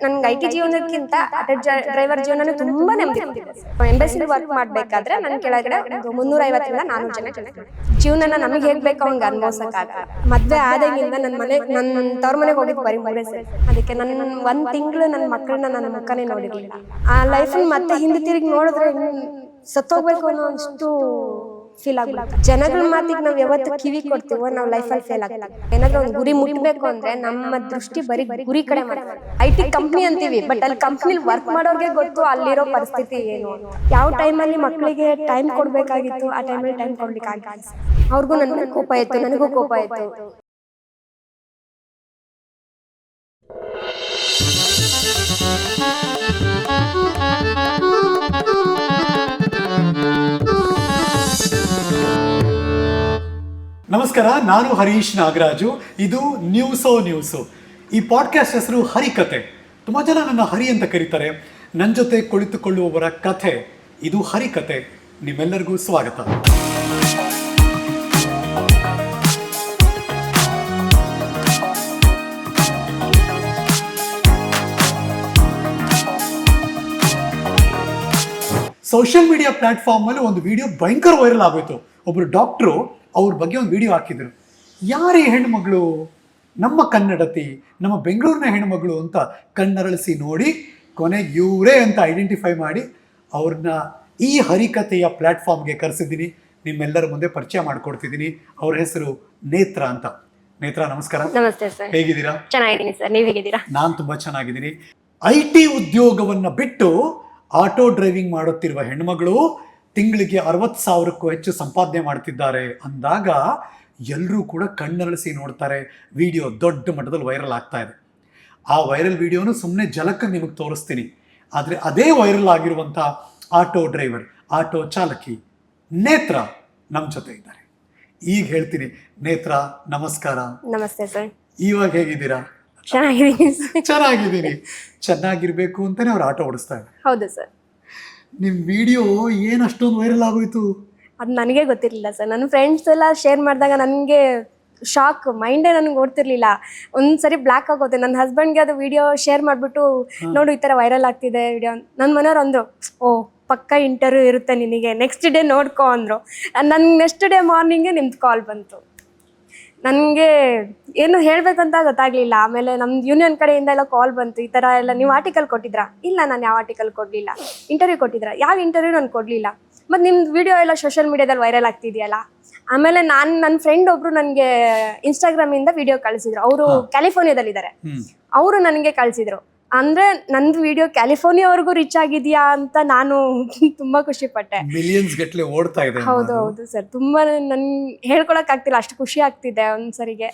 ನನ್ಗೆ IT ಜೀವನಕ್ಕಿಂತ auto driver ಜೀವನ ತುಂಬಾ ನೆಮ್ಮದಿ. ಎಂಬೆಸಿಲಿ ವರ್ಕ್ ಮಾಡ್ಬೇಕಾದ್ರೆ ನನ್ ಕೆಳಗಡೆ ಒಂದು 350ರಿಂದ 400 ಜನ ಕೆಲಸ. ಜೀವನನ ನಮಗೆ ಹೇಗ್ ಬೇಕು ಹಂಗ ಅನ್ಭವಿಸಕ್ಕಾಗಲ್ಲ. ಮದ್ವೆ ಆದಾಗಿಂದ ನನ್ನ ತವ್ರ ಮನೆಗೆ ಹೋಗಿದ್ ಬರೀ 3 ಸಲ. ಅದಕ್ಕೆ ನನ್ 1 ತಿಂಗಳು ನನ್ನ ಮಕ್ಕಳನ್ನ ನನ್ನ ಮುಖನೇ ನೋಡಿರ್ಲಿಲ್ಲ. ಆ ಲೈಫ್ ಮತ್ತೆ ಹಿಂದೆ ತಿರುಗಿ ನೋಡಿದ್ರೆ ಸತ್ತೋಗ್ಬೇಕು ಅನ್ನೋ ಅಷ್ಟು ಫೀಲ್ ಆಗ್ಬಿಡುತ್ತೆ. ಜನಗಳ ಮಾತಿಗೆ ನಾವ್ ಯಾವತ್ತು ಕಿವಿ ಕೊಡ್ತೀವೋ ನಾವ್ ಲೈಫಲ್ಲಿ ಫೇಲ್ ಆಗ್ತೀವಿ. ಏನಾದ್ರೂ ಒಂದು ಗುರಿ ಮುಟ್ಬೇಕು ಅಂದ್ರೆ ನಮ್ಮ ದೃಷ್ಟಿ ಬರೀ ಗುರಿ ಕಡೆ ಮಾಡ್ತಾರೆ. ಐಟಿ ಕಂಪ್ನಿ ಅಂತೀವಿ, ಬಟ್ ಅಲ್ಲಿ ಕಂಪ್ನಿಲಿ ವರ್ಕ್ ಮಾಡೋರ್ಗೆ ಗೊತ್ತು ಅಲ್ಲಿರೋ ಪರಿಸ್ಥಿತಿ ಏನು. ಯಾವ ಟೈಮಲ್ಲಿ ಮಕ್ಕಳಿಗೆ ಟೈಮ್ ಕೊಡ್ಬೇಕಾಗಿತ್ತು ಆ ಟೈಮಲ್ಲಿ ಟೈಮ್ ಕೊಡ್ಲಿಕ್ಕಾಗಿಲ್ಲ. ಅವ್ರಿಗೂ ನನ್ನ ಕೋಪ ಆಯ್ತು, ನನಗೂ ಕೋಪ ಆಯ್ತು. ನಮಸ್ಕಾರ, ನಾನು ಹರೀಶ್ ನಾಗರಾಜು. ಇದು ನ್ಯೂಸು. ಈ ಪಾಡ್ಕಾಸ್ಟ್ ಹೆಸರು ಹರಿಕತೆ. ತುಂಬ ಜನ ನನ್ನ ಹರಿ ಅಂತ ಕರೀತಾರೆ. ನನ್ನ ಜೊತೆ ಕುಳಿತುಕೊಳ್ಳುವವರ ಕಥೆ ಇದು ಹರಿಕತೆ. ನಿಮ್ಮೆಲ್ಲರಿಗೂ ಸ್ವಾಗತ. ಸೋಷಿಯಲ್ ಮೀಡಿಯಾ ಪ್ಲಾಟ್ಫಾರ್ಮಲ್ಲಿ ಒಂದು ವಿಡಿಯೋ ಭಯಂಕರ ವೈರಲ್ ಆಗೋಯ್ತು. ಒಬ್ಬರು ಡಾಕ್ಟ್ರು ಅವ್ರ ಬಗ್ಗೆ ಒಂದು ವಿಡಿಯೋ ಹಾಕಿದ್ರು. ಯಾರೇ ಹೆಣ್ಮಗಳು, ನಮ್ಮ ಕನ್ನಡತಿ, ನಮ್ಮ ಬೆಂಗಳೂರಿನ ಹೆಣ್ಮಗಳು ಅಂತ ಕಣ್ಣರಳಿಸಿ ನೋಡಿ ಕೊನೆಗೆ ಇವರೇ ಅಂತ ಐಡೆಂಟಿಫೈ ಮಾಡಿ ಅವ್ರನ್ನ ಈ ಹರಿಕತೆಯ ಪ್ಲ್ಯಾಟ್ಫಾರ್ಮ್ಗೆ ಕರೆಸಿದ್ದೀನಿ. ನಿಮ್ಮೆಲ್ಲರ ಮುಂದೆ ಪರಿಚಯ ಮಾಡಿಕೊಡ್ತಿದ್ದೀನಿ. ಅವ್ರ ಹೆಸರು ನೇತ್ರ ಅಂತ. ನೇತ್ರ, ನಮಸ್ಕಾರ. ನಮಸ್ತೆ ಸರ್, ಹೇಗಿದ್ದೀರಾ? ಚೆನ್ನಾಗಿದ್ದೀನಿ ಸರ್, ನೀವು ಹೇಗಿದ್ದೀರಾ? ನಾನು ತುಂಬ ಚೆನ್ನಾಗಿದ್ದೀನಿ. IT ಉದ್ಯೋಗವನ್ನು ಬಿಟ್ಟು ಆಟೋ ಡ್ರೈವಿಂಗ್ ಮಾಡುತ್ತಿರುವ ಹೆಣ್ಮಗಳು ತಿಂಗಳಿಗೆ 60,000ಕ್ಕೂ ಹೆಚ್ಚು ಸಂಪಾದನೆ ಮಾಡ್ತಿದ್ದಾರೆ ಅಂದಾಗ ಎಲ್ಲರೂ ಕೂಡ ಕಣ್ಣರಳಿಸಿ ನೋಡ್ತಾರೆ. ವಿಡಿಯೋ ದೊಡ್ಡ ಮಟ್ಟದಲ್ಲಿ ವೈರಲ್ ಆಗ್ತಾ ಇದೆ. ಆ ವೈರಲ್ ವಿಡಿಯೋನು ಸುಮ್ಮನೆ ಜಲಕ್ಕೆ ನಿಮಗೆ ತೋರಿಸ್ತೀನಿ. ಆದರೆ ಅದೇ ವೈರಲ್ ಆಗಿರುವಂಥ ಆಟೋ ಡ್ರೈವರ್, ಆಟೋ ಚಾಲಕಿ ನೇತ್ರ ನಮ್ಮ ಜೊತೆ ಇದ್ದಾರೆ. ಈಗ ಹೇಳ್ತೀನಿ. ನೇತ್ರ, ನಮಸ್ಕಾರ. ನಮಸ್ತೆ ಸರ್. ಇವಾಗ ಹೇಗಿದ್ದೀರಾ? ಚೆನ್ನಾಗಿದ್ದೀನಿ. ಚೆನ್ನಾಗಿರ್ಬೇಕು ಅಂತಾನೆ ಅವ್ರು ಆಟೋ ಓಡಿಸ್ತಾ ಇದ್ದಾರೆ. ಹೌದು ಸರ್. ನಿಮ್ಮ ವಿಡಿಯೋ ಏನು ಅಷ್ಟೊಂದು ವೈರಲ್ ಆಗೋಯ್ತು? ಅದು ನನಗೆ ಗೊತ್ತಿರಲಿಲ್ಲ ಸರ್. ನನ್ನ ಫ್ರೆಂಡ್ಸ್ ಎಲ್ಲ ಶೇರ್ ಮಾಡಿದಾಗ ನನಗೆ ಶಾಕ್, ಮೈಂಡೇ ನನಗೆ ಓಡ್ತಿರ್ಲಿಲ್ಲ. ಒಂದ್ಸರಿ ಬ್ಲ್ಯಾಕ್ ಆಗೋದೆ. ನನ್ನ ಹಸ್ಬೆಂಡ್ಗೆ ಅದು ವಿಡಿಯೋ ಶೇರ್ ಮಾಡಿಬಿಟ್ಟು ನೋಡು ಈ ಥರ ವೈರಲ್ ಆಗ್ತಿದೆ ವಿಡಿಯೋ. ನನ್ನ ಮನೆಯವ್ರು ಅಂದರು, ಓ ಪಕ್ಕ ಇಂಟರ್ವ್ಯೂ ಇರುತ್ತೆ ನಿನಗೆ, ನೆಕ್ಸ್ಟ್ ಡೇ ನೋಡ್ಕೊ ಅಂದರು. ನನ್ನ ನೆಕ್ಸ್ಟ್ ಡೇ ಮಾರ್ನಿಂಗೇ ನಿಮ್ದು ಕಾಲ್ ಬಂತು. ನನಗೆ ಏನು ಹೇಳಬೇಕಂತ ಗೊತ್ತಾಗಲಿಲ್ಲ. ಆಮೇಲೆ ನಮ್ಮ ಯೂನಿಯನ್ ಕಡೆಯಿಂದ ಎಲ್ಲ ಕಾಲ್ ಬಂತು. ಈ ಥರ ಎಲ್ಲ ನೀವು ಆರ್ಟಿಕಲ್ ಕೊಟ್ಟಿದ್ರಾ? ಇಲ್ಲ, ನಾನು ಯಾವ ಆರ್ಟಿಕಲ್ ಕೊಡಲಿಲ್ಲ. ಇಂಟರ್ವ್ಯೂ ಕೊಟ್ಟಿದ್ರಾ? ಯಾವ ಇಂಟರ್ವ್ಯೂ ನಾನು ಕೊಡಲಿಲ್ಲ. ಮತ್ತು ನಿಮ್ದು ವಿಡಿಯೋ ಎಲ್ಲ ಸೋಷಿಯಲ್ ಮೀಡಿಯಾದಲ್ಲಿ ವೈರಲ್ ಆಗ್ತಿದೆಯಲ್ಲ. ಆಮೇಲೆ ನನ್ನ ಫ್ರೆಂಡ್ ಒಬ್ಬರು ನನಗೆ ಇನ್ಸ್ಟಾಗ್ರಾಮಿಂದ ವಿಡಿಯೋ ಕಳಿಸಿದ್ರು. ಅವರು ಕ್ಯಾಲಿಫೋರ್ನಿಯಾದಲ್ಲಿದ್ದಾರೆ. ಅವರು ನನಗೆ ಕಳಿಸಿದ್ರು. ಅಂದರೆ ನಂದು ವಿಡಿಯೋ ಕ್ಯಾಲಿಫೋರ್ನಿಯಾವರೆಗೂ ರೀಚ್ ಆಗಿದೆಯಾ ಅಂತ ನಾನು ತುಂಬ ಖುಷಿಪಟ್ಟೆ. ಮಿಲಿಯನ್ಸ್ ಗಟ್ಟಲೆ ಓಡ್ತಾ ಇದೆ. ಹೌದು ಸರ್. ತುಂಬ ನನ್ಗೆ ಹೇಳ್ಕೊಳಕ್ ಆಗ್ತಿಲ್ಲ, ಅಷ್ಟು ಖುಷಿ ಆಗ್ತಿದೆ. ಒಂದ್ಸರಿಗೆ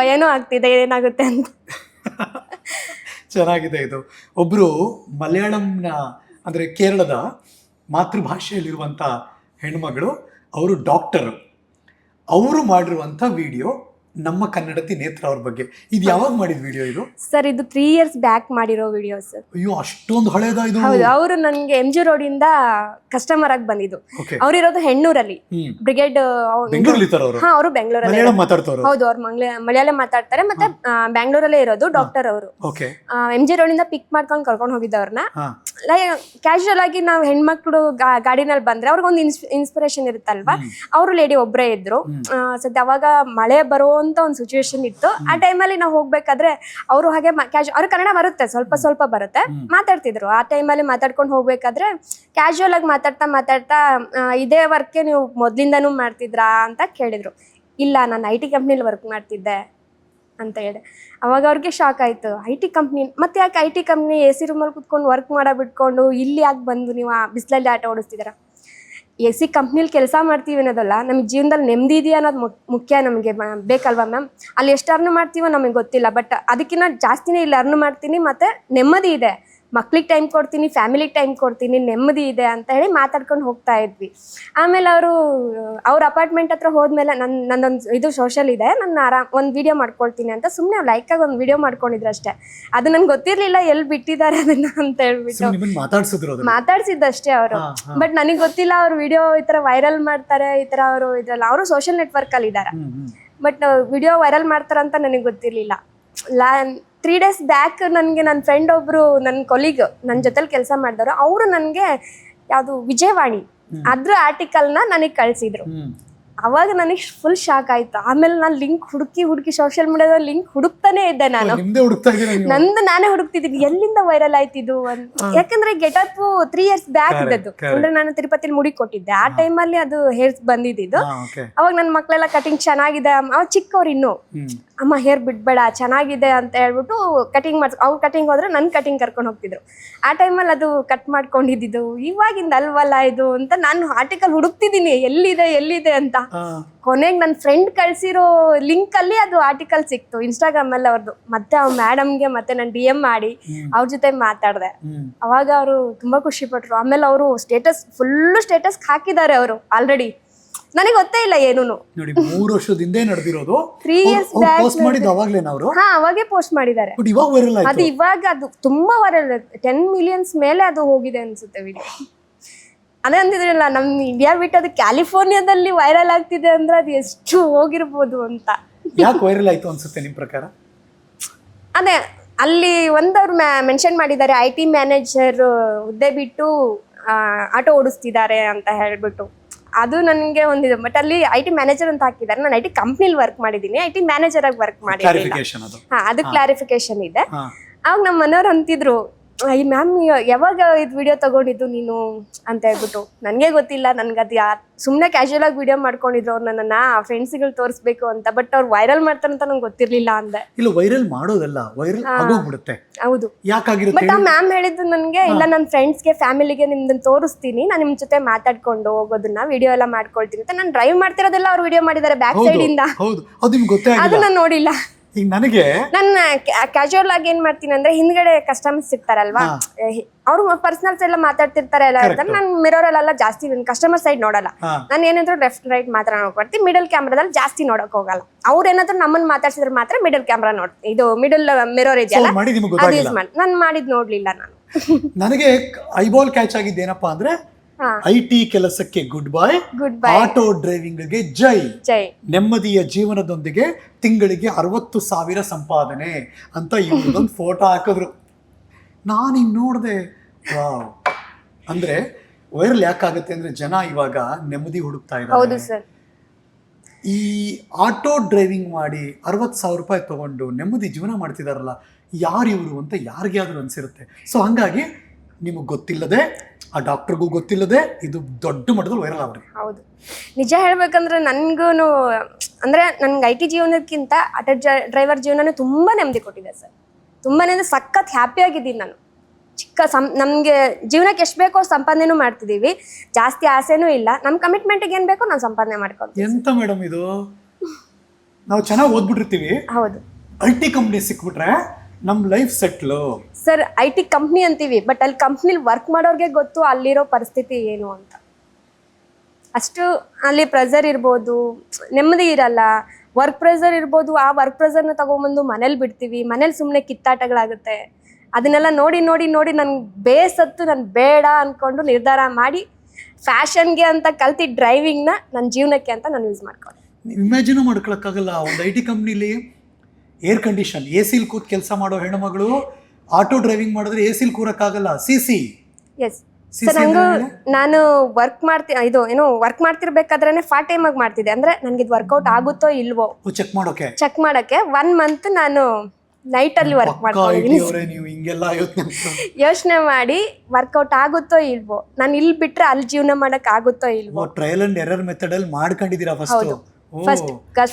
ಭಯನೂ ಆಗ್ತಿದೆ ಏನಾಗುತ್ತೆ ಅಂತ. ಚೆನ್ನಾಗಿದೆ ಇದು. ಒಬ್ಬರು ಮಲಯಾಳಂನ ಅಂದರೆ ಕೇರಳದ ಮಾತೃಭಾಷೆಯಲ್ಲಿರುವಂಥ ಹೆಣ್ಮಗಳು, ಅವರು ಡಾಕ್ಟರು. ಅವರು ಮಾಡಿರುವಂಥ ವಿಡಿಯೋ ನಮ್ಮ ಕನ್ನಡತಿ ನೇತ್ರ ಅವ್ರ ಬಗ್ಗೆ. ಇದು ಯಾವಾಗ ಮಾಡಿದ ವಿಡಿಯೋ ಇದು? ಸರ್, ಇದು 3 years ಬ್ಯಾಕ್ ಮಾಡಿರೋ ವಿಡಿಯೋ ಸರ್. ಅಯ್ಯೋ, ಅಷ್ಟೊಂದು ಹಳೇದ ಇದು? ಹೌದು. ಅವರು ನನಗೆ MG ರೋಡಿಂದ ಕಸ್ಟಮರ್ ಆಗಿ ಬಂದಿದ್ದು. ಅವ್ರಿರೋದು ಹೆಣ್ಣೂರಲ್ಲಿ, ಬ್ರಿಗೇಡ್. ಹಾ, ಅವರು ಬೆಂಗಳೂರಲ್ಲಿ. ಹೌದು, ಅವ್ರು ಮಲಯಾಳಂ ಮಾತಾಡ್ತಾರೆ. ಮತ್ತೆ ಬ್ಯಾಂಗ್ಳೂರಲ್ಲೇ ಇರೋದು. ಡಾಕ್ಟರ್ ಅವರು. MG ರೋಡಿಂದ ಪಿಕ್ ಮಾಡ್ಕೊಂಡು ಕರ್ಕೊಂಡು ಹೋಗಿದ್ದವ್ರನ್ನ. ಕ್ಯಾಶುವಲ್ ಆಗಿ ನಾವು ಹೆಣ್ಮಕ್ಳು ಗಾಡಿನಲ್ಲಿ ಬಂದ್ರೆ ಅವ್ರಿಗೊಂದು ಇನ್ಸ್ಪಿರೇಷನ್ ಇರುತ್ತಲ್ವಾ. ಅವರು ಲೇಡಿ ಒಬ್ಬರೇ ಇದ್ರು. ಸದ್ಯ ಅವಾಗ ಮಳೆ ಬರೋ ಅಂತ ಒಂದು ಸಿಚುವೇಶನ್ ಇತ್ತು. ಆ ಟೈಮಲ್ಲಿ ನಾವು ಹೋಗ್ಬೇಕಾದ್ರೆ ಅವರು ಹಾಗೆ ಅವ್ರು ಕನ್ನಡ ಬರುತ್ತೆ, ಸ್ವಲ್ಪ ಬರುತ್ತೆ, ಮಾತಾಡ್ತಿದ್ರು. ಆ ಟೈಮಲ್ಲಿ ಮಾತಾಡ್ಕೊಂಡು ಹೋಗ್ಬೇಕಾದ್ರೆ ಕ್ಯಾಶುವಲ್ ಆಗಿ ಮಾತಾಡ್ತಾ ಇದೇ ವರ್ಕ್ ನೀವು ಮೊದ್ಲಿಂದಾನು ಮಾಡ್ತಿದ್ರಾ ಅಂತ ಕೇಳಿದ್ರು. ಇಲ್ಲ, ನಾನು IT ಕಂಪ್ನಿಲಿ ವರ್ಕ್ ಮಾಡ್ತಿದ್ದೆ ಅಂತ ಹೇಳಿದೆ. ಅವಾಗ ಅವ್ರಿಗೆ ಶಾಕ್ ಆಯ್ತು. IT ಕಂಪ್ನಿ, ಮತ್ತೆ ಯಾಕೆ IT ಕಂಪ್ನಿ AC ರೂಮಲ್ಲಿ ಕುತ್ಕೊಂಡು ವರ್ಕ್ ಬಿಟ್ಕೊಂಡು ಇಲ್ಲಿ ಯಾಕೆ ಬಂದು ನೀವು ಬಿಸಿಲಲ್ಲಿ ಆಟ ಓಡಿಸ್ತಿದ್ದೀರಾ? AC ಕಂಪ್ನಿಲಿ ಕೆಲಸ ಮಾಡ್ತೀವಿ ಅನ್ನೋದಲ್ಲ, ನಮಗೆ ಜೀವನದಲ್ಲಿ ನೆಮ್ಮದಿ ಇದೆಯಾ ಅನ್ನೋದು ಮುಖ್ಯ. ನಮಗೆ ಬೇಕಲ್ವಾ ಮ್ಯಾಮ್? ಅಲ್ಲಿ ಎಷ್ಟು ಅರ್ನ್ ಮಾಡ್ತೀವೋ ನಮಗೆ ಗೊತ್ತಿಲ್ಲ, ಬಟ್ ಅದಕ್ಕಿಂತ ಜಾಸ್ತಿನೇ ಇಲ್ಲಿ ಅರ್ನ್ ಮಾಡ್ತೀನಿ, ಮತ್ತು ನೆಮ್ಮದಿ ಇದೆ. ಮಕ್ಳಿಗೆ ಟೈಮ್ ಕೊಡ್ತೀನಿ, ಫ್ಯಾಮಿಲಿಗೆ ಟೈಮ್ ಕೊಡ್ತೀನಿ, ನೆಮ್ಮದಿ ಇದೆ ಅಂತ ಹೇಳಿ ಮಾತಾಡ್ಕೊಂಡು ಹೋಗ್ತಾ ಇದ್ವಿ. ಆಮೇಲೆ ಅವ್ರ ಅಪಾರ್ಟ್ಮೆಂಟ್ ಹತ್ರ ಹೋದ್ಮೇಲೆ ನಂದೊಂದು ಇದು ಸೋಷಲ್ ಇದೆ, ನಾನು ಒಂದು ವಿಡಿಯೋ ಮಾಡ್ಕೊಳ್ತೀನಿ ಅಂತ ಸುಮ್ಮನೆ ಲೈಕಾಗಿ ಒಂದು ವಿಡಿಯೋ ಮಾಡ್ಕೊಂಡಿದ್ರು ಅಷ್ಟೇ. ಅದು ನನ್ಗೆ ಗೊತ್ತಿರಲಿಲ್ಲ ಎಲ್ಲಿ ಬಿಟ್ಟಿದ್ದಾರೆ ಅದನ್ನ ಅಂತ ಹೇಳ್ಬಿಟ್ಟು ಮಾತಾಡ್ಸಿದ್ದಷ್ಟೇ ಅವರು. ಬಟ್ ನನಗೆ ಗೊತ್ತಿಲ್ಲ ಅವ್ರು ವಿಡಿಯೋ ಈ ಥರ ವೈರಲ್ ಮಾಡ್ತಾರೆ, ಈ ಥರ ಅವರು ಇದ್ರಲ್ಲ. ಅವರು ಸೋಷಿಯಲ್ ನೆಟ್ವರ್ಕಲ್ಲಿ ಇದ್ದಾರೆ, ಬಟ್ ವಿಡಿಯೋ ವೈರಲ್ ಮಾಡ್ತಾರಂತ ನನಗೆ ಗೊತ್ತಿರಲಿಲ್ಲ. 3 days ಬ್ಯಾಕ್ ನನಗೆ ನನ್ನ ಫ್ರೆಂಡ್ ಒಬ್ರು ನನ್ನ ಕೊಲೀಗ್ ನನ್ನ ಜೊತೆಲಿ ಕೆಲಸ ಮಾಡಿದವರು ಅವರು ನನಗೆ ಯಾವುದು ವಿಜಯವಾಣಿ ಅದ್ರ ಆರ್ಟಿಕಲ್ನ ನನಗೆ ಕಳಿಸಿದ್ರು. ಅವಾಗ ನನಗೆ ಫುಲ್ ಶಾಕ್ ಆಯ್ತು. ಆಮೇಲೆ ನಾನು ಲಿಂಕ್ ಹುಡುಕಿ ಸೋಷಿಯಲ್ ಮೀಡಿಯಾದ ಲಿಂಕ್ ಹುಡುಕ್ತಾನೆ ಇದ್ದೆ ನಾನು. ನಂದು ನಾನೇ ಹುಡುಕ್ತಿದ್ದೀನಿ ಎಲ್ಲಿಂದ ವೈರಲ್ ಆಯ್ತಿದ್ದು ಅಂತ. ಯಾಕಂದ್ರೆ ಗೆಟಪ್ 3 years ಬ್ಯಾಕ್ ಇದ್ದದ್ದು. ಅಂದ್ರೆ ನಾನು ತಿರುಪತಿಲಿ ಮುಡಿ ಕೊಟ್ಟಿದ್ದೆ ಆ ಟೈಮಲ್ಲಿ ಅದು ಹೇರ್ಸ್ ಬಂದಿದ್ದು. ಅವಾಗ ನನ್ನ ಮಕ್ಳೆಲ್ಲ ಕಟಿಂಗ್ ಚೆನ್ನಾಗಿದೆ, ಅವಾಗ ಚಿಕ್ಕವ್ರು ಇನ್ನು, ಅಮ್ಮ ಹೇರ್ ಬಿಡ್ಬೇಡ ಚೆನ್ನಾಗಿದೆ ಅಂತ ಹೇಳ್ಬಿಟ್ಟು ಕಟಿಂಗ್ ಅವ್ರು ಕಟಿಂಗ್ ಹೋದ್ರೆ ನನ್ ಕಟಿಂಗ್ ಕರ್ಕೊಂಡು ಹೋಗ್ತಿದ್ರು. ಆ ಟೈಮಲ್ಲಿ ಅದು ಕಟ್ ಮಾಡ್ಕೊಂಡಿದ್ದು ಇವಾಗಿಂದ ಅಲ್ವಲ್ಲ ಇದು ಅಂತ ನಾನು ಆರ್ಟಿಕಲ್ ಹುಡುಕ್ತಿದ್ದೀನಿ ಎಲ್ಲಿದೆ ಅಂತ. ಕೊನೆಗೆ ನನ್ನ ಫ್ರೆಂಡ್ ಕಳ್ಸಿರೋ ಲಿಂಕ್ ಅಲ್ಲಿ ಅದು ಆರ್ಟಿಕಲ್ ಸಿಕ್ತು ಇನ್ಸ್ಟಾಗ್ರಾಮ್ ಅಲ್ಲಿ ಅವ್ರದ್ದು. ಮತ್ತೆ ಅವ್ರ ಮೇಡಮ್ಗೆ ಮತ್ತೆ ನಾನು DM ಮಾಡಿ ಅವ್ರ ಜೊತೆ ಮಾತಾಡ್ದೆ. ಅವಾಗ ಅವರು ತುಂಬಾ ಖುಷಿ ಪಟ್ರು. ಆಮೇಲೆ ಅವರು ಫುಲ್ ಸ್ಟೇಟಸ್ ಹಾಕಿದ್ದಾರೆ ಅವರು ಆಲ್ರೆಡಿ. ನನಗೆ ಗೊತ್ತೇ ಇಲ್ಲ ಏನೂನು. ನೋಡಿ 3 ವರ್ಷದಿಂದ ನಡೆದಿರೋದು 3 years ಬ್ಯಾಕ್ ಪೋಸ್ಟ್ ಮಾಡಿದ್ದು ಅವಾಗ್ಲೇನ ಅವರು? ಅವಾಗೆ ಪೋಸ್ಟ್ ಮಾಡಿದ್ದಾರೆ. ಇವಾಗ ವೈರಲ್ ಆಯ್ತು. ಅದು ಇವಾಗ ಅದು ತುಂಬಾ ವೈರಲ್ 10 millions ಮೇಲೆ ಅದು ಹೋಗಿದೆ ಅನ್ಸುತ್ತೆ ವಿಡಿಯೋ. ಅದೇ ಅಂತಿದ್ರಲ್ಲ ನಮ್ ಇಂಡಿಯಾ ಬಿಟ್ಟು ಅದು ಕ್ಯಾಲಿಫೋರ್ನಿಯಾದಲ್ಲಿ ವೈರಲ್ ಆಗ್ತಿದೆ ಅಂದ್ರೆ ಅದು ಎಷ್ಟು ಹೋಗಿರ್ಬೋದು ಅಂತ. ಯಾಕೆ ವೈರಲ್ ಆಯ್ತು ಅನ್ಸುತ್ತೆ ನಿಮ್ ಪ್ರಕಾರ? ಅದೇ ಅಲ್ಲಿ ಒಂದವ್ರು ಮೆನ್ಷನ್ ಮಾಡಿದ್ದಾರೆ IT ಮ್ಯಾನೇಜರ್ ಹುದ್ದೆ ಬಿಟ್ಟು ಆಟೋ ಓಡಿಸ್ತಿದ್ದಾರೆ ಅಂತ ಹೇಳ್ಬಿಟ್ಟು. ಅದು ನನಗೆ ಒಂದಿದೆ. ಬಟ್ ಅಲ್ಲಿ IT ಮ್ಯಾನೇಜರ್ ಅಂತ ಹಾಕಿದ್ದಾರೆ. ನಾನು IT ಕಂಪ್ನಿಲಿ ವರ್ಕ್ ಮಾಡಿದ್ದೀನಿ, IT ಮ್ಯಾನೇಜರ್ ಆಗಿ ವರ್ಕ್ ಮಾಡಿದ್ದೀನಿ. ಅದು ಕ್ಲಾರಿಫಿಕೇಶನ್ ಇದೆ. ಅವಾಗ ನಮ್ಮ ಮನೆಯವ್ರು ಅಂತಿದ್ರು, ಈ ಮ್ಯಾಮ್ ಯಾವಾಗ ಇದು ವಿಡಿಯೋ ತಗೊಂಡಿದ್ದು ನೀನು ಅಂತ ಹೇಳ್ಬಿಟ್ಟು. ನನಗೆ ಗೊತ್ತಿಲ್ಲ, ನನ್ಗೆ ಅದು ಸುಮ್ಮನೆ ಕ್ಯಾಶುಯಲ್ ಆಗಿ ವಿಡಿಯೋ ಮಾಡ್ಕೊಂಡಿದ್ರು ಅವ್ರು ನನ್ನ ಫ್ರೆಂಡ್ಸ್ಗಳು ತೋರಿಸ್ಬೇಕು ಅಂತ. ಬಟ್ ಅವ್ರು ವೈರಲ್ ಮಾಡ್ತಾರಂತ ನಂಗೆ ಗೊತ್ತಿರ್ಲಿಲ್ಲ ಅಂದೆ. ಇಲ್ಲ ವೈರಲ್ ಮಾಡೋದಲ್ಲ, ವೈರಲ್ ಆಗೋಗ್ಬಿಡುತ್ತೆ. ಹೌದು. ಯಾಕಾಗಿರುತ್ತೆ? ಬಟ್ ಆ ಮ್ಯಾಮ್ ಹೇಳಿದ್ದು ನನಗೆ, ಇಲ್ಲ ನನ್ನ ಫ್ರೆಂಡ್ಸ್ಗೆ ಫ್ಯಾಮಿಲಿಗೆ ನಿಮ್ದನ್ನ ತೋರಿಸ್ತೀನಿ, ನಾನು ನಿಮ್ ಜೊತೆ ಮಾತಾಡ್ಕೊಂಡು ಹೋಗೋದನ್ನ ವಿಡಿಯೋ ಎಲ್ಲ ಮಾಡ್ಕೊಳ್ತೀನಿ ಅಂತ. ನಾನು ಡ್ರೈವ್ ಮಾಡ್ತಿರೋದೆಲ್ಲ ಅವ್ರು ವಿಡಿಯೋ ಮಾಡಿದ್ದಾರೆ ಬ್ಯಾಕ್ ಸೈಡ್ ಇಂದ. ಹೌದು, ಅದು ನಿಮ್ಗೆ ಗೊತ್ತೇ ಆಗಿಲ್ಲ. ಅದು ನಾನು ನೋಡಿಲ್ಲ. ಈಗ ನನಗೆ ನನ್ನ ಕ್ಯಾಶುಯಲ್ ಆಗಿ ಏನ್ ಮಾಡ್ತೀನಿ ಅಂದ್ರೆ, ಹಿಂದ್ಗಡೆ ಕಸ್ಟಮರ್ಸ್ ಸಿಗ್ತಾರಲ್ವಾ, ಅವ್ರು ಪರ್ಸನಲ್ಸ್ ಎಲ್ಲ ಮಾತಾಡ್ತಿರ್ತಾರೆ ಎಲ್ಲ ಇರ್ತಾರೆ. ನಾನು ಮಿರರ್ ಅಲ್ಲೆಲ್ಲ ಜಾಸ್ತಿ ಕಸ್ಟಮರ್ ಸೈಡ್ ನೋಡಲ್ಲ. ನಾನು ಏನಾದ್ರು ಲೆಫ್ಟ್ ರೈಟ್ ಮಾತ್ರ ನೋಡ್ಕೊಡ್ತೀನಿ. ಮಿಡಲ್ ಕ್ಯಾಮ್ರಾದಲ್ಲಿ ಜಾಸ್ತಿ ನೋಡಕ್ ಹೋಗಲ್ಲ. ಅವ್ರು ಏನಾದ್ರು ನಮ್ಮನ್ನ ಮಾತಾಡ್ಸಿದ್ರೆ ಮಾತ್ರ ಮಿಡಲ್ ಕ್ಯಾಮ್ರಾ ನೋಡ್ತೀನಿ. ಇದು ಮಿಡಲ್ ಮಿರರ್ ಇದೆಯಲ್ಲ ಅದು ಯೂಸ್ ಮಾಡಿ. ನಾನು ಮಾಡಿದ್ ನೋಡ್ಲಿಲ್ಲ ನಾನು. ನನಗೆ ಐಬಾಲ್ ಕ್ಯಾಚ್ ಆಗಿದ್ದು ಏನಪ್ಪಾ ಅಂದ್ರೆ, IT ಕೆಲಸಕ್ಕೆ ಗುಡ್ ಬೈ, ಆಟೋ ಡ್ರೈವಿಂಗ್ಗೆ ಜೈ, ನೆಮ್ಮದಿಯ ಜೀವನದೊಂದಿಗೆ ತಿಂಗಳಿಗೆ 60,000 ಸಂಪಾದನೆ ಅಂತ ಇವ್ರದೊಂದು ಫೋಟೋ ಹಾಕಿದ್ರು. ನಾನು ನೋಡಿದೆ, ವಾವ್. ಅಂದ್ರೆ ವೈರಲ್ ಯಾಕಾಗುತ್ತೆ ಅಂದ್ರೆ, ಜನ ಇವಾಗ ನೆಮ್ಮದಿ ಹುಡುಕ್ತಾ ಇದ್ದಾರೆ. ಈ ಆಟೋ ಡ್ರೈವಿಂಗ್ ಮಾಡಿ 60,000 ರೂಪಾಯಿ ತಗೊಂಡು ನೆಮ್ಮದಿ ಜೀವನ ಮಾಡ್ತಿದಾರಲ್ಲ, ಯಾರು ಇವರು ಅಂತ ಯಾರಿಗೆ ಆದ್ರೂ ಅನ್ಸಿರುತ್ತೆ. ಸೊ ಹಂಗಾಗಿ ನಿಮಗೆ ಗೊತ್ತಿಲ್ಲದೆ, ಆ ಡಾಕ್ಟರ್ಗೂ ಗೊತ್ತಿಲ್ಲದೆ ಇದು ದೊಡ್ಡ ಮಟ್ಟದಲ್ಲಿ ವೈರಲ್ ಆಗ್ರಿ. ಹೌದು, ನಿಜ ಹೇಳ್ಬೇಕಂದ್ರೆ ನನ್ಗೂನು ಅಂದ್ರೆ ನನ್ಗೆ IT ಜೀವನಕ್ಕಿಂತ ಆಟೋ ಡ್ರೈವರ್ ಜೀವನನೇ ತುಂಬಾ ನೆಮ್ಮದಿ ಕೊಟ್ಟಿದೆ ಸರ್. ತುಂಬಾನೇ ಅಂದ್ರೆ ಸಖತ್ ಹ್ಯಾಪಿ ಆಗಿದ್ದೀನಿ ನಾನು. ನಮ್ಗೆ ಜೀವನಕ್ಕೆ ಎಷ್ಟು ಬೇಕೋ ಸಂಪಾದನೆನೂ ಮಾಡ್ತಿದೀವಿ, ಜಾಸ್ತಿ ಆಸೆನೂ ಇಲ್ಲ. ನಮ್ ಕಮಿಟ್ಮೆಂಟ್ಗೆ ಏನ್ ಬೇಕೋ ನಾವು ಸಂಪಾದನೆ ಮಾಡ್ಕೊಂತೀವಿ. ಎಂತ ಮೇಡಮ್ ಇದು, ನಾವು ಚೆನ್ನಾಗಿ ಓದ್ಬಿಟ್ಟಿರ್ತೀವಿ. ಹೌದು, IT ಕಂಪ್ನಿ ಸಿಕ್ಬಿಟ್ರೆ ನಮ್ life settle sir. IT company ಅಂತೀವಿ, ಬಟ್ ಅಲ್ಲಿ ಕಂಪ್ನಿಲಿ ವರ್ಕ್ ಮಾಡೋರ್ಗೆ ಗೊತ್ತು ಅಲ್ಲಿರೋ ಪರಿಸ್ಥಿತಿ ಏನು ಅಂತ. ಅಷ್ಟು ಅಲ್ಲಿ ಪ್ರೆಸರ್ ಇರ್ಬೋದು, ನೆಮ್ಮದಿ ಇರಲ್ಲ. ವರ್ಕ್ ಪ್ರೆಸರ್ ಇರ್ಬೋದು, ಆ ವರ್ಕ್ ಪ್ರೆಸರ್ನ ತಗೊಂಬಂದು ಮನೇಲಿ ಬಿಡ್ತೀವಿ. ಮನೇಲಿ ಸುಮ್ಮನೆ ಕಿತ್ತಾಟಗಳಾಗುತ್ತೆ. ಅದನ್ನೆಲ್ಲ ನೋಡಿ ನೋಡಿ ನೋಡಿ ನನ್ಗೆ ಬೇಸತ್ತು, ನಾನು ಬೇಡ ಅನ್ಕೊಂಡು ನಿರ್ಧಾರ ಮಾಡಿ ಫ್ಯಾಷನ್ಗೆ ಅಂತ ಕಲ್ತಿ ಡ್ರೈವಿಂಗ್ನ ನನ್ನ ಜೀವನಕ್ಕೆ ಅಂತ ನಾನು ಯೂಸ್ ಮಾಡ್ಕೊಂಡೆ. ಇಮ್ಯಾಜಿನ್ ಮಾಡ್ಕೊಳಕ್ಕಾಗಲ್ಲ, ಒಂದು IT ಕಂಪ್ನಿಲಿ ಏರ್ ಕಂಡೀಷನ್ AC ಕೂತ್ ಕೆಲಸ ಮಾಡೋ ಹೆಣ್ಮಗಳು ಆಟೋ ಡ್ರೈವಿಂಗ್ ಮಾಡಿದ್ರೆ AC ಕೂರಕ್ಕಾಗಲ್ಲ. CC. ಎಸ್ ಸರ್, ನಾನು ವರ್ಕ್ ವರ್ಕ್ ಮಾಡ್ತಿರ್ಬೇಕಾದ್ರೆ ಪಾರ್ಟ್ ಟೈಮ್ ಆಗಿ ಮಾಡ್ತಿದ್ದೆ. ಅಂದ್ರೆ ನನ್ಗೆ ಇದು ವರ್ಕೌಟ್ ಆಗುತ್ತೋ ಇಲ್ವೋ ಚೆಕ್ ಮಾಡಕ್ಕೆ 1 month ನಾನು ನೈಟ್ ಅಲ್ಲಿ ವರ್ಕ್ ಮಾಡ್ಕೊಂಡಿದ್ದೀನಿ. ಯೋಚನೆ ಮಾಡಿ ವರ್ಕೌಟ್ ಆಗುತ್ತೋ ಇಲ್ವೋ, ನಾನು ಇಲ್ಲಿ ಬಿಟ್ರೆ ಅಲ್ಲಿ ಜೀವನ ಮಾಡಕ್ ಆಗುತ್ತೋ ಇಲ್ವೋ, ಟ್ರಯಲ್ ಅಂಡ್ ಎರರ್ ಮೆಥಡ್ ಅಲ್ಲಿ ಮಾಡ್ಕೊಂಡಿದ್ದೀರಾ?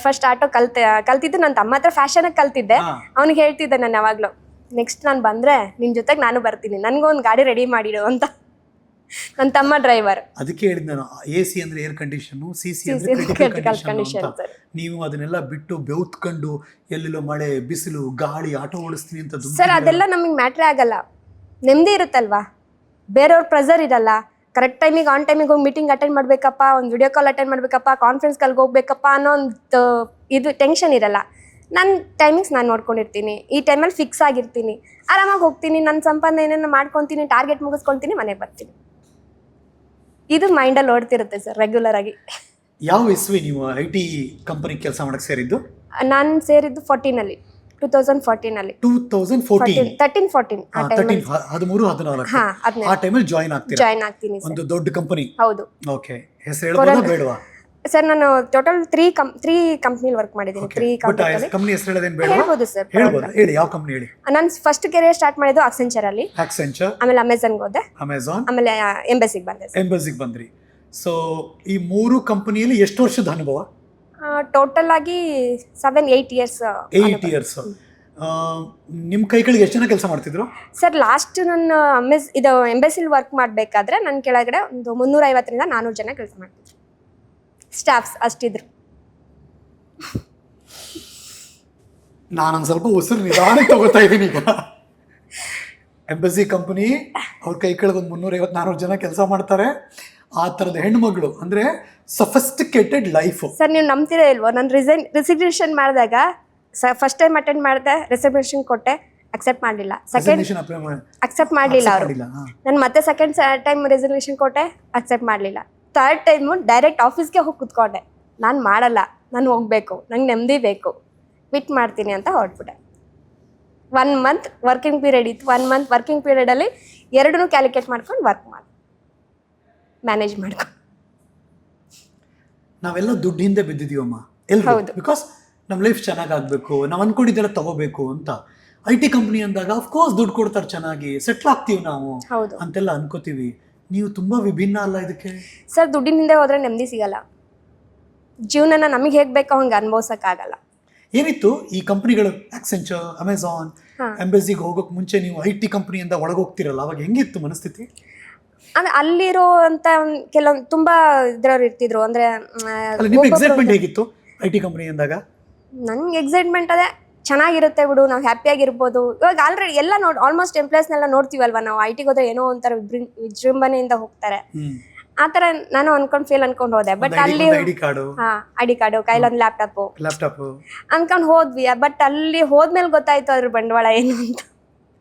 ಫಸ್ಟ್ ಆಟೋ ಕಲ್ತಿದ್ದು ನನ್ನ ತಮ್ಮ ಹತ್ರ ಫ್ಯಾಷನ್ ಕಲ್ತಿದ್ದೆ. ಅವ್ನಿಗೆ ಹೇಳ್ತಿದ್ದೆ ನಾನು ಯಾವಾಗ್ಲೂ, ನೆಕ್ಸ್ಟ್ ನಾನು ಬಂದ್ರೆ ನಿನ್ ಜೊತೆಗೆ ನಾನು ಬರ್ತೀನಿ, ನನ್ಗೊಂದು ಗಾಡಿ ರೆಡಿ ಮಾಡಿಡು ಅಂತ. ನನ್ನ ತಮ್ಮ ಡ್ರೈವರ್. ಅದಕ್ಕೆ ಹೇಳಿದ್ ನಾನು, AC ಅಂದ್ರೆ ಏರ್ ಕಂಡೀಷನ್, CC ಅಂದ್ರೆ ಕ್ರಿಟಿಕಲ್ ಕಂಡೀಷನ್. ನೀವು ಅದನ್ನೆಲ್ಲ ಬಿಟ್ಟು ಬೆವ್ತ್ಕೊಂಡು ಎಲ್ಲೆಲ್ಲೋ ಮಳೆ ಬಿಸಿಲು ಗಾಳಿ ಆಟೋ ಓಡಿಸ್ತೀನಿ ಅಂತ. ಸರ್ ಅದೆಲ್ಲ ನಮಗೆ ಮ್ಯಾಟ್ರೇ ಆಗಲ್ಲ. ನೆಮ್ಮದಿ ಇರುತ್ತಲ್ವಾ, ಬೇರೆಯವ್ರ ಪ್ರೆಸರ್ ಇರಲ್ಲ. ಕರೆಕ್ಟ್ ಟೈಮಿಗೆ ಆನ್ ಟೈಮಿಗೆ ಹೋಗಿ ಮೀಟಿಂಗ್ ಅಟೆಂಡ್ ಮಾಡ್ಬೇಕಪ್ಪ, ಒಂದು ವಿಡಿಯೋ ಕಾಲ್ ಅಟೆಂಡ್ ಮಾಡ್ಬೇಕಪ್ಪ, ಕಾನ್ಫರೆನ್ಸ್ ಕಾಲ್ಗೆ ಹೋಗ್ಬೇಕಪ್ಪ ಅನ್ನೋ ಒಂದು ಇದು ಟೆನ್ಷನ್ ಇರಲ್ಲ. ನನ್ನ ಟೈಮಿಂಗ್ಸ್ ನಾನು ನೋಡ್ಕೊಂಡಿರ್ತೀನಿ, ಈ ಟೈಮಲ್ಲಿ ಫಿಕ್ಸ್ ಆಗಿರ್ತೀನಿ, ಆರಾಮಾಗಿ ಹೋಗ್ತೀನಿ, ನನ್ನ ಸಂಪಾದನೆ ಏನೇನು ಮಾಡ್ಕೊತೀನಿ, ಟಾರ್ಗೆಟ್ ಮುಗಿಸ್ಕೊತೀನಿ, ಮನೆಗೆ ಬರ್ತೀನಿ. ಇದು ಮೈಂಡಲ್ಲಿ ಓಡ್ತಿರುತ್ತೆ ಸರ್ ರೆಗ್ಯುಲರ್ ಆಗಿ. ಯಾವ ಇಸ್ವಿ ನೀವು IT ಕಂಪನಿ ಕೆಲಸ ಮಾಡಕ್ಕೆ ಸೇರಿದ್ದು? ನಾನು ಸೇರಿದ್ದು 14ನಲ್ಲಿ, 2014 ಅಲ್ಲಿ 2014 13-14 ಆ ಟೈಮಲ್ಲಿ 13-14 ಹಾ ಅದನ್ನ ಆ ಟೈಮಲ್ಲಿ ಜಾಯಿನ್ ಆಗ್ತೀರಾ ಜಾಯ್ನ್ ಆಗ್ತೀನಿ ಸರ್. ಒಂದು ದೊಡ್ಡ ಕಂಪನಿ. ಹೌದು ಓಕೆ, ಹೆಸರು ಹೇಳ್ಬೋದಾ ಬೇಡವಾ? ಸರ್ ನಾನು ಟೋಟಲ್ 3 ಕಂಪ್ನಿಲಿ ವರ್ಕ್ ಮಾಡಿದ್ದೀನಿ. 3 ಕಂಪ್ನಿಯಲ್ಲಿ ಕಂಪನಿ ಹೆಸರು ಹೇಳೋದೇನು ಬೇಡವಾ? ಹೇಳ್ಬೋದು ಸರ್. ಹೇಳ್ಬೋದು, ಹೇಳಿ ಯಾವ ಕಂಪನಿ ಹೇಳಿ. ನಾನು ಫಸ್ಟ್ ಕೆರಿಯರ್ ಸ್ಟಾರ್ಟ್ ಮಾಡಿದ್ದು ಆಕ್ಸೆಂಚರ್ ಅಲ್ಲಿ, ಆಕ್ಸೆಂಚರ್, ಆಮೇಲೆ ಅಮೆಝಾನ್ಗೆ ಹೋದೆ, ಅಮೆಝಾನ್, ಆಮೇಲೆ ಎಂಬಸಿಗೆ ಬಂದೆ ಸರ್. ಎಂಬಸಿಗೆ ಬಂದ್ರಿ. ಸೊ ಈ 3 ಕಂಪನಿಯಲ್ಲಿ ಎಷ್ಟು ವರ್ಷದ ಅನುಭವ? ಟೋಟಲ್ ಆಗಿ 7-8 ಇಯರ್ಸ್. 8 ಇಯರ್ಸ್. ನಿಮ್ಮ ಕೈ ಕೆಳಗೆ ಎಷ್ಟು ಜನ ಕೆಲಸ ಮಾಡ್ತಿದ್ರು ಸರ್? ಲಾಸ್ಟ್ ನನ್ನ ಇದು ಎಂಬಸಿಲಿ ವರ್ಕ್ ಮಾಡಬೇಕಾದ್ರೆ ನನ್ನ ಕೆಳಗಡೆ ಒಂದು 350ರಿಂದ 400 ಜನ ಕೆಲಸ ಮಾಡ್ತಿದ್ರು, ಸ್ಟಾಫ್ಸ್ ಅಷ್ಟಿದ್ರು. ನಾನೊಂದು ಸ್ವಲ್ಪ ಉಸಿರು ನಿಧಾನಕ್ಕೆ ತಗೋತಾ ಇದ್ದೀನಿ ಈಗ. ಎಂಬಸಿ ಕಂಪನಿ ಅವ್ರ ಕೈ ಕೆಳಗೆ ಒಂದು 350-400 ಜನ ಕೆಲಸ ಮಾಡ್ತಾರೆ. ಆ ಥರದ ಹೆಣ್ಮಗಳು ಅಂದರೆ ಸಫಿಸ್ಟಿಕೇಟೆಡ್ ಲೈಫು. ಸರ್ ನೀವು ನಂಬ್ತೀರಾ ಇಲ್ವೋ, ನಾನು ರಿಸಿಗ್ನೇಷನ್ ಮಾಡಿದಾಗ ಫಸ್ಟ್ ಟೈಮ್ ಅಟೆಂಡ್ ಮಾಡಿದೆ, ರಿಸಿಗ್ನೇಷನ್ ಕೊಟ್ಟೆ, ಅಕ್ಸೆಪ್ಟ್ ಮಾಡಲಿಲ್ಲ. ಅಕ್ಸೆಪ್ಟ್ ಮಾಡಲಿಲ್ಲ ಅವರು. ನಾನು ಮತ್ತೆ ಸೆಕೆಂಡ್ ಟೈಮ್ ರೆಸಲ್ಯೂಷನ್ ಕೊಟ್ಟೆ, ಅಕ್ಸೆಪ್ಟ್ ಮಾಡಲಿಲ್ಲ. ಥರ್ಡ್ ಟೈಮು ಡೈರೆಕ್ಟ್ ಆಫೀಸ್ಗೆ ಹೋಗಿ ಕುತ್ಕೊಂಡೆ. ನಾನು ಮಾಡಲ್ಲ, ನಾನು ಹೋಗಬೇಕು, ನಂಗೆ ನೆಮ್ಮದಿ ಬೇಕು, ಕ್ವಿಟ್ ಮಾಡ್ತೀನಿ ಅಂತ ಹೊರಟ್ಬಿಟ್ಟೆ. 1 ಮಂತ್ ವರ್ಕಿಂಗ್ ಪೀರಿಯಡ್ ಇತ್ತು. 1 ಮಂತ್ ವರ್ಕಿಂಗ್ ಪೀರಿಯಡಲ್ಲಿ 2 ಕ್ಯಾಲ್ಕುಲೇಟ್ ಮಾಡ್ಕೊಂಡು ವರ್ಕ್ ಮಾಡಿ ಮ್ಯಾನೇಜ್ ಮಾಡ್ಕೊಂಡು. ನಾವೆಲ್ಲ ದುಡ್ಡು ಹಿಂದೆ ಬಿದ್ದಿದ್ದೀವಮ್ಮ ಎಲ್ಲರೂ. ಬಿಕಾಸ್ ನಮ್ಮ ಲೈಫ್ ಚೆನ್ನಾಗಾಗಬೇಕು, ನಾವು ಅಂದ್ಕೊಂಡಿದ್ದೆಲ್ಲ ತಗೋಬೇಕು ಅಂತ. IT ಕಂಪ್ನಿ ಅಂದಾಗ ಅಫ್ಕೋರ್ಸ್ ದುಡ್ಡು ಕೊಡ್ತಾರೆ, ಚೆನ್ನಾಗಿ ಸೆಟ್ಲ್ ಆಗ್ತೀವಿ ನಾವು ಅಂತೆಲ್ಲ ಅನ್ಕೋತೀವಿ. ನೀವು ತುಂಬಾ ವಿಭಿನ್ನ ಅಲ್ಲ ಇದಕ್ಕೆ ಸರ್? ದುಡ್ಡಿನ ಹಿಂದೆ ಹೋದ್ರೆ ನೆಮ್ಮದಿ ಸಿಗಲ್ಲ. ಜೀವನನ ನಮಗೆ ಹೇಗೆ ಬೇಕೋ ಹಂಗೆ ಅನುಭವಿಸೋಕ್ಕಾಗಲ್ಲ. ಏನಿತ್ತು ಈ ಕಂಪ್ನಿಗಳು, ಆಕ್ಸೆಂಚರ್, ಅಮೆಝಾನ್, ಎಂಬಸಿಗೆ ಹೋಗೋಕೆ ಮುಂಚೆ ನೀವು IT ಕಂಪ್ನಿಯಿಂದ ಒಳಗೋಗ್ತಿರಲ್ಲ, ಅವಾಗ ಹೆಂಗಿತ್ತು ಮನಸ್ಥಿತಿ? ಅಂದ್ರೆ ಅಲ್ಲಿರೋ ಅಂತ ಕೆಲವೊಂದು ತುಂಬಾ ಇದ್ರವ್ರು ಇರ್ತಿದ್ರು. ಅಂದ್ರೆ ನಿಮ್ಮ ಎಕ್ಸೈಟ್ಮೆಂಟ್ ಹೇಗಿತ್ತು IT ಕಂಪ್ನಿ ಅಂದಾಗ? ನನ್ಗೆ ಎಕ್ಸೈಟ್ಮೆಂಟ್ ಅದೇ, ಚೆನ್ನಾಗಿರುತ್ತೆ ಬಿಡು, ನಾವು ಹ್ಯಾಪಿಯಾಗಿರ್ಬೋದು. ಇವಾಗ ಆಲ್ರೆಡಿ ಎಲ್ಲ ಆಲ್ಮೋಸ್ಟ್ ಎಂಪ್ಲಾಯ್ಸ್ನೆಲ್ಲ ನೋಡ್ತೀವಲ್ವಾ ನಾವು. IT ಹೋದ್ರೆ ಏನೋ ಒಂಥರ ವಿಜೃಂಭಣೆಯಿಂದ ಹೋಗ್ತಾರೆ. ಆ ಥರ ನಾನು ಅನ್ಕೊಂಡು ಹೋದೆ. ಬಟ್ ಅಲ್ಲಿ ಐಡಿ ಕಾರ್ಡು, ಕೈಲೊಂದು ಲ್ಯಾಪ್ಟಾಪ್ ಅನ್ಕೊಂಡು ಹೋದ್ವಿ. ಬಟ್ ಅಲ್ಲಿ ಹೋದ್ಮೇಲೆ ಗೊತ್ತಾಯ್ತು ಅದ್ರ ಬಂಡವಾಳ ಏನು ಅಂತ.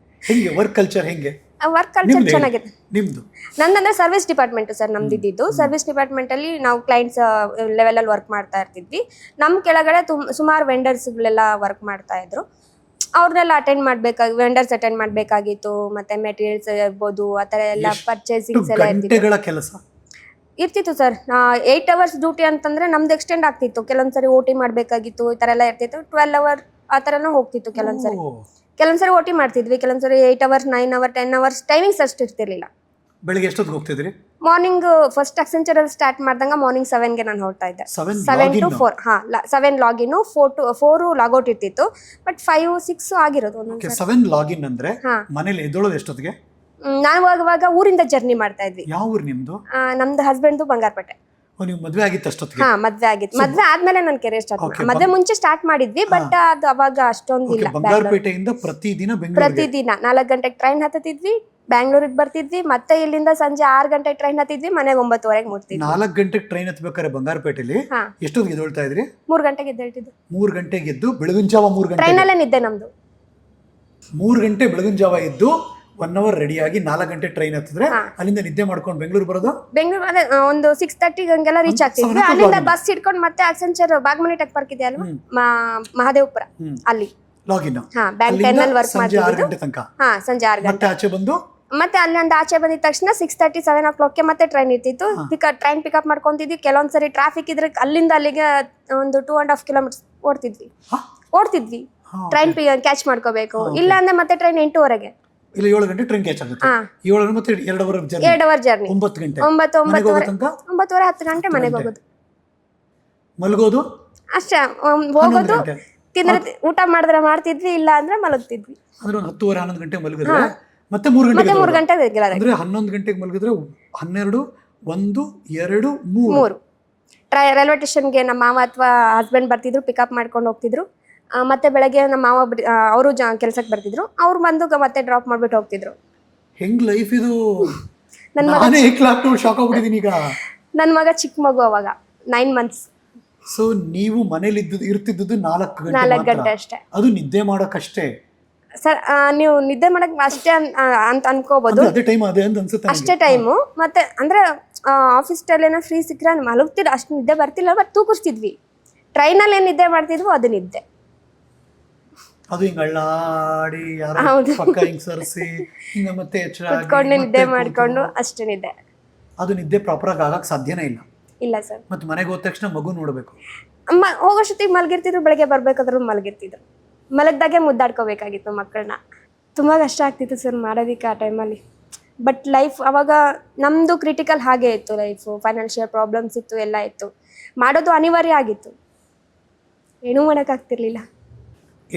ವರ್ಕ್ ಕಲ್ಚರ್ ಹೆಂಗೆ? ವರ್ಕ್ ಕಲ್ಚರ್ ಚೆನ್ನಾಗಿದೆ. ನಿಮ್ದು? ನಂದಂದ್ರೆ ಸರ್ವಿಸ್ ಡಿಪಾರ್ಟ್ಮೆಂಟ್ ಸರ್. ನಮ್ದಿದ್ದು ಸರ್ವಿಸ್ ಡಿಪಾರ್ಟ್ಮೆಂಟ್ ಅಲ್ಲಿ ನಾವು ಕ್ಲೈಂಟ್ಸ್ ಲೆವೆಲ್ ಅಲ್ಲಿ ವರ್ಕ್ ಮಾಡ್ತಾ ಇರ್ತಿದ್ವಿ. ನಮ್ಮ ಕೆಳಗಡೆ ಸುಮಾರು ವೆಂಡರ್ಸ್ಗಳೆಲ್ಲ ವರ್ಕ್ ಮಾಡ್ತಾ ಇದ್ರು. ಅವ್ರನ್ನೆಲ್ಲ ವೆಂಡರ್ಸ್ ಅಟೆಂಡ್ ಮಾಡ್ಬೇಕಾಗಿತ್ತು. ಮತ್ತೆ ಮೆಟೀರಿಯಲ್ಸ್ ಇರ್ಬೋದು, ಆ ಥರ ಎಲ್ಲ ಪರ್ಚೇಸಿಂಗ್ಸ್ ಎಲ್ಲ ಇರ್ತಿತ್ತು ಸರ್. 8 hours ಡ್ಯೂಟಿ ಅಂತಂದ್ರೆ ನಮ್ದು ಎಕ್ಸ್ಟೆಂಡ್ ಆಗ್ತಿತ್ತು. ಕೆಲವೊಂದ್ಸರಿ OT ಮಾಡ್ಬೇಕಾಗಿತ್ತು, ಈ ತರ ಎಲ್ಲ ಇರ್ತಿತ್ತು. 12 hour ಆ ಥರನೂ ಹೋಗ್ತಿತ್ತು. ಕೆಲವೊಂದ್ಸರಿ OT ಮಾಡ್ತಿದ್ವಿ, ಕೆಲವೊಂದ್ಸರಿ 8 hours, 9 hours, 10 hours ಟೈಮಿಂಗ್ಸ್ ಅಷ್ಟು ಇರ್ತಿರ್ಲಿಲ್ಲ. ಬೆಳಿಗ್ಗೆ ಎಷ್ಟೊತ್ತಿಗೆ ಹೋಗ್ತಿದ್ರಿ? ಮಾರ್ನಿಂಗ್ ಫಸ್ಟ್ ಆಕ್ಸೆಂಚರ್ ಅಲ್ಲಿ ಸ್ಟಾರ್ಟ್ ಮಾಡಿದಾಗ ಮಾರ್ನಿಂಗ್ 7ಗೆ ನಾನು ಹೊರಡ್ತಾ ಇದ್ದೆ. 7 to 4. 7 ಲಾಗಿನ್, 4 ಲಾಗೌಟ್ ಇರ್ತಿತ್ತು. ಬಟ್ 5-6 ಆಗಿರೋದು. 7 ಲಾಗಿನ್ ಅಂದ್ರೆ ಮನೇಲಿ ಎದ್ದೊಳೋದು ಎಷ್ಟೊತ್ತಿಗೆ? ನಾನು ಹೋಗುವಾಗ ಊರಿಂದ ಜರ್ನಿ ಮಾಡ್ತಾ ಇದ್ವಿ. ಯಾವ ಊರು ನಿಮ್ದು? ನಮ್ದು ಹಸ್ಬೆಂಡ್ದು ಬಂಗಾರಪೇಟೆ. ನೀವು ಮದ್ವೆ ಆಗಿತ್ತು ಅಷ್ಟೊತ್ತಿಗೆ? ಮದ್ವೆ ಆಗಿತ್ತು. ಮದ್ವೆ ಆದ್ಮೇಲೆ ನಾನು ಕೆರಿಯರ್ ಸ್ಟಾರ್ಟ್. ಮದ್ವೆ ಮುಂಚೆ ಸ್ಟಾರ್ಟ್ ಮಾಡಿದ್ವಿ, ಬಟ್ ಅದು ಅವಾಗ ಅಷ್ಟೊಂದಿಲ್ಲ. ಬಂಗಾರಪೇಟೆಯಿಂದ ಪ್ರತಿದಿನ 4 ಗಂಟೆಗೆ ಟ್ರೈನ್ ಹತ್ತಿದ್ವಿ, ಬ್ಯಾಂಗ್ಳೂರಿಗೆ ಬರ್ತಿದ್ವಿ. ಮತ್ತೆ ಇಲ್ಲಿಂದ ಸಂಜೆ 6 ಗಂಟೆಗೆ ಟ್ರೈನ್ ಹತ್ತಿದ್ವಿ, ಮನೆಗೆ 9:30ಗೆ ಮುಟ್ತಿದ್ವಿ. 4 ಗಂಟೆಗೆ ಟ್ರೈನ್ ಹತ್ಬೇಕಾದ್ರೆ ಬಂಗಾರಪೇಟೆಲಿ ಎಷ್ಟೊತ್ತಿಗೆ ಎದ್ದೇಳ್ತಾ ಇದ್ರಿ? 3 ಗಂಟೆಗೆ ಎದ್ದೇಳ್ತಿದ್ವಿ. 3 ಗಂಟೆಗೆ ಎದ್ದು ಬೆಳಗಿನ ಜಾವ 3 ಗಂಟೆ ಟ್ರೈನಲ್ಲೇ ನಿದ್ದೆ ನಮ್ದು. 3 ಗಂಟೆ ಬೆಳಗಿನ ಜಾವ ಎದ್ದು 1 hour ರೆಡಿಯಾಗಿ 4 ಗಂಟೆ ಟ್ರೈನ್ ಹತ್ತಿದ್ರೆ ಅಲ್ಲಿಂದ ನಿದ್ದೆ ಮಾಡ್ಕೊಂಡು ಬೆಂಗಳೂರು ಬರೋದು. ಬೆಂಗಳೂರು ಅದೇ ಒಂದು 6:30 ಹಂಗೆಲ್ಲ ರೀಚ್ ಆಗ್ತಿದ್ವಿ. ಅಲ್ಲಿಂದ ಬಸ್ ಹಿಡ್ಕೊಂಡು ಮತ್ತೆ ಆಕ್ಸೆಂಚರ್ ಬಾಗ್ಮನಿ ಟೆಕ್ ಪಾರ್ಕ್ ಇದೆ ಅಲ್ವಾ, ಮಹದೇವಪುರ, ಅಲ್ಲಿ ಲಾಗಿನ್. ಬ್ಯಾಂಕ್ 10 ಅಲ್ಲಿ ವರ್ಕ್ ಸಂಜೆ 6 ಮಾಡ್ತಿದ್ದು. ಗಂಟೆ ತನಕ. ಸಂಜೆ 6 ಗಂಟೆ ಮತ್ತೆ ಆಚೆ ಬಂದು ಮತ್ತೆ ಅಲ್ಲಿಂದ ಆಚೆ ಬಂದಿದ ತಕ್ಷಣ 6:30, 7 o'clockಗೆ ಮತ್ತೆ ಟ್ರೈನ್ ಇರ್ತಿತ್ತು. ಟ್ರೈನ್ ಪಿಕಪ್ ಮಾಡ್ಕೊಂತಿದ್ವಿ. ಕೆಲವೊಂದ್ಸರಿ ಟ್ರಾಫಿಕ್ ಇದ್ರೆ ಅಲ್ಲಿಂದ ಅಲ್ಲಿಗೆ ಒಂದು 2.5 kilometers ಓಡ್ತಿದ್ವಿ. ಟ್ರೈನ್ ಕ್ಯಾಚ್ ಮಾಡ್ಕೋಬೇಕು. ಇಲ್ಲ ಅಂದ್ರೆ ಮತ್ತೆ ಟ್ರೈನ್ 8:00 ಇಲ್ಲ 7 ಗಂಟೆ ಟ್ರೈನ್ ಕ್ಯಾಚ್ ಆಗುತ್ತೆ. 7 ಮತ್ತೆ 2 hour ಜರ್ನಿ. 2 hour journey. 9 ಗಂಟೆ 9:30 10 ಗಂಟೆ ಮನೆಗೆ ಹೋಗೋದು. ಮಲಗೋದು ಅಷ್ಟೇ. ಹೋಗೋದು, ತಿಂದ್ರೆ ಊಟ ಮಾಡಿದ್ರೆ ಮಾಡ್ತಿದ್ವಿ, ಇಲ್ಲ ಅಂದ್ರೆ ಮಲಗ್ತಿದ್ವಿ. ಅಂದ್ರೆ 10:30 11 ಗಂಟೆ ಮಲಗಿದ್ರೆ ಮತ್ತೆ 3 ಗಂಟೆ ಅಂದ್ರೆ 11 ಗಂಟೆಗೆ ಮಲಗಿದ್ರೆ 12 1 2 3 ರೈಲ್ವೆ ಸ್ಟೇಷನ್ಗೆ ನಮ್ಮ ಮಾವ ಅಥವಾ ಹಸ್ಬೆಂಡ್ ಬರ್ತಿದ್ರು, ಪಿಕಪ್ ಮಾಡ್ಕೊಂಡು ಹೋಗ್ತಿದ್ರು. ಮತ್ತೆ ಬೆಳಗ್ಗೆ ನಮ್ಮ ಮಾವ ಅವರು ಕೆಲ್ಸಕ್ಕೆ ಬರ್ತಿದ್ರು, ಅವ್ರು ಬಂದು ಮತ್ತೆ ಡ್ರಾಪ್ ಮಾಡ್ಬಿಟ್ಟು ಹೋಗ್ತಿದ್ರು. ಹೆಂಗ್ ಲೈಫ್ ಇದು? ಶಾಕ್ ಆಗ್ಬಿಟ್ಟಿದೀನಿ ಈಗ. ನನ್ನ ಮಗ ಚಿಕ್ಕ ಮಗು, ಅವಾಗ 9 months. ಸೊ ನೀವು ಮನೇಲಿ ಇರ್ತಿದ್ದು 4 ಗಂಟೆ ಅಷ್ಟೇ. ಅದು ನಿದ್ದೆ ಮಾಡೋಕಷ್ಟೇ ಸರ್. ನೀವು ನಿದ್ದೆ ಮಾಡಕ್ ಅಷ್ಟೇ ಅಂತ ಅನ್ಕೋಬಹುದು. ಅಷ್ಟೇ ಟೈಮು. ಮತ್ತೆ ಅಂದ್ರೆ ಆಫೀಸ್ ಟೈಲ್ ಏನೋ ಫ್ರೀ ಸಿಕ್ಕರೆ ಮಲಗ್ತಿಲ್ಲ, ಅಷ್ಟು ನಿದ್ದೆ ಬರ್ತಿಲ್ಲ. ಬಟ್ ತೂಕಿಸ್ತಿದ್ವಿ. ಟ್ರೈನಲ್ಲಿ ಏನ್ ನಿದ್ದೆ ಮಾಡ್ತಿದ್ವು ಅದು ನಿದ್ದೆ. ಅದು ಹಿಂಗ್ ಅಳ್ಳಾಡಿ ಯಾರೋ ಹೌದು. ಪಕ್ಕ ಹಿಂಗ್ ಸರ್ಸಿ ಹಿಂಗ ಮತ್ತೆ ಕುತ್ಕೊಂಡು ನಿದ್ದೆ ಮಾಡ್ಕೊಂಡು ಅಷ್ಟೇ ನಿದ್ದೆ. ಅದು ನಿದ್ದೆ ಪ್ರಾಪರ್ ಆಗಿ ಆಗಕ್ ಸಾಧ್ಯನೇ ಇಲ್ಲ. ಇಲ್ಲ ಸರ್. ಮತ್ತೆ ಮನೆಗೆ ಹೋದ ತಕ್ಷಣ ಮಗು ನೋಡ್ಬೇಕು. ಹೋಗೋಷ್ಟೊತ್ತಿಗೆ ಮಲಗಿರ್ತಿದ್ರು, ಬೆಳಗ್ಗೆ ಬರ್ಬೇಕಾದ್ರೂ ಮಲಗಿರ್ತಿದ್ರು. ಮಲಗ್ದಾಗೆ ಮುದ್ದಾಡ್ಕೋಬೇಕಾಗಿತ್ತು ಮಕ್ಕಳನ್ನ. ತುಂಬ ಕಷ್ಟ ಆಗ್ತಿತ್ತು ಸರ್ ಮಾಡೋದಕ್ಕೆ ಆ ಟೈಮಲ್ಲಿ. ಬಟ್ ಲೈಫ್ ಅವಾಗ ನಮ್ಮದು ಕ್ರಿಟಿಕಲ್ ಹಾಗೇ ಇತ್ತು ಲೈಫು. ಫೈನಾನ್ಷಿಯಲ್ ಪ್ರಾಬ್ಲಮ್ಸ್ ಇತ್ತು, ಎಲ್ಲ ಇತ್ತು. ಮಾಡೋದು ಅನಿವಾರ್ಯ ಆಗಿತ್ತು, ಏನೂ ಮಾಡೋಕ್ಕಾಗ್ತಿರ್ಲಿಲ್ಲ.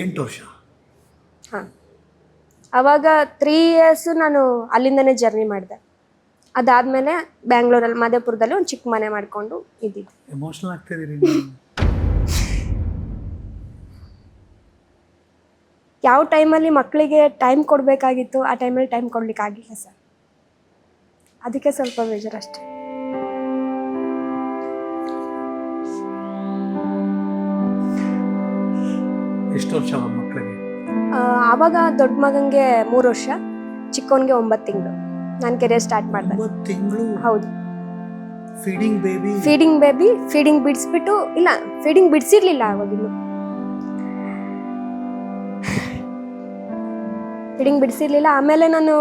8 ವರ್ಷ. ಹಾಂ, ಆವಾಗ 3 ಇಯರ್ಸು ನಾನು ಅಲ್ಲಿಂದನೇ ಜರ್ನಿ ಮಾಡಿದೆ. ಅದಾದಮೇಲೆ ಬ್ಯಾಂಗ್ಳೂರಲ್ಲಿ ಮಾದೇಪುರದಲ್ಲಿ ಒಂದು ಚಿಕ್ಕ ಮನೆ ಮಾಡಿಕೊಂಡು ಇದ್ದಿದ್ದು. ಎಮೋಷನಲ್ ಆಗ್ತಿದ್ದೀರಿ. ಯಾವ ಟೈಮಲ್ಲಿ ಮಕ್ಕಳಿಗೆ ಟೈಮ್ ಕೊಡಬೇಕಾಗಿತ್ತು ಆ ಟೈಮಲ್ಲಿ ಟೈಮ್ ಕೊಡ್ಲಿಕ್ಕೆ ಆಗಿಲ್ಲ ಸರ್. ಅದಕ್ಕೆ ಸ್ವಲ್ಪ ಬೇಜಾರು ಅಷ್ಟೇ. ಎಷ್ಟು ವರ್ಷ ಮಕ್ಕಳಿಗೆ? ಆವಾಗ ದೊಡ್ಡ ಮಗನಿಗೆ 3 ವರ್ಷ, ಚಿಕ್ಕವನಿಗೆ 9 ತಿಂಗಳು. ನಾನು ಕೆರಿಯರ್ ಸ್ಟಾರ್ಟ್ ಮಾಡಿದೆ. 9 ತಿಂಗಳು? ಹೌದು. Feeding baby? ಫೀಡಿಂಗ್ ಬಿಡಿಸ್ಬಿಟ್ಟು, ಇಲ್ಲ ಫೀಡಿಂಗ್ ಬಿಡಿಸಿರ್ಲಿಲ್ಲ ಅವಾಗಿನ್ನು. ಫೀಡಿಂಗ್ ಬಿಡಿಸಿರ್ಲಿಲ್ಲ. ಆಮೇಲೆ ನಾನು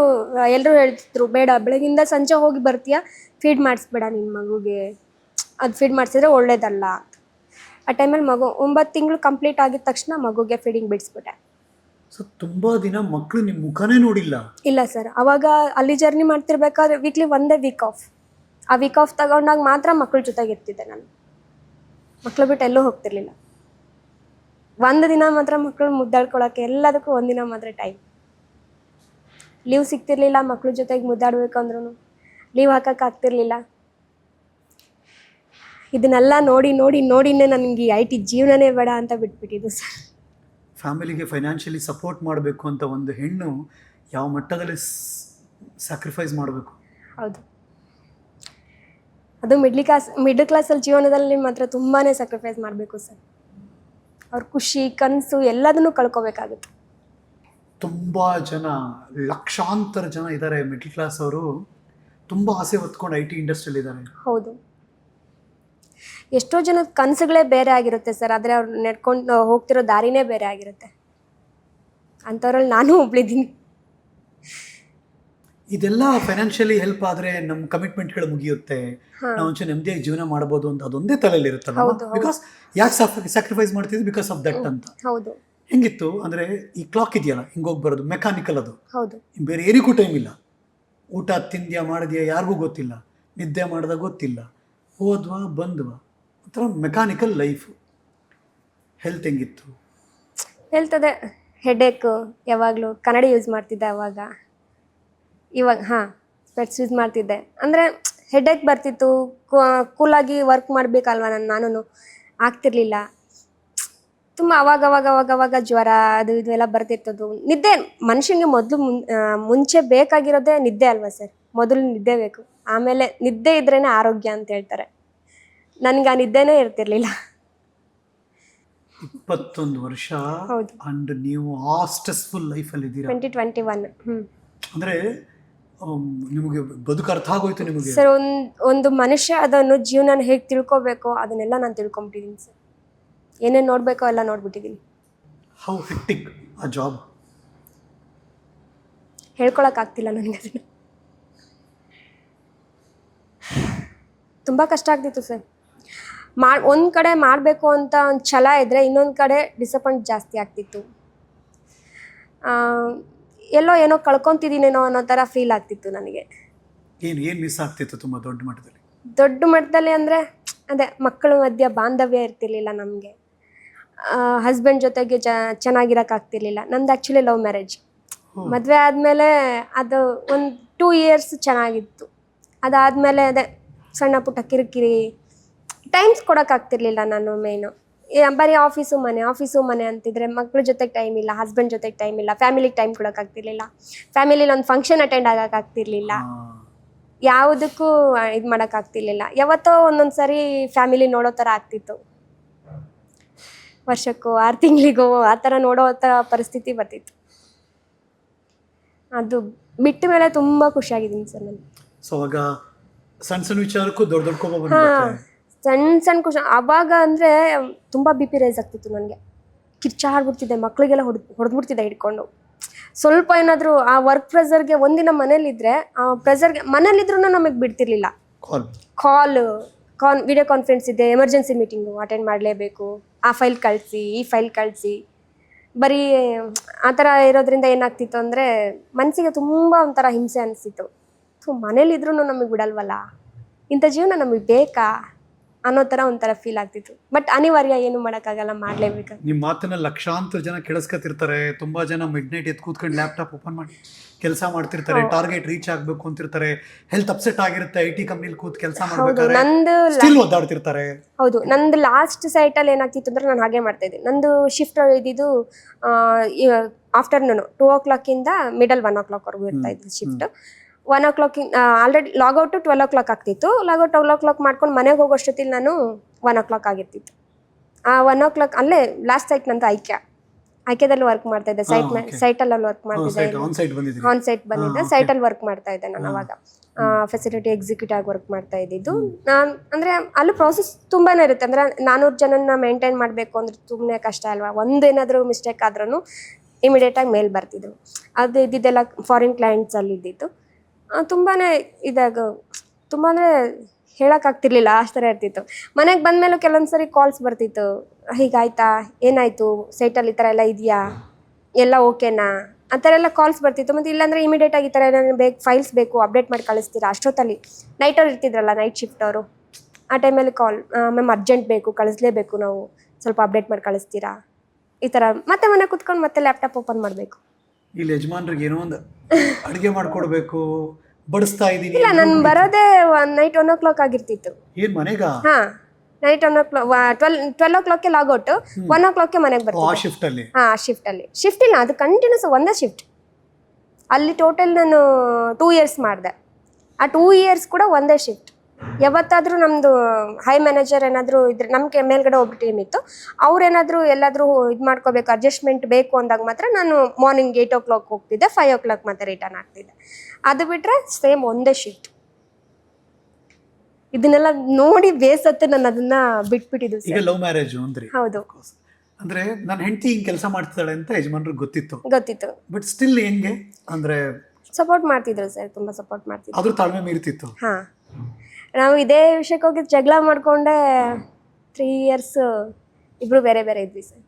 ಎಲ್ಲರೂ ಹೇಳ್ತಿದ್ರು, ಬೇಡ ಬೆಳಗಿಂದ ಸಂಜೆ ಹೋಗಿ ಬರ್ತೀಯ, ಫೀಡ್ ಮಾಡಿಸ್ಬೇಡ ನಿನ್ನ ಮಗುಗೆ, ಅದು ಫೀಡ್ ಮಾಡಿಸಿದ್ರೆ ಒಳ್ಳೇದಲ್ಲ. ಆ ಟೈಮಲ್ಲಿ ಮಗು 9 ತಿಂಗಳು ಕಂಪ್ಲೀಟ್ ಆಗಿದ ತಕ್ಷಣ ಮಗುಗೆ ಫೀಡಿಂಗ್ ಬಿಡಿಸ್ಬಿಟ್ಟೆ. ಸೊ ತುಂಬ ದಿನ ಮಕ್ಕಳು ನಿಮ್ಮ ಮುಖನೇ ನೋಡಿಲ್ಲ? ಇಲ್ಲ ಸರ್. ಅವಾಗ ಅಲ್ಲಿ ಜರ್ನಿ ಮಾಡ್ತಿರ್ಬೇಕಾದ್ರೆ ವೀಕ್ಲಿ ಒಂದೇ ವೀಕ್ ಆಫ್. ಆ ವೀಕ್ ಆಫ್ ತಗೊಂಡಾಗ ಮಾತ್ರ ಮಕ್ಕಳ ಜೊತೆಗೆ ಇರ್ತಿದ್ದೆ ನಾನು. ಮಕ್ಕಳು ಬಿಟ್ಟು ಎಲ್ಲೂ ಹೋಗ್ತಿರ್ಲಿಲ್ಲ. ಒಂದು ದಿನ ಮಾತ್ರ ಮಕ್ಕಳು ಮುದ್ದಾಡ್ಕೊಳಕ್ಕೆ, ಎಲ್ಲದಕ್ಕೂ ಒಂದಿನ ಮಾತ್ರ ಟೈಮ್. ಲೀವ್ ಸಿಗ್ತಿರ್ಲಿಲ್ಲ ಮಕ್ಕಳ ಜೊತೆಗೆ ಮುದ್ದಾಡಬೇಕು ಅಂದ್ರೂ. ಲೀವ್ ಹಾಕೋಕ್ಕಾಗ್ತಿರ್ಲಿಲ್ಲ. ಇದನ್ನೆಲ್ಲ ನೋಡಿನೇ ನನಗೆ IT ಜೀವನನೇ ಬೇಡ ಅಂತ ಬಿಟ್ಬಿಟ್ಟಿದ್ದು ಸರ್. ಫ್ಯಾಮಿಲಿಗೆ ಫೈನಾನ್ಷಿಯಲಿ ಸಪೋರ್ಟ್ ಮಾಡಬೇಕು ಅಂತ ಒಂದು ಹೆಣ್ಣು ಯಾವ ಮಟ್ಟದಲ್ಲಿ ಸ್ಯಾಕ್ರಿಫೈಸ್ ಮಾಡಬೇಕು? ಹೌದು. ಅದು ಮಿಡ್ಲ್ ಕ್ಲಾಸಲ್ಲಿ ಜೀವನದಲ್ಲಿ ಮಾತ್ರ ತುಂಬಾ ಸ್ಯಾಕ್ರಿಫೈಸ್ ಮಾಡಬೇಕು ಸರ್. ಅವ್ರ ಖುಷಿ, ಕನಸು ಎಲ್ಲದನ್ನೂ ಕಳ್ಕೊಬೇಕಾಗುತ್ತೆ. ತುಂಬ ಜನ, ಲಕ್ಷಾಂತರ ಜನ ಇದ್ದಾರೆ ಮಿಡ್ಲ್ ಕ್ಲಾಸ್ ಅವರು, ತುಂಬ ಆಸೆ ಹೊತ್ಕೊಂಡು IT ಇಂಡಸ್ಟ್ರಿಯಲ್ಲಿ ಇದ್ದಾರೆ. ಹೌದು. ಎಷ್ಟೋ ಜನದ ಕನಸುಗಳೇ ಬೇರೆ ಆಗಿರುತ್ತೆ ಸರ್, ಆದರೆ ಅವ್ರು ನಡ್ಕೊಂಡು ಹೋಗ್ತಿರೋ ದಾರಿನೇ ಬೇರೆ ಆಗಿರುತ್ತೆ. ಅಂಥವ್ರಲ್ಲಿ ನಾನು ಒಬ್ಳಿದ್ದೀನಿ. ಇದೆಲ್ಲ ಫೈನಾನ್ಷಿಯಲಿ ಹೆಲ್ಪ್ ಆದರೆ ನಮ್ಮ ಕಮಿಟ್ಮೆಂಟ್ಗಳು ಮುಗಿಯುತ್ತೆ, ನಾವು ಒಂಚೂರು ನೆಮ್ಮದಿಯಾಗಿ ಜೀವನ ಮಾಡ್ಬೋದು ಅಂತ ಅದೊಂದೇ ತಲೆಯಲ್ಲಿ ಇರುತ್ತಲ್ಲ. ಬಿಕಾಸ್ ಯಾಕೆ ಸ್ಯಾಕ್ರಿಫೈಸ್ ಮಾಡ್ತಿದ್ವಿ? ಬಿಕಾಸ್ ಆಫ್ ದಟ್ ಅಂತ. ಹೌದು. ಹೆಂಗಿತ್ತು ಅಂದರೆ, ಈ ಕ್ಲಾಕ್ ಇದೆಯಲ್ಲ ಹಿಂಗೆ ಹೋಗಿ ಬರೋದು, ಮೆಕ್ಯಾನಿಕಲ್ ಅದು. ಹೌದು. ಬೇರೆ ಏರಿಗೂ ಟೈಮ್ ಇಲ್ಲ. ಊಟ ತಿಂದ್ಯಾ ಮಾಡಿದ್ಯಾ ಯಾರಿಗೂ ಗೊತ್ತಿಲ್ಲ, ನಿದ್ದೆ ಮಾಡಿದಾಗ ಗೊತ್ತಿಲ್ಲ, ಹೋದ್ವಾ ಬಂದ್ವಾ, ಒಂಥರ ಮೆಕ್ಯಾನಿಕಲ್ ಲೈಫು. ಹೆಲ್ತ್ ಹೆಂಗಿತ್ತು? ಹೆಲ್ತ್ ಅದೇ ಹೆಡೇಕು, ಯಾವಾಗಲೂ ಕನ್ನಡಿ ಯೂಸ್ ಮಾಡ್ತಿದ್ದೆ ಅವಾಗ. ಇವಾಗ ಸ್ಪೆಟ್ಸ್ ಯೂಸ್ ಮಾಡ್ತಿದ್ದೆ. ಅಂದರೆ ಹೆಡೇಕ್ ಬರ್ತಿತ್ತು, ಕೂಲಾಗಿ ವರ್ಕ್ ಮಾಡಬೇಕಲ್ವ ನಾನು ಆಗ್ತಿರ್ಲಿಲ್ಲ. ತುಂಬ ಅವಾಗ ಜ್ವರ ಅದು ಇದು ಎಲ್ಲ ಬರ್ತಿರ್ತದ್ದು. ನಿದ್ದೆ ಮನುಷ್ಯನಿಗೆ ಮುಂಚೆ ಬೇಕಾಗಿರೋದೇ ನಿದ್ದೆ ಅಲ್ವಾ ಸರ್? ಮೊದಲು ನಿದ್ದೆ ಬೇಕು, ಆಮೇಲೆ ನಿದ್ದೆ ಇದ್ರೇ ಆರೋಗ್ಯ ಅಂತ ಹೇಳ್ತಾರೆ. ನನಗೆ ಆ ನಿದ್ದೆನೇ ಇರ್ತಿರ್ಲಿಲ್ಲ. 21 ವರ್ಷ. ಹೌದು. ಅಂಡ್ ನೀವು ಆ ಸ್ಟ್ರೆಸ್ಫುಲ್ ಲೈಫಲ್ಲಿ ಇದ್ದೀರಾ. 2021. ಅಂದರೆ ನಿಮಗೆ ಬದುಕು ಅರ್ಥ ಆಗೋಯ್ತು ನಿಮಗೆ ಸರ್? ಒಂದು ಮನುಷ್ಯ ಅದನ್ನು ಜೀವನ ಹೇಗೆ ತಿಳ್ಕೊಬೇಕೋ ಅದನ್ನೆಲ್ಲ ನಾನು ತಿಳ್ಕೊಂಬಿಟ್ಟಿದ್ದೀನಿ ಸರ್. ಏನೇನು ನೋಡಬೇಕೋ ಎಲ್ಲ ನೋಡ್ಬಿಟ್ಟಿದ್ದೀನಿ. ಹೌ ಹೆಕ್ಟಿಕ್ ಆ ಜಾಬ್? ಹೇಳ್ಕೊಳಕ್ಕಾಗ್ತಿಲ್ಲ ನನಗೆ ಅದನ್ನು. ತುಂಬ ಕಷ್ಟ ಆಗ್ತಿತ್ತು ಸರ್. ಒಂದು ಕಡೆ ಮಾಡಬೇಕು ಅಂತ ಒಂದು ಛಲ ಇದ್ದರೆ, ಇನ್ನೊಂದು ಕಡೆ ಡಿಸಪಾಯಿಂಟ್ ಜಾಸ್ತಿ ಆಗ್ತಿತ್ತು. ಏನೋ ಕಳ್ಕೊತಿದ್ದೀನೇನೋ ಅನ್ನೋ ಥರ ಫೀಲ್ ಆಗ್ತಿತ್ತು ನನಗೆ. ಏನು ಮಿಸ್ ಆಗ್ತಿತ್ತು ತುಂಬ ದೊಡ್ಡ ಮಟ್ಟದಲ್ಲಿ? ದೊಡ್ಡ ಮಟ್ಟದಲ್ಲಿ ಅಂದರೆ ಅದೇ ಮಕ್ಕಳ ಮಧ್ಯೆ ಬಾಂಧವ್ಯ ಇರ್ತಿರ್ಲಿಲ್ಲ ನಮಗೆ. ಹಸ್ಬೆಂಡ್ ಜೊತೆಗೆ ಚೆನ್ನಾಗಿರೋಕ್ಕಾಗ್ತಿರ್ಲಿಲ್ಲ. ನಮ್ದು ಆ್ಯಕ್ಚುಲಿ ಲವ್ ಮ್ಯಾರೇಜ್. ಮದುವೆ ಆದಮೇಲೆ ಅದು ಒಂದು 2 ಇಯರ್ಸ್ ಚೆನ್ನಾಗಿತ್ತು. ಅದಾದಮೇಲೆ ಅದೇ ಸಣ್ಣ ಪುಟ್ಟ ಕಿರಿಕಿರಿ, ಟೈಮ್ಸ್ ಕೊಡೋಕ್ಕಾಗ್ತಿರ್ಲಿಲ್ಲ ನಾನು. ಮೇಯ್ನು ಬರೀ ಆಫೀಸು ಮನೆ ಅಂತಿದ್ರೆ ಮಕ್ಳ ಜೊತೆಗೆ ಟೈಮ್ ಇಲ್ಲ, ಹಸ್ಬೆಂಡ್ ಜೊತೆಗೆ ಟೈಮ್ ಇಲ್ಲ, ಫ್ಯಾಮಿಲಿಗೆ ಟೈಮ್ ಕೊಡೋಕ್ಕಾಗ್ತಿರ್ಲಿಲ್ಲ, ಫ್ಯಾಮಿಲಿಲಿ ಒಂದು ಫಂಕ್ಷನ್ ಅಟೆಂಡ್ ಆಗೋಕ್ಕಾಗ್ತಿರ್ಲಿಲ್ಲ, ಯಾವುದಕ್ಕೂ ಇದು ಮಾಡೋಕ್ಕಾಗ್ತಿರ್ಲಿಲ್ಲ. ಯಾವತ್ತೋ ಒಂದೊಂದು ಸಾರಿ ಫ್ಯಾಮಿಲಿ ನೋಡೋ ಥರ ಆಗ್ತಿತ್ತು. ವರ್ಷಕ್ಕೋ 6 ತಿಂಗಳಿಗೋ ಆ ಥರ ನೋಡೋ ಥರ ಪರಿಸ್ಥಿತಿ ಬರ್ತಿತ್ತು. ಅದು ಬಿಟ್ಟ ಮೇಲೆ ತುಂಬ ಖುಷಿಯಾಗಿದ್ದೀನಿ ಸರ್ ನಾನು. ಸೊ ಆವಾಗ ಸಣ್ಣ ವಿಚಾರಕ್ಕೂ ದೊಡ್ಡ ಕೋಪ ಬಂದ್ಬಿಡುತ್ತೆ. ಸಣ್ಣ ಖುಷಿ. ಆವಾಗ ಅಂದರೆ ತುಂಬ BP ರೈಸ್ ಆಗ್ತಿತ್ತು ನನಗೆ. ಕಿರ್ಚಾಡ್ಬಿಡ್ತಿದ್ದೆ, ಮಕ್ಳಿಗೆಲ್ಲ ಹೊಡೆದ್ಬಿಡ್ತಿದ್ದೆ ಹಿಡ್ಕೊಂಡು. ಸ್ವಲ್ಪ ಏನಾದರೂ ಆ ವರ್ಕ್ ಪ್ರೆಸರ್ಗೆ ಒಂದಿನ ಮನೇಲಿದ್ರೆ ಆ ಪ್ರೆಸರ್ಗೆ ಮನೇಲಿದ್ರೂ ನಮಗೆ ಬಿಡ್ತಿರ್ಲಿಲ್ಲ. ಕಾಲ್ ವಿಡಿಯೋ ಕಾನ್ಫರೆನ್ಸ್ ಇದೆ, ಎಮರ್ಜೆನ್ಸಿ ಮೀಟಿಂಗು ಅಟೆಂಡ್ ಮಾಡಲೇಬೇಕು, ಆ ಫೈಲ್ ಕಳಿಸಿ, ಈ ಫೈಲ್ ಕಳಿಸಿ, ಬರೀ ಆ ಥರ ಇರೋದ್ರಿಂದ ಏನಾಗ್ತಿತ್ತು ಅಂದರೆ ಮನಸ್ಸಿಗೆ ತುಂಬ ಒಂಥರ ಹಿಂಸೆ ಅನಿಸ್ತಿತ್ತು. ಸೊ ಮನೇಲಿದ್ರೂ ನಮಗೆ ಬಿಡಲ್ವಲ್ಲ, ಇಂಥ ಜೀವನ ನಮಗೆ ಬೇಕಾ ಅನ್ನೋ ಥರ ಒಂಥರ ಫೀಲ್ ಆಗ್ತಿತ್ತು. ಬಟ್ ಅನಿವಾರ್ಯ, ಏನು ಮಾಡೋಕ್ಕಾಗಲ್ಲ, ಮಾಡಲೇಬೇಕು. ನಿಮ್ಮ ಮಾತನ್ನ ಲಕ್ಷಾಂತರ ಜನ ಕೇಳಿಸ್ಕೊತಿರ್ತಾರೆ. ತುಂಬಾ ಜನ ಮಿಡ್ ನೈಟ್ ಎದ್ದು ಕೂತ್ಕೊಂಡು ಲ್ಯಾಪ್ಟಾಪ್ ಓಪನ್ ಮಾಡಿ ಕೆಲಸ ಮಾಡ್ತಿರ್ತಾರೆ, ಟಾರ್ಗೆಟ್ ರೀಚ್ ಆಗಬೇಕು ಅಂತಿರ್ತಾರೆ, ಹೆಲ್ತ್ ಅಪ್ಸೆಟ್ ಆಗಿರುತ್ತೆ, IT ಕಂಪ್ನಿಲಿ ಕೂತ್ ಕೆಲಸ ಮಾಡ್ಬೇಕಾದ್ರೆ ಸ್ಟಿಲ್ ಒದ್ದಾಡ್ತಿರ್ತಾರೆ. ಹೌದು, ನಂದು ಲಾಸ್ಟ್ ಸೈಟಲ್ಲಿ ಏನಾಗ್ತಿತ್ತು ಅಂದ್ರೆ ನಾನು ಹಾಗೆ ಮಾಡ್ತಾ ಇದ್ದೆ. ನಂದು ಶಿಫ್ಟ್ ಇದ್ದಿದ್ದು ಆಫ್ಟರ್ನೂನು 2 o'clock ಇಂದ ಮಿಡಲ್ 1 o'clock ವರೆಗೂ ಇರ್ತಾ ಇದ್ದು ಶಿಫ್ಟ್. 1 o'clock ಆಲ್ರೆಡಿ ಲಾಗೌಟು 12 o'clock ಆಗ್ತಿತ್ತು. ಲಾಗೌಟ್ 12 o'clock ಮಾಡ್ಕೊಂಡು ಮನೆಗೆ ಹೋಗೋಷ್ಟೊತ್ತಿಲ್ಲಿ ನಾನು 1 o'clock ಆಗಿರ್ತಿತ್ತು. ಆ 1 o'clock ಅಲ್ಲೇ ಲಾಸ್ಟ್ ಸೈಟ್ ನಂದು ಐಕ್ಯದಲ್ಲಿ ವರ್ಕ್ ಮಾಡ್ತಾ ಇದ್ದೆ. ಸೈಟಲ್ಲಿ ವರ್ಕ್ ಮಾಡ್ತಿದ್ದೆ, ಆನ್ ಸೈಟ್ ಬಂದಿದ್ದೆ, ಸೈಟಲ್ಲಿ ವರ್ಕ್ ಮಾಡ್ತಾ ಇದ್ದೆ ನಾನು ಅವಾಗ. ಫೆಸಿಲಿಟಿ ಎಕ್ಸಿಕ್ಯೂಟಿವ್ ಆಗಿ ವರ್ಕ್ ಮಾಡ್ತಾ ಇದ್ದಿದ್ದು ನಾನು. ಅಂದರೆ ಅಲ್ಲಿ ಪ್ರಾಸೆಸ್ ತುಂಬಾ ಇರುತ್ತೆ. ಅಂದರೆ 400 ಜನನ ಮೇಂಟೈನ್ ಮಾಡಬೇಕು ಅಂದ್ರೆ ತುಂಬಾ ಕಷ್ಟ ಅಲ್ವಾ. ಒಂದೇನಾದರೂ ಮಿಸ್ಟೇಕ್ ಆದ್ರೂ ಇಮಿಡಿಯೇಟಾಗಿ ಮೇಲ್ ಬರ್ತಿದ್ರು. ಅದು ಇದ್ದಿದ್ದೆಲ್ಲ ಫಾರಿನ್ ಕ್ಲೈಂಟ್ಸ್ ಅಲ್ಲಿ ಇದ್ದಿತ್ತು. ತುಂಬಾ ತುಂಬ ಅಂದರೆ ಹೇಳೋಕ್ಕಾಗ್ತಿರ್ಲಿಲ್ಲ, ಅಷ್ಟು ಥರ ಇರ್ತಿತ್ತು. ಮನೆಗೆ ಬಂದಮೇಲೂ ಕೆಲವೊಂದು ಸರಿ ಕಾಲ್ಸ್ ಬರ್ತಿತ್ತು, ಹೀಗಾಯ್ತಾ, ಏನಾಯಿತು, ಸೈಟಲ್ಲಿ ಈ ಥರ ಎಲ್ಲ ಇದೆಯಾ, ಎಲ್ಲ ಓಕೆನಾ, ಆ ಥರ ಎಲ್ಲ ಕಾಲ್ಸ್ ಬರ್ತಿತ್ತು. ಮತ್ತು ಇಲ್ಲಾಂದರೆ ಇಮಿಡಿಯೇಟಾಗಿ ಈ ಥರ ಏನಾದ್ರು ಫೈಲ್ಸ್ ಬೇಕು, ಅಪ್ಡೇಟ್ ಮಾಡಿ ಕಳಿಸ್ತೀರಾ. ಅಷ್ಟೊತ್ತಲ್ಲಿ ನೈಟವ್ರು ಇರ್ತಿದ್ರಲ್ಲ, ನೈಟ್ ಶಿಫ್ಟ್ ಅವರು, ಆ ಟೈಮಲ್ಲಿ ಕಾಲ್, ಮ್ಯಾಮ್ ಅರ್ಜೆಂಟ್ ಬೇಕು, ಕಳಿಸ್ಲೇಬೇಕು, ನಾವು ಸ್ವಲ್ಪ ಅಪ್ಡೇಟ್ ಮಾಡಿ ಕಳಿಸ್ತೀರಾ, ಈ ಥರ. ಮತ್ತೆ ಮನೆ ಕುತ್ಕೊಂಡು ಮತ್ತೆ ಲ್ಯಾಪ್ಟಾಪ್ ಓಪನ್ ಮಾಡಬೇಕು. ಇಲ್ಲಿ ಯಜಮಾನ್ರಿಗೆ ಏನೋ ಒಂದು ಅಡುಗೆ ಮಾಡ್ಕೊಡ್ಬೇಕು, ಬಡಿಸ್ತಾ ಇದ್ದೀನಿ. ಇಲ್ಲ, ನಾನು ಬರೋದೇ ನೈಟ್ 1 o'clock ಆಗಿರ್ತಿತ್ತು. ಏನ್ ಮನೆಗ? ಹಾ, ನೈಟ್ 1 o'clock, 12 o'clockಗೆ ಲಾಗೌಟ್, 1 o'clockಗೆ ಮನೆಗೆ ಬರ್ತೀನಿ. ಆ ಶಿಫ್ಟ್ ಅಲ್ಲಿ? ಹಾ, ಶಿಫ್ಟ್ ಅಲ್ಲಿ. ಶಿಫ್ಟ್ ಇಲ್ಲ, ಅದು ಕಂಟಿನ್ಯೂಸ್ ಒಂದೇ ಶಿಫ್ಟ್. ಅಲ್ಲಿ ಟೋಟಲ್ ನಾನು 2 years ಮಾಡಿದೆ. ಆ 2 years ಕೂಡ ಒಂದೇ ಶಿಫ್ಟ್. ಯಾವತ್ತಾದರೂ ನಮ್ಮದು ಹೈ ಮ್ಯಾನೇಜರ್ ಏನಾದರೂ ಇದ್ರೆ, ನಮಗೆ ಮೇಲ್ಗಡೆ ಒಬ್ಬರು ಟೀಮ್ ಇತ್ತು, ಅವ್ರೇನಾದರೂ ಎಲ್ಲಾದರೂ ಇದು ಮಾಡ್ಕೋಬೇಕು, ಅಡ್ಜಸ್ಟ್ಮೆಂಟ್ ಬೇಕು ಅಂದಾಗ ಮಾತ್ರ ನಾನು ಮಾರ್ನಿಂಗ್ 8 o'clock ಹೋಗ್ತಿದ್ದೆ, 5 o'clock ಮತ್ತೆ ರಿಟರ್ನ್ ಆಗ್ತಿದ್ದೆ. ಅದು ಬಿಟ್ಟರೆ ಸೇಮ್ ಒಂದೇ ಶಿಫ್ಟ್. ಇದನ್ನೆಲ್ಲ ನೋಡಿ ಬೇಸತ್ತೆ ನಾನು ಅದನ್ನ ಬಿಟ್ಬಿಟ್ಟಿದ್ದು. ಈಗ ಲವ್ ಮ್ಯಾರೇಜ್ ಅಂದ್ರಿ? ಹೌದು. ಅಂದ್ರೆ ನನ್ನ ಹೆಂಡತಿ ಹಿಂಗ್ ಕೆಲಸ ಮಾಡ್ತಿದ್ದಾಳೆ ಅಂತ ಯಜಮಾನ್ರಿಗೆ ಗೊತ್ತಿತ್ತು? ಬಟ್ ಸ್ಟಿಲ್ ಹೆಂಗೆ ಅಂದ್ರೆ ಸಪೋರ್ಟ್ ಮಾಡ್ತಿದ್ರು ಸರ್, ತುಂಬಾ ಸಪೋರ್ಟ್ ಮಾಡ್ತಿದ್ರು. ಅದ್ರ ತಾಳ್ಮೆ ಮೀರ್ತಿತ್ತು. ಹಾ, ನಾವು ಇದೇ ವಿಷಯಕ್ಕೆ ಹೋಗಿ ಜಗಳ ಮಾಡ್ಕೊಂಡೆ 3 years ಇಬ್ರು ಬೇರೆ ಬೇರೆ ಇದ್ವಿ ಸರ್.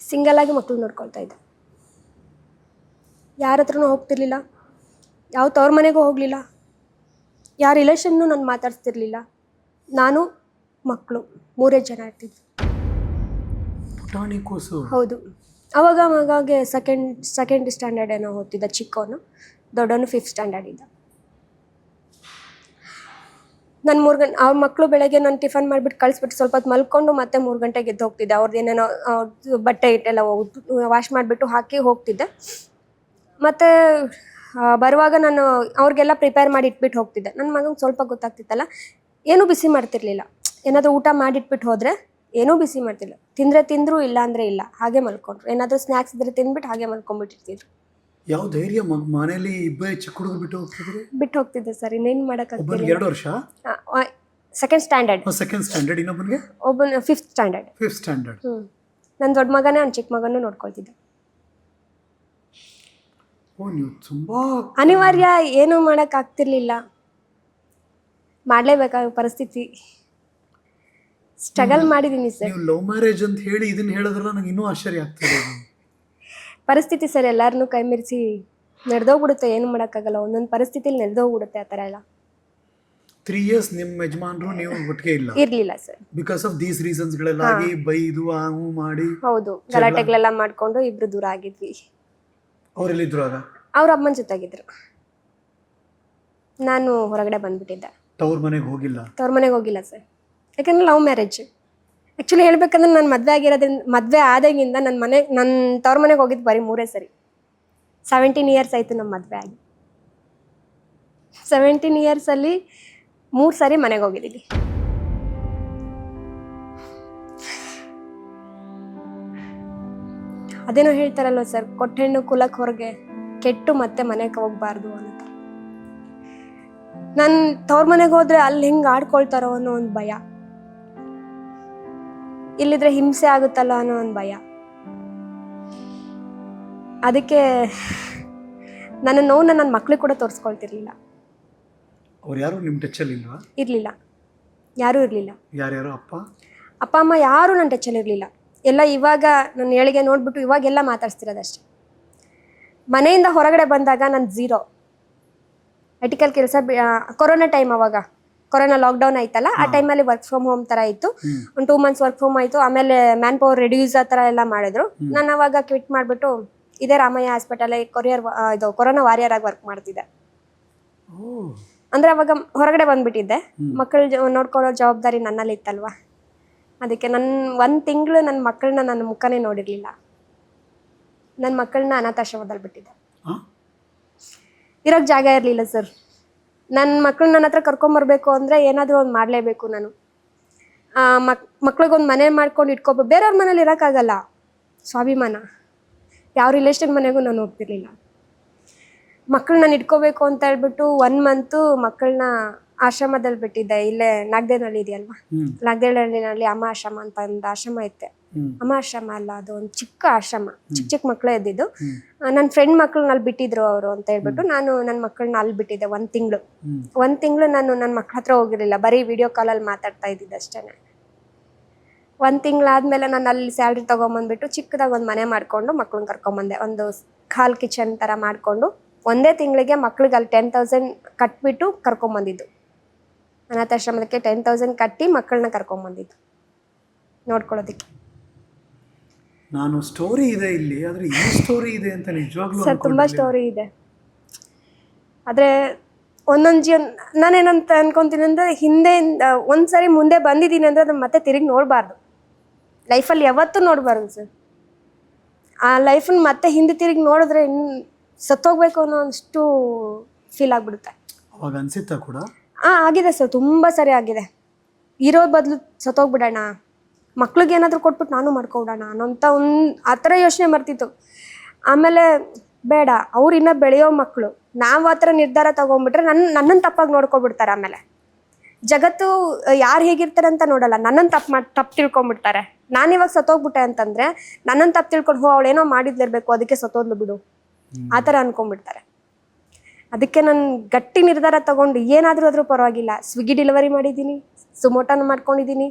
ಸಿಂಗಲ್ ಆಗಿ ಮಕ್ಕಳು ನೋಡ್ಕೊಳ್ತಾ ಇದ್ದೆ. ಯಾರ ಹತ್ರನೂ ಹೋಗ್ತಿರ್ಲಿಲ್ಲ, ಯಾವ ತವ್ರ ಮನೆಗೂ ಹೋಗಲಿಲ್ಲ, ಯಾರ ರಿಲೇಷನ್ನು ನಾನು ಮಾತಾಡ್ತಿರ್ಲಿಲ್ಲ. ನಾನು ಮಕ್ಕಳು 3 ಜನ ಇರ್ತಿದ್ವಿ. ಹೌದು. ಅವಾಗ ಮಗಾಗೆ ಸೆಕೆಂಡ್ ಸ್ಟ್ಯಾಂಡರ್ಡ್ ಏನೋ ಓದ್ತಿದ್ದ ಚಿಕ್ಕವನು, ದೊಡ್ಡವನು 5th standard ಇದ್ದ. ನಾನು 3 ಗಂಟೆ ಅವ್ರ ಮಕ್ಕಳು ಬೆಳಗ್ಗೆ ನಾನು ಟಿಫನ್ ಮಾಡಿಬಿಟ್ಟು ಕಳಿಸ್ಬಿಟ್ಟು ಸ್ವಲ್ಪ ಹೊತ್ತು ಮಲ್ಕೊಂಡು ಮತ್ತೆ 3 ಗಂಟೆಗೆ ಎದ್ದು ಹೋಗ್ತಿದ್ದೆ. ಅವ್ರದ್ದು ಏನೇನೋ ಬಟ್ಟೆ ಇಟ್ಟೆಲ್ಲ ವಾಶ್ ಮಾಡಿಬಿಟ್ಟು ಹಾಕಿ ಹೋಗ್ತಿದ್ದೆ. ಮತ್ತು ಬರುವಾಗ ನಾನು ಅವ್ರಿಗೆಲ್ಲ ಪ್ರಿಪೇರ್ ಮಾಡಿ ಇಟ್ಬಿಟ್ಟು ಹೋಗ್ತಿದ್ದೆ. ನನ್ನ ಮಗಂಗೆ ಸ್ವಲ್ಪ ಗೊತ್ತಾಗ್ತಿತ್ತಲ್ಲ, ಏನೂ ಬಿಸಿ ಮಾಡ್ತಿರ್ಲಿಲ್ಲ. ಏನಾದರೂ ಊಟ ಮಾಡಿಟ್ಬಿಟ್ಟು ಹೋದರೆ ಏನೂ ಬಿಸಿ ಮಾಡ್ತಿಲ್ಲ. ತಿಂದರು, ಇಲ್ಲ ಅಂದರೆ ಇಲ್ಲ, ಹಾಗೆ ಮಲ್ಕೊಂಡ್ರು. ಏನಾದರೂ ಸ್ನ್ಯಾಕ್ಸ್ ಇದ್ರೆ ತಿಂದ್ಬಿಟ್ಟು ಹಾಗೆ ಮಲ್ಕೊಂಡ್ಬಿಟ್ಟಿರ್ತಿದ್ರು. ಯಾವ ಧೈರ್ಯ ಮನೇಲಿ ಇಬ್ಬರೇ ಚಿಕ್ಕ ಹುಡುಗ ಬಿಟ್ಟು ಹೋಗ್ತಿದ್ದೆ ಸರ್. ಇನ್ನೇನು ಮಾಡೋಕ್ಕಾಗ್ತಿಲ್ಲ. 2 ವರ್ಷ? Second standard. ಇನ್ನೊಬ್ಬನಿಗೆ? ಒಬ್ಬನ 5th standard. ನನ್ನ ದೊಡ್ಡ ಮಗನೇ ಅವ್ನು ಚಿಕ್ಕ ಮಗನೂ ನೋಡ್ಕೊಳ್ತಿದ್ದೆ. ಅನಿವಾರ್ಯ, ಏನೂ ಮಾಡೋಕ್ಕಾಗ್ತಿರ್ಲಿಲ್ಲ, ಮಾಡಲೇಬೇಕಾದ ಪರಿಸ್ಥಿತಿ. ಸ್ಟ್ರಗಲ್ ಮಾಡಿದ್ದೀನಿ ಸರ್. ಲವ್ ಮ್ಯಾರೇಜ್ ಅಂತ ಹೇಳಿ ಇದನ್ನ ಹೇಳಿದ್ರಲ್ಲ, ನಂಗೆ ಇನ್ನೂ ಆಶ್ಚರ್ಯ ಆಗ್ತಿದೆ. ಪರಿಸ್ಥಿತಿ ಸರ್, ಎಲ್ಲರನ್ನೂ ಕೈ ಮೀರಿಸಿ ನಡೆದೋಗ್ಬಿಡುತ್ತೆ, ಏನು ಮಾಡೋಕ್ಕಾಗಲ್ಲ. ಒಂದೊಂದು ಪರಿಸ್ಥಿತಿಲಿ ನಡೆದೋಗ್ಬಿಡುತ್ತೆ ಆ ಥರ ಎಲ್ಲ. 3 years ನಿಮ್ಮ ಯಜಮಾನ್ರು ನೀವು ಒಟ್ಟಿಗೆ ಇರ್ಲಿಲ್ಲ ಸರ್. ಬಿಕಾಸ್ ಆಫ್ ದೀಸ್ ರೀಸನ್ಸ್ ಗಳೆಲ್ಲಾಗಿ ಬೈದು ಆವು ಮಾಡಿ. ಹೌದು, ಗಲಾಟೆಗಳೆಲ್ಲ ಮಾಡ್ಕೊಂಡು ಇಬ್ರು ದೂರ ಆಗಿದ್ವಿ. ಅವರೆಲ್ಲಿದ್ರು ಆಗ? ಅವ್ರ ಅಮ್ಮನ ಜೊತೆಗಿದ್ರು. ನಾನು ಹೊರಗಡೆ ಬಂದ್ಬಿಟ್ಟಿದ್ದೆ. ತವ್ರ ಮನೆಗೆ ಹೋಗಿಲ್ಲ ಸರ್, ಯಾಕಂದ್ರೆ ಲವ್ ಮ್ಯಾರೇಜ್. ಆ್ಯಕ್ಚುಲಿ ಹೇಳ್ಬೇಕಂದ್ರೆ ನಾನು ಮದುವೆ ಆದಾಗಿಂದ ನನ್ನ ತವ್ರ ಮನೆಗೆ ಹೋಗಿದ್ದು ಬರೀ 3 ಸರಿ. 17 years ಆಯಿತು ನಮ್ಮ ಮದುವೆ ಆಗಿ. 17 years ಅಲ್ಲಿ 3 ಸರಿ ಮನೆಗೆ ಹೋಗಿದ್ದೀವಿ. ಅದೇನೋ ಹೇಳ್ತಾರಲ್ವ ಸರ್, ಕೊಟ್ಟೆಣ್ಣು ಕುಲಕ್ಕೆ ಹೊರಗೆ, ಕೆಟ್ಟು ಮತ್ತೆ ಮನೆಗೆ ಹೋಗ್ಬಾರ್ದು ಅಂತ. ನಾನು ತವ್ರ ಮನೆಗೆ ಹೋದ್ರೆ ಅಲ್ಲಿ ಹೆಂಗೆ ಆಡ್ಕೊಳ್ತಾರೋ ಅನ್ನೋ ಒಂದು ಭಯ, ಇಲ್ಲಿದ್ರೆ ಹಿಂಸೆ ಆಗುತ್ತಲ್ಲ ಅನ್ನೋ ಒಂದು ಭಯ. ಅದಕ್ಕೆ ನನ್ನ ನೋವನ್ನ ನನ್ನ ಮಕ್ಳಿಗೆ ಕೂಡ ತೋರಿಸ್ಕೊಳ್ತಿರ್ಲಿಲ್ಲ. ಅವ್ರು ಯಾರು ನಿಮ್ಮ ಟಚಲ್ಲಿ ಇಲ್ವಾ? ಇರಲಿಲ್ಲ, ಯಾರೂ ಇರಲಿಲ್ಲ. ಯಾರ್ಯಾರು? ಅಪ್ಪ ಅಮ್ಮ ಯಾರೂ ನನ್ನ ಟಚಲ್ಲಿ ಇರಲಿಲ್ಲ. ಎಲ್ಲ ಇವಾಗ ನನ್ನ ಏಳಿಗೆ ನೋಡ್ಬಿಟ್ಟು ಇವಾಗೆಲ್ಲ ಮಾತಾಡ್ಸ್ತಿರೋದಷ್ಟೆ. ಮನೆಯಿಂದ ಹೊರಗಡೆ ಬಂದಾಗ ನಾನು ಝೀರೋ. ಎಟಿಕಲ್ ಕೆಲಸ ಕೊರೋನಾ ಟೈಮ್, ಅವಾಗ ಕೊರೋನಾ ಲಾಕ್ಡೌನ್ ಆಯ್ತಲ್ಲ, ಆ ಟೈಮಲ್ಲಿ ವರ್ಕ್ ಫ್ರಮ್ ಹೋಮ್ ಥರ ಇತ್ತು. ಒಂದು 2 months ವರ್ಕ್ ಫ್ರಮ್ ಆಯಿತು. ಆಮೇಲೆ ಮ್ಯಾನ್ ಪವರ್ ರೆಡ್ಯೂಸ್ ಆ ಥರ ಎಲ್ಲ ಮಾಡಿದ್ರು. ನಾನು ಅವಾಗ ಕ್ವಿಟ್ ಮಾಡಿಬಿಟ್ಟು ಇದೇ ರಾಮಯ್ಯ ಹಾಸ್ಪಿಟಲ್ ಇದು ಕೊರೋನಾ ವಾರಿಯರ್ ಆಗಿ ವರ್ಕ್ ಮಾಡ್ತಿದ್ದೆ. ಅಂದರೆ ಅವಾಗ ಹೊರಗಡೆ ಬಂದ್ಬಿಟ್ಟಿದ್ದೆ. ಮಕ್ಕಳು ನೋಡ್ಕೊಳ್ಳೋ ಜವಾಬ್ದಾರಿ ನನ್ನಲ್ಲಿ ಇತ್ತಲ್ವಾ. ಅದಕ್ಕೆ ನನ್ನ 1 ತಿಂಗಳು ನನ್ನ ಮಕ್ಕಳನ್ನ ನನ್ನ ಮುಖನೇ ನೋಡಿರಲಿಲ್ಲ. ನನ್ನ ಮಕ್ಕಳನ್ನ ಅನಾಥಾಶ್ರಮದಲ್ಲಿ ಬಿಟ್ಟಿದ್ದೆ. ಇರೋಕ್ಕೆ ಜಾಗ ಇರಲಿಲ್ಲ ಸರ್. ನನ್ನ ಮಕ್ಕಳು ನನ್ನ ಹತ್ರ ಕರ್ಕೊಂಬರ್ಬೇಕು ಅಂದರೆ ಏನಾದರೂ ಒಂದು ಮಾಡಲೇಬೇಕು ನಾನು. ಮಕ್ಳಿಗೊಂದು ಮನೆ ಮಾಡ್ಕೊಂಡು ಇಟ್ಕೋಬೇಕು. ಬೇರೆಯವ್ರ ಮನೇಲಿ ಇರೋಕ್ಕಾಗಲ್ಲ, ಸ್ವಾಭಿಮಾನ. ಯಾವ ರಿಲೇಷನ್ ಮನೆಗೂ ನಾನು ಹೋಗ್ತಿರ್ಲಿಲ್ಲ. ಮಕ್ಕಳನ್ನ ನಾನು ಇಟ್ಕೋಬೇಕು ಅಂತ ಹೇಳ್ಬಿಟ್ಟು 1 month ಮಕ್ಕಳನ್ನ ಆಶ್ರಮದಲ್ಲಿ ಬಿಟ್ಟಿದ್ದೆ. ಇಲ್ಲೇ ನಾಗದೇನಹಳ್ಳಿ ಇದೆಯಲ್ವಾ, ನಾಗದೇನಹಳ್ಳಿನಲ್ಲಿ ಅಮ್ಮ ಆಶ್ರಮ ಅಂತ ಒಂದು ಆಶ್ರಮ ಐತೆ. ಅಮ್ಮ ಆಶ್ರಮ ಅಲ್ಲ, ಅದು ಒಂದು ಚಿಕ್ಕ ಆಶ್ರಮ, ಚಿಕ್ಕ ಮಕ್ಕಳೇ ಇದ್ದಿದ್ದು. ನನ್ನ ಫ್ರೆಂಡ್ ಮಕ್ಕಳನ್ನ ಅಲ್ಲಿ ಬಿಟ್ಟಿದ್ರು ಅವರು ಅಂತ ಹೇಳ್ಬಿಟ್ಟು ನಾನು ನನ್ನ ಮಕ್ಕಳನ್ನ ಅಲ್ಲಿ ಬಿಟ್ಟಿದ್ದೆ 1 ತಿಂಗಳು. ನಾನು ನನ್ನ ಮಕ್ಳ ಹತ್ರ ಹೋಗಿರಲಿಲ್ಲ, ಬರೀ ವಿಡಿಯೋ ಕಾಲಲ್ಲಿ ಮಾತಾಡ್ತಾ ಇದ್ದಿದ್ದು ಅಷ್ಟೇ. 1 ತಿಂಗಳಾದ್ಮೇಲೆ ನಾನು ಅಲ್ಲಿ ಸ್ಯಾಲ್ರಿ ತೊಗೊಂಬಂದ್ಬಿಟ್ಟು ಚಿಕ್ಕದಾಗಿ ಒಂದು ಮನೆ ಮಾಡಿಕೊಂಡು ಮಕ್ಳನ್ನ ಕರ್ಕೊಂಬಂದೆ. ಒಂದು ಹಾಲ್ ಕಿಚನ್ ಥರ ಮಾಡಿಕೊಂಡು 1 ತಿಂಗಳಿಗೆ ಮಕ್ಳಿಗೆ ಅಲ್ಲಿ 10,000 ಕಟ್ಬಿಟ್ಟು ಕರ್ಕೊಂಬಂದಿದ್ದು. ಅನಾಥಾಶ್ರಮಕ್ಕೆ 10,000 ಕಟ್ಟಿ ಮಕ್ಕಳನ್ನ ಕರ್ಕೊಂಬಂದಿದ್ದು ನೋಡ್ಕೊಳ್ಳೋದಕ್ಕೆ. ನಾನು ಸ್ಟೋರಿ ಇದೆ ಇಲ್ಲಿ, ಆದರೆ ಈ ಸ್ಟೋರಿ ಇದೆ ಅಂತ ನಿಜವಾಗ್ಲೂ ಸರ್ ತುಂಬ ಸ್ಟೋರಿ ಇದೆ. ಆದರೆ ಒಂದೊಂದು ಜೀವನ ನಾನೇನಂತ ಅನ್ಕೊತೀನಿ ಅಂದರೆ, ಹಿಂದೆಯಿಂದ ಒಂದ್ಸರಿ ಮುಂದೆ ಬಂದಿದ್ದೀನಿ ಅಂದರೆ ಅದನ್ನು ಮತ್ತೆ ತಿರುಗಿ ನೋಡಬಾರ್ದು. ಲೈಫಲ್ಲಿ ಯಾವತ್ತೂ ನೋಡಬಾರ್ದು ಸರ್. ಆ ಲೈಫನ್ನು ಮತ್ತೆ ಹಿಂದೆ ತಿರುಗಿ ನೋಡಿದ್ರೆ ಇನ್ನು ಸತ್ತೋಗ್ಬೇಕು ಅನ್ನೋ ಅಷ್ಟು ಫೀಲ್ ಆಗಿಬಿಡುತ್ತೆ. ಅವಾಗ ಅನ್ಸುತ್ತಾ ಕೂಡ? ಆಗಿದೆ ಸರ್, ತುಂಬ ಸರಿ ಆಗಿದೆ. ಇರೋ ಬದಲು ಸತ್ತೋಗ್ಬಿಡೋಣ, ಮಕ್ಳಿಗೆ ಏನಾದರೂ ಕೊಟ್ಬಿಟ್ಟು ನಾನು ಮಾಡ್ಕೊಬಿಡೋಣ ಅನ್ನೋಂಥ ಆ ಥರ ಯೋಚನೆ ಬರ್ತಿತ್ತು. ಆಮೇಲೆ ಬೇಡ, ಅವ್ರು ಇನ್ನೂ ಬೆಳೆಯೋ ಮಕ್ಕಳು, ನಾವು ಆ ಥರ ನಿರ್ಧಾರ ತೊಗೊಂಡ್ಬಿಟ್ರೆ ನನ್ನನ್ನು ತಪ್ಪಾಗಿ ನೋಡ್ಕೊಬಿಡ್ತಾರೆ. ಆಮೇಲೆ ಜಗತ್ತು ಯಾರು ಹೇಗಿರ್ತಾರೆ ಅಂತ ನೋಡಲ್ಲ, ನನ್ನನ್ನು ತಪ್ಪು ತಿಳ್ಕೊಂಬಿಡ್ತಾರೆ. ನಾನಿವಾಗ ಸತ್ತೋಗ್ಬಿಟ್ಟೆ ಅಂತಂದರೆ ನನ್ನನ್ನು ತಪ್ಪು ತಿಳ್ಕೊಂಡು ಅವಳೇನೋ ಮಾಡಿದ್ಲಿರ್ಬೇಕು, ಅದಕ್ಕೆ ಸತ್ತೋದ್ಲು ಬಿಡು, ಆ ಥರ ಅನ್ಕೊಂಡ್ಬಿಡ್ತಾರೆ. ಅದಕ್ಕೆ ನಾನು ಗಟ್ಟಿ ನಿರ್ಧಾರ ತೊಗೊಂಡು ಏನಾದರೂ ಆದರೂ ಪರವಾಗಿಲ್ಲ, ಸ್ವಿಗ್ಗಿ ಡೆಲಿವರಿ ಮಾಡಿದ್ದೀನಿ, ಝೊಮೊಟೋನ ಮಾಡ್ಕೊಂಡಿದ್ದೀನಿ.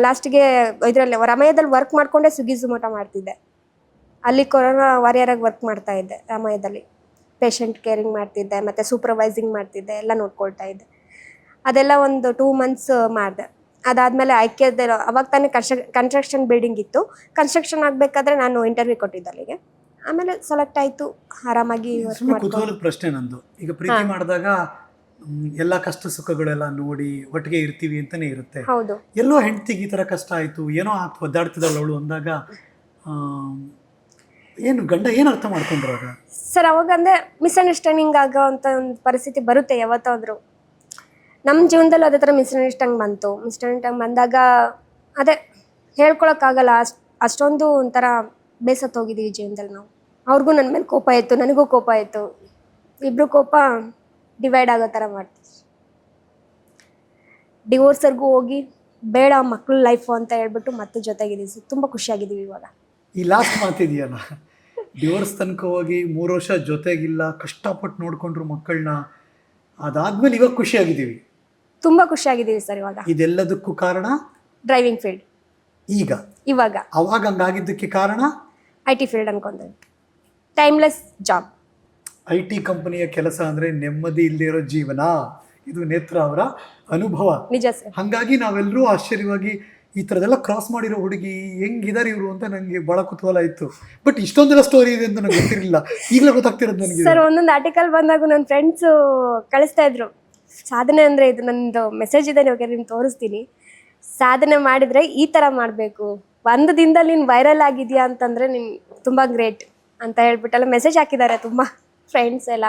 ಲಾಸ್ಟಿಗೆ ಇದರಲ್ಲಿ ರಾಮಯ್ಯದಲ್ಲಿ ವರ್ಕ್ ಮಾಡಿಕೊಂಡೆ ಸ್ವಿಗ್ಗಿ ಝೊಮೊಟೊ ಮಾಡ್ತಿದ್ದೆ. ಅಲ್ಲಿ ಕೊರೋನಾ ವಾರಿಯರಾಗಿ ವರ್ಕ್ ಮಾಡ್ತಾ ಇದ್ದೆ. ರಾಮಯ್ಯದಲ್ಲಿ ಪೇಷಂಟ್ ಕೇರಿಂಗ್ ಮಾಡ್ತಿದ್ದೆ, ಮತ್ತು ಸೂಪರ್ವೈಸಿಂಗ್ ಮಾಡ್ತಿದ್ದೆ, ಎಲ್ಲ ನೋಡ್ಕೊಳ್ತಾ ಇದ್ದೆ. ಅದೆಲ್ಲ ಒಂದು 2 months ಮಾಡಿದೆ. ಅದಾದಮೇಲೆ ಅವಾಗ ತಾನೇ ಕನ್ಸ್ಟ್ರಕ್ಷನ್ ಬಿಲ್ಡಿಂಗ್ ಇತ್ತು. ಕನ್ಸ್ಟ್ರಕ್ಷನ್ ಆಗಬೇಕಾದ್ರೆ ನಾನು ಇಂಟರ್ವ್ಯೂ ಕೊಟ್ಟಿದ್ದೆ ಅಲ್ಲಿಗೆ. ಆಮೇಲೆ ಸೆಲೆಕ್ಟ್ ಆಯಿತು, ಆರಾಮಾಗಿ ಕುತೂಹಲದ ಪ್ರಶ್ನೆ ನಂದು. ಈಗ ಪ್ರೀತಿ ಮಾಡಿದಾಗ ಎಲ್ಲ ಕಷ್ಟ ಸುಖಗಳೆಲ್ಲ ನೋಡಿ ಒಟ್ಟಿಗೆ ಇರ್ತೀವಿ ಅಂತಾನೆ ಇರುತ್ತೆ. ಹೌದು. ಎಲ್ಲೋ ಹೆಂಡತಿಗೆ ಈ ಥರ ಕಷ್ಟ ಆಯಿತು, ಏನೋ ಒದ್ದಾಡ್ತಿದ್ದಾಳೆ ಅವಳು ಅಂದಾಗ ಏನು ಗಂಡ ಏನು ಅರ್ಥ ಮಾಡ್ಕೊಂಡ್ರಾಗ? ಸರ್ ಅವಾಗ ಅಂದರೆ ಮಿಸ್ಅಂಡರ್ಸ್ಟ್ಯಾಂಡಿಂಗ್ ಆಗೋ ಅಂಥ ಒಂದು ಪರಿಸ್ಥಿತಿ ಬರುತ್ತೆ ಯಾವತ್ತಾದರೂ. ನಮ್ಮ ಜೀವನದಲ್ಲಿ ಅದೇ ಥರ ಮಿಸ್ಅಂಡರ್ಸ್ಟ್ಯಾಂಡಿಂಗ್ ಬಂತು. ಮಿಸ್ಅಂಡರ್ಸ್ಟ್ಯಾಂಡಿಂಗ್ ಬಂದಾಗ ಅದೇ ಹೇಳ್ಕೊಳಕ್ಕಾಗಲ್ಲ, ಅಷ್ಟೊಂದು ಒಂಥರ ಬೇಸತ್ತೋಗಿದ್ದೀವಿ ಜೀವನದಲ್ಲಿ ನಾವು. ಅವ್ರಿಗೂ ನನ್ನ ಮೇಲೆ ಕೋಪ ಇತ್ತು, ನನಗೂ ಕೋಪ ಇತ್ತು. ಇಬ್ಬರು ಕೋಪ ಡಿವೈಡ್ ಆಗೋ ಥರ ಮಾಡ್ತೀವಿ. ಡಿವೋರ್ಸರ್ಗೂ ಹೋಗಿ ಬೇಡ ಮಕ್ಕಳು ಲೈಫು ಅಂತ ಹೇಳ್ಬಿಟ್ಟು ಮತ್ತೆ ಜೊತೆಗಿದ್ದೀವಿ. ತುಂಬ ಖುಷಿಯಾಗಿದ್ದೀವಿ ಇವಾಗ. ಈ ಲಾಸ್ಟ್ ಮಾತಿದೆಯಲ್ಲ, ಡಿವೋರ್ಸ್ ತನಕ ಹೋಗಿ 3 ವರ್ಷ ಜೊತೆಗಿಲ್ಲ, ಕಷ್ಟಪಟ್ಟು ನೋಡ್ಕೊಂಡ್ರು ಮಕ್ಕಳನ್ನ, ಅದಾದ್ಮೇಲೆ ಇವಾಗ ಖುಷಿಯಾಗಿದ್ದೀವಿ. ತುಂಬ ಖುಷಿಯಾಗಿದ್ದೀವಿ ಸರ್ ಇವಾಗ. ಇದೆಲ್ಲದಕ್ಕೂ ಕಾರಣ ಡ್ರೈವಿಂಗ್ ಫೀಲ್ಡ್. ಇವಾಗ ಅವಾಗ ಹಂಗಾಗಿದ್ದಕ್ಕೆ ಕಾರಣ IT ಫೀಲ್ಡ್ ಅನ್ಕೊಂಡೆ. Timeless job. IT ಕಂಪನಿಯ ಕೆಲಸ ಅಂದರೆ ನೆಮ್ಮದಿ ಇಲ್ಲದೆ ಇರೋ ಜೀವನ. ಇದು ನೇತ್ರ ಅವರ ಅನುಭವ. ನಿಜ ಸರ್. ಹಾಗಾಗಿ ನಾವೆಲ್ಲರೂ ಆಶ್ಚರ್ಯವಾಗಿ ಈ ಥರದೆಲ್ಲ ಕ್ರಾಸ್ ಮಾಡಿರೋ ಹುಡುಗಿ ಹೆಂಗಿದಾರೆ ಇವರು ಅಂತ ನನಗೆ ಭಾಳ ಕುತೂಹಲ ಇತ್ತು. ಬಟ್ ಇಷ್ಟೊಂದೆಲ್ಲ ಸ್ಟೋರಿ ಇದೆ ಅಂತ ನನಗೆ ಗೊತ್ತಿರಲಿಲ್ಲ, ಈಗಲೇ ಗೊತ್ತಾಗ್ತಿರೋದು ನನಗೆ. ಸರ್ ಒಂದೊಂದು ಆರ್ಟಿಕಲ್ ಬಂದಾಗ ನನ್ನ ಫ್ರೆಂಡ್ಸು ಕಳಿಸ್ತಾ ಇದ್ರು, ಸಾಧನೆ ಅಂದರೆ ಇದು. ನನ್ನದು ಮೆಸೇಜ್ ಇದೆ, ನಿಮ್ಗೆ ತೋರಿಸ್ತೀನಿ. ಸಾಧನೆ ಮಾಡಿದರೆ ಈ ಥರ ಮಾಡಬೇಕು, 1 ದಿನದಲ್ಲಿ ನೀನು ವೈರಲ್ ಆಗಿದೆಯಾ ಅಂತಂದರೆ ನೀನು ತುಂಬ ಗ್ರೇಟ್ ಅಂತ ಹೇಳ್ಬಿಟ್ಟೆಲ್ಲ ಮೆಸೇಜ್ ಹಾಕಿದ್ದಾರೆ ತುಂಬ ಫ್ರೆಂಡ್ಸ್ ಎಲ್ಲ.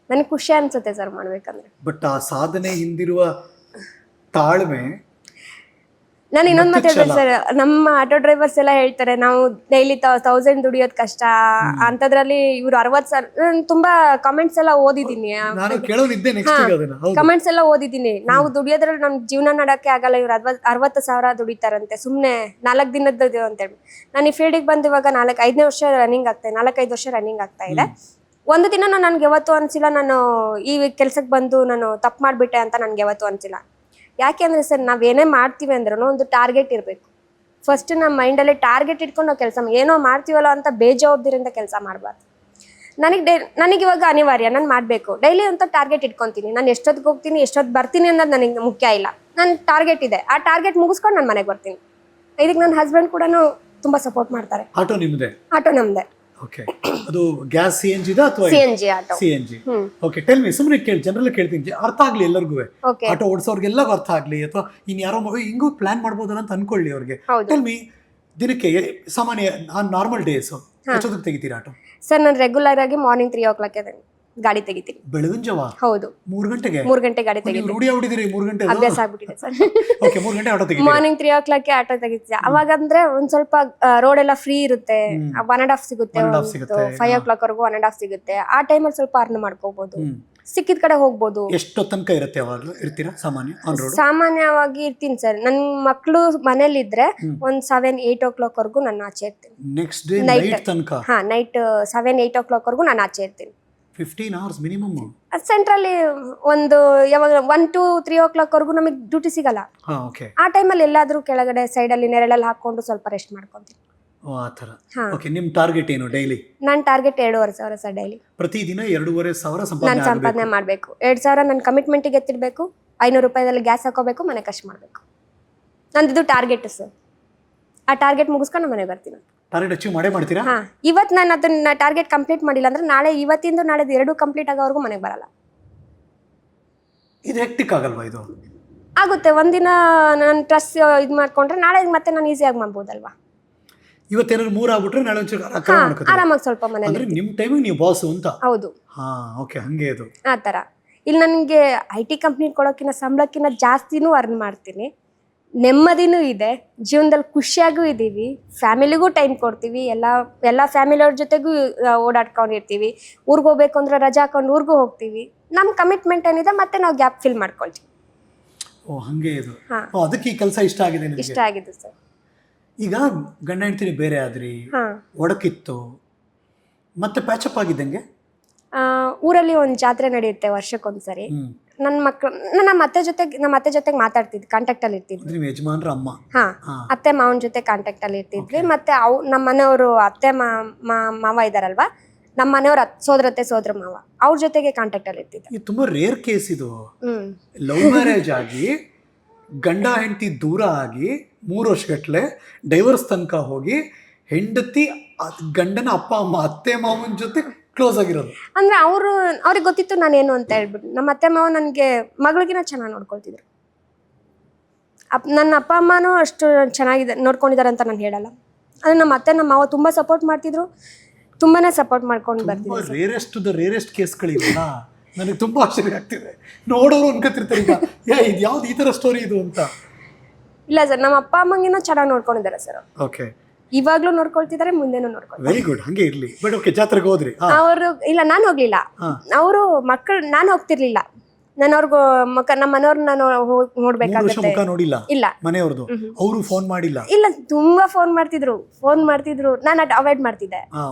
ನನಗೆ ಖುಷಿ ಅನಿಸುತ್ತೆ ಸರ್ ಮಾಡಬೇಕಂದ್ರೆ. ಬಟ್ ಆ ಸಾಧನೆ ಹಿಂದಿರುವ ತಾಳ್ಮೆ ನಾನು ಇನ್ನೊಂದು ಮಾತಾಡ್ಬೇಕು ಸರ್, ನಮ್ಮ ಆಟೋ ಡ್ರೈವರ್ಸ್ ಎಲ್ಲ ಹೇಳ್ತಾರೆ ನಾವು ಡೈಲಿ 1000 ದುಡಿಯೋದ್ ಕಷ್ಟ ಅಂತದ್ರಲ್ಲಿ ಇವ್ರು 60,000. ತುಂಬಾ ಕಮೆಂಟ್ಸ್ ಎಲ್ಲ ಓದಿದೀನಿ, ನಾನು ಕೇಳೋದಿದ್ದೆ ನೆಕ್ಸ್ಟ್ ಅದನ್ನ. ಹೌದು. ಕಮೆಂಟ್ಸ್ ಎಲ್ಲ ಓದಿದೀನಿ. ನಾವು ದುಡಿಯೋದ್ರಲ್ಲಿ ನಮ್ ಜೀವನ ನಡಕ್ಕೆ ಆಗಲ್ಲ, ಇವ್ರು 60,000 ದುಡಿತಾರಂತೆ ಸುಮ್ನೆ 4 ದಿನದ್ದು ಅಂತ ಹೇಳಿ. ನಾನು ಈ ಫೀಲ್ಡಿಗೆ ಬಂದು ಇವಾಗ 5 ವರ್ಷ ರನ್ನಿಂಗ್ ಆಗ್ತಾ ಇದೆ, 4-5 ವರ್ಷ ರನ್ನಿಂಗ್ ಆಗ್ತಾ ಇದೆ. ಒಂದು ದಿನ ನನ್ಗೆ ಯಾವತ್ತೂ ಅನ್ಸಿಲ್ಲ ನಾನು ಈ ಕೆಲ್ಸಕ್ಕೆ ಬಂದು ನಾನು ತಪ್ಪು ಮಾಡ್ಬಿಟ್ಟೆ ಅಂತ ನನ್ಗೆ ಯಾವತ್ತೂ ಅನ್ಸಿಲ್ಲ. ಯಾಕೆ ಅಂದ್ರೆ ಸರ್, ನಾವೇನೇ ಮಾಡ್ತೀವಿ ಅಂದ್ರೂ ಒಂದು ಟಾರ್ಗೆಟ್ ಇರಬೇಕು. ಫಸ್ಟ್ ನಮ್ಮ ಮೈಂಡಲ್ಲಿ ಟಾರ್ಗೆಟ್ ಇಟ್ಕೊಂಡು ನಾವು ಕೆಲಸ ಏನೋ ಮಾಡ್ತೀವಲ್ಲ ಅಂತ ಬೇಜವಾಬ್ದಾರಿಯಿಂದ ಕೆಲಸ ಮಾಡಬಾರ್ದು. ನನಗೆ ಇವಾಗ ಅನಿವಾರ್ಯ, ನಾನು ಮಾಡಬೇಕು, ಡೈಲಿ ಅಂತ ಟಾರ್ಗೆಟ್ ಇಟ್ಕೊತೀನಿ. ನಾನು ಎಷ್ಟೊತ್ತಿಗೆ ಹೋಗ್ತೀನಿ, ಎಷ್ಟೊತ್ತು ಬರ್ತೀನಿ ಅನ್ನೋದು ನನಗೆ ಮುಖ್ಯ ಇಲ್ಲ. ನನ್ನ ಟಾರ್ಗೆಟ್ ಇದೆ, ಆ ಟಾರ್ಗೆಟ್ ಮುಗಿಸ್ಕೊಂಡು ನಾನು ಮನೆಗೆ ಬರ್ತೀನಿ. ಇದಕ್ಕೆ ನನ್ನ ಹಸ್ಬೆಂಡ್ ಕೂಡ ತುಂಬ ಸಪೋರ್ಟ್ ಮಾಡ್ತಾರೆ. ಆಟೋ ನಿಮ್ಮದೇ? ಆಟೋ ನಮ್ಮದೇ. ಓಕೆ. ಅದು ಗ್ಯಾಸ್ CNG ದ ಅಥವಾ CNG auto? CNG. Okay. Tell me, ಸುಮ್ಮನೆ ಕೇಳಿ, ಜನರಲ್ ಕೇಳ್ತೀನಿ, ಅರ್ಥ ಆಗ್ಲಿ ಎಲ್ಲರಿಗೂ, ಆಟೋ ಓಡಿಸೋರ್ಗೆಲ್ಲರಿಗೂ ಅರ್ಥ ಆಗ್ಲಿ, ಅಥವಾ ಇನ್ ಯಾರೋ ಹಿಂಗೂ ಪ್ಲಾನ್ ಮಾಡ್ಬೋದಲ್ಲ ಅಂತ ಅನ್ಕೊಳ್ಳಿ ಅವ್ರಿಗೆ. ಟೆಲ್ ಮಿ, ದಿನಕ್ಕೆ ಸಾಮಾನ್ಯ ನಾರ್ಮಲ್ ಡೇಸ್ ಎಷ್ಟೊತ್ತಿಗೆ ತೆಗಿತೀರಾ ಆಟೋ? ಸರ್, ನಾನು ರೆಗ್ಯುಲರ್ ಆಗಿ ಮಾರ್ನಿಂಗ್ 3 o'clock ಗಾಡಿ ತೆಗಿತೀನಿ. ಬೆಳಗಿನ ಜಾವ? ಹೌದು. 3 ಗಂಟೆಗೆ? 3 ಗಂಟೆ ಗಾಡಿ ತೆಗಿತೀನಿ. ರೂಢಿ ಆಗ್ಬಿಟ್ಟಿದ್ದೀರಿ 3 ಗಂಟೆ? ಅಭ್ಯಾಸ ಆಗ್ಬಿಟ್ಟಿದೆ ಸರ್. ಓಕೆ. 3 ಗಂಟೆ ಆಟೋ ತೆಗಿತೀನಿ. ಮಾರ್ನಿಂಗ್ 3 o'clock ಆಟೋ ತೆಗಿತೀನಿ. ಅವಾಗ ಅಂದ್ರೆ ಒಂದ್ ಸ್ವಲ್ಪ ರೋಡ್ ಎಲ್ಲ ಫ್ರೀ ಇರುತ್ತೆ, 1.5 ಸಿಗುತ್ತೆ, 5 o'clock ವರೆಗೂ 1.5 ಸಿಗುತ್ತೆ. ಆ ಟೈಮಲ್ಲಿ ಸ್ವಲ್ಪ ಅರ್ನ್ ಮಾಡ್ಕೋಬಹುದು, ಸಿಕ್ಕಿದ ಕಡೆ ಹೋಗ್ಬೋದು. ಎಷ್ಟು ತನಕ ಇರುತ್ತೆ ಯಾವಾಗಲೂ ಇರ್ತೀರಾ ಸಾಮಾನ್ಯ ಆನ್ ರೋಡ್? ಸಾಮಾನ್ಯವಾಗಿ ಇರ್ತೀನಿ ಸರ್. ನನ್ ಮಕ್ಳು ಮನೇಲಿ ಇದ್ರೆ ಒಂದ್ 7-8 o'clock ವರೆಗೂ ನಾನು ಆಚೆ ಇರ್ತೀನಿ. ನೆಕ್ಸ್ಟ್ ಡೇ ನೈಟ್ ತನಕ? ಹಾ, ನೈಟ್ 7-8 o'clock ವರೆಗೂ ನಾನು ಆಚೆ ಇರ್ತೀನಿ. 15 hours ಮಿನಿಮಮ್? ಸೆಂಟ್ರಲ್ಲಿ ಒಂದು ಯಾವಾಗ 1-3 o'clock ವರೆಗೂ ನಮಗೆ ಡ್ಯೂಟಿ ಸಿಗಲ್ಲ. ಆ ಟೈಮಲ್ಲಿ ಎಲ್ಲಾದ್ರೂ ಕೆಳಗಡೆ ಸೈಡಲ್ಲಿ ನೆರಳಲ್ಲಿ ಹಾಕೊಂಡು ಸ್ವಲ್ಪ ರೆಸ್ಟ್ ಮಾಡ್ಕೊಂತೀನಿ. ಆ ಥರ. ಓಕೆ. ನಿಮ್ಮ ಟಾರ್ಗೆಟ್ ಏನು ಡೈಲಿ? ನನ್ನ ಟಾರ್ಗೆಟ್ 2,500 ಸರ್ ಡೈಲಿ. ಪ್ರತಿದಿನ 2,500 ನಾನು ಸಂಪಾದನೆ ಮಾಡಬೇಕು. 2,000 ನನ್ನ ಕಮಿಟ್ಮೆಂಟಿಗೆ ಎತ್ತಿಡಬೇಕು, 500 ರೂಪಾಯಿದಲ್ಲಿ ಗ್ಯಾಸ್ ಹಾಕೋಬೇಕು, ಮನೆ ಖರ್ಚು ಮಾಡಬೇಕು. ನಂದಿದು ಟಾರ್ಗೆಟ್ ಸರ್. ಆ ಟಾರ್ಗೆಟ್ ಮುಗಿಸ್ಕೊಂಡು ಮನೆ ಬರ್ತೀನಿ. ಟಾರ್ಗೆಟ್ ಅಚೀವ್ ಮಾಡೇ ಮಾಡ್ತೀರಾ? ಹಾ, ಇವತ್ತು ನಾನು ಅದನ್ನ ಟಾರ್ಗೆಟ್ ಕಂಪ್ಲೀಟ್ ಮಾಡಿಲ್ಲ ಅಂದ್ರೆ ನಾಳೆ, ಇವತ್ತಿಂದು ನಾಳೆದು 2 ಕಂಪ್ಲೀಟ್ ಆಗೋವರೆಗೂ ಮನೆಗೆ ಬರಲ್ಲ. ಇದು ಹೆಕ್ಟಿಕ್ ಆಗಲ್ವಾ ಇದು? ಆಗುತ್ತೆ. ಒಂದಿನ ನಾನು ಟ್ರಸ್ಟ್ ಇದು ಮಾಡ್ಕೊಂಡ್ರೆ ನಾಳೆ ಮತ್ತೆ ನಾನು ಈಸಿಯಾಗಿ ಮಾಡ್ಬೋದಲ್ವಾ? ಇವತ್ತೇನಾದ್ರು 3 ಆಗ್ಬಿಟ್ರೆ ನಾಳೆ ಒಂಚೂರು ಆರಾಮಾಗಿ ಸ್ವಲ್ಪ ಮನೇಲಿ. ಅಂದ್ರೆ ನಿಮ್ಮ ಟೈಮಿಗೆ ನೀವು ಬಾಸ್ ಅಂತ? ಹೌದು. ಹಾ, ಓಕೆ. ಹಂಗೆ ಇದು ಆ ಥರ. ಇಲ್ಲಿ ನನಗೆ IT ಕಂಪ್ನಿ ಕೊಡೋಕ್ಕಿಂತ ಸಂಬಳಕ್ಕಿಂತ ಜಾಸ್ತಿನೂ ಅರ್ನ್ ಮಾಡ್ತೀನಿ, ನೆಮ್ಮದಿನೂ ಇದೆ, ಜೀವನದಲ್ಲಿ ಖುಷಿಯಾಗೂ ಇದ್ದೀವಿ, ಫ್ಯಾಮಿಲಿಗೂ ಟೈಮ್ ಕೊಡ್ತೀವಿ, ಎಲ್ಲ ಫ್ಯಾಮಿಲಿಯವ್ರ ಜೊತೆಗೂ ಓಡಾಡ್ಕೊಂಡಿರ್ತೀವಿ. ಊರಿಗೆ ಹೋಗ್ಬೇಕು ಅಂದ್ರೆ ರಜಾ ಹಾಕೊಂಡು ಊರಿಗೂ ಹೋಗ್ತೀವಿ. ನಮ್ಮ ಕಮಿಟ್ಮೆಂಟ್ ಏನಿದೆ ಮತ್ತೆ ನಾವು ಗ್ಯಾಪ್ ಫಿಲ್ ಮಾಡ್ಕೊಳ್ತೀವಿ. ಓ, ಹಂಗೆ ಇದು. ಅದಕ್ಕೆ ಈ ಕೆಲಸ ಇಷ್ಟ ಆಗಿದೆ ನಿಮಗೆ? ಇಷ್ಟ ಆಗಿದೆ ಸರ್. ಈಗ ಗಂಡ ಹೆಂಡ್ತೀನಿ ಬೇರೆ ಆದ್ರಿ, ಒಡಕಿತ್ತು, ಮತ್ತೆ ಪ್ಯಾಚಪ್ ಆಗಿದ್ದಂಗೆ ಊರಲ್ಲಿ ಒಂದು ಜಾತ್ರೆ ನಡೆಯುತ್ತೆ ವರ್ಷಕ್ಕೊಂದ್ಸರಿ. ನಮ್ಮ ಅತ್ತೆ ಜೊತೆಗೆ ಮಾತಾಡ್ತಿದ್ವಿ, ಕಾಂಟ್ಯಾಕ್ಟ್ ಅಲ್ಲಿ ಇರ್ತಿದ್ವಿ. ನಿಮ್ಮ ಯಜಮಾನ್ರ ಅಮ್ಮ? ಹಾ, ಅತ್ತೆ ಮಾವನ ಜೊತೆ ಕಾಂಟ್ಯಾಕ್ಟ್ ಅಲ್ಲಿ ಇರ್ತಿದ್ವಿ. ಮತ್ತೆ ನಮ್ಮ ಮನೆಯವರು ಅತ್ತೆ ಮಾವ ಇದಾರಲ್ವಾ, ನಮ್ಮ ಮನೆಯವ್ರ ಸೋದರ ಮಾವ, ಅವ್ರ ಜೊತೆಗೆ ಕಾಂಟ್ಯಾಕ್ಟ್ ಅಲ್ಲಿ ಇರ್ತಿದ್ವಿ. ಇದು ತುಂಬಾ ರೇರ್ ಕೇಸ್ ಇದು. ಲವ್ ಮ್ಯಾರೇಜ್ ಆಗಿ ಗಂಡ ಹೆಂಡತಿ ದೂರ ಆಗಿ 3 ವರ್ಷಗಟ್ಲೆ ಡೈವರ್ಸ್ ತನಕ ಹೋಗಿ ಹೆಂಡತಿ ಗಂಡನ ಅಪ್ಪ ಅಮ್ಮ ಅತ್ತೆ ಮಾವನ ಜೊತೆ ಕ್ಲೋಸ್ ಆಗಿರೋದು. ಅಂದ್ರೆ ಅವ್ರಿಗೆ ಗೊತ್ತಿತ್ತು ನಾನೇನು ಅಂತ ಹೇಳ್ಬಿಟ್ಟು. ನಮ್ಮ ಅತ್ತೆ ಮಾವ ನನಗೆ ಮಗಳಿಗಿನ ಚೆನ್ನಾಗಿ ನೋಡ್ಕೊಳ್ತಿದ್ರು. ನನ್ನ ಅಪ್ಪ ಅಮ್ಮನೂ ಅಷ್ಟು ಚೆನ್ನಾಗಿದೆ ನೋಡ್ಕೊಂಡಿದ್ದಾರೆ ಅಂತ ನಾನು ಹೇಳಲ್ಲ. ಅದು ನಮ್ಮ ಅತ್ತೆ ನಮ್ಮ ಮಾವ ತುಂಬಾ ಸಪೋರ್ಟ್ ಮಾಡ್ತಿದ್ರು, ತುಂಬಾನೇ ಸಪೋರ್ಟ್ ಮಾಡ್ಕೊಂಡು ಬರ್ತಿದ್ರು. ರೇರೆಸ್ಟ್ ಕೇಸ್ಗಳಿವೆಲ್ಲ. ನನಗೆ ತುಂಬಾ ಆಶ್ಚರ್ಯ ಆಗ್ತಿದೆ. ನೋಡೋರು ಅನ್ಕೋತಿರ್ತಾರೆ ಈಗ, ಇದು ಯಾವ್ದು ಈ ತರ ಸ್ಟೋರಿ ಇದು ಅಂತ. ಇಲ್ಲ ಸರ್, ನಮ್ಮ ಅಪ್ಪ ಅಮ್ಮಂಗಿನ ಚೆನ್ನಾಗಿ ನೋಡ್ಕೊಂಡಿದ್ದಾರೆ ಸರ್. ಓಕೆ. ಇವಾಗ್ಲೂ ನೋಡ್ಕೊಳ್ತಿದ್ದಾರೆ, ಮುಂದೆನೂ ನೋಡ್ಕೊಳ್ತಾರೆ. Very good. ಹಂಗೆ ಇರ್ಲಿ. ಬಟ್ ಓಕೆ, ಜಾತ್ರೆಗೆ ಹೋದ್ರಿ? ಅವರು ಇಲ್ಲ, ನಾನು ಹೋಗ್ಲಿಲ್ಲ. ಅವರು ಮಕ್ಕಳು, ನಾನು ಹೋಗ್ತಿರ್ಲಿಲ್ಲ. ನಾನು ಅವ್ರಿಗೂ ನಮ್ಮ ಮನೆಯವ್ರು ನಾನು ನೋಡ್ಬೇಕಾಗುತ್ತೆ. ನೋಡಿಲ್ಲ? ಇಲ್ಲ. ಮನೆಯವ್ರದ್ದು ಅವರು ಫೋನ್ ಮಾಡಿಲ್ಲ? ಇಲ್ಲ, ತುಂಬಾ ಫೋನ್ ಮಾಡ್ತಿದ್ರು. ನಾನು ಅವಾಯ್ಡ್ ಮಾಡ್ತಿದ್ದೆ,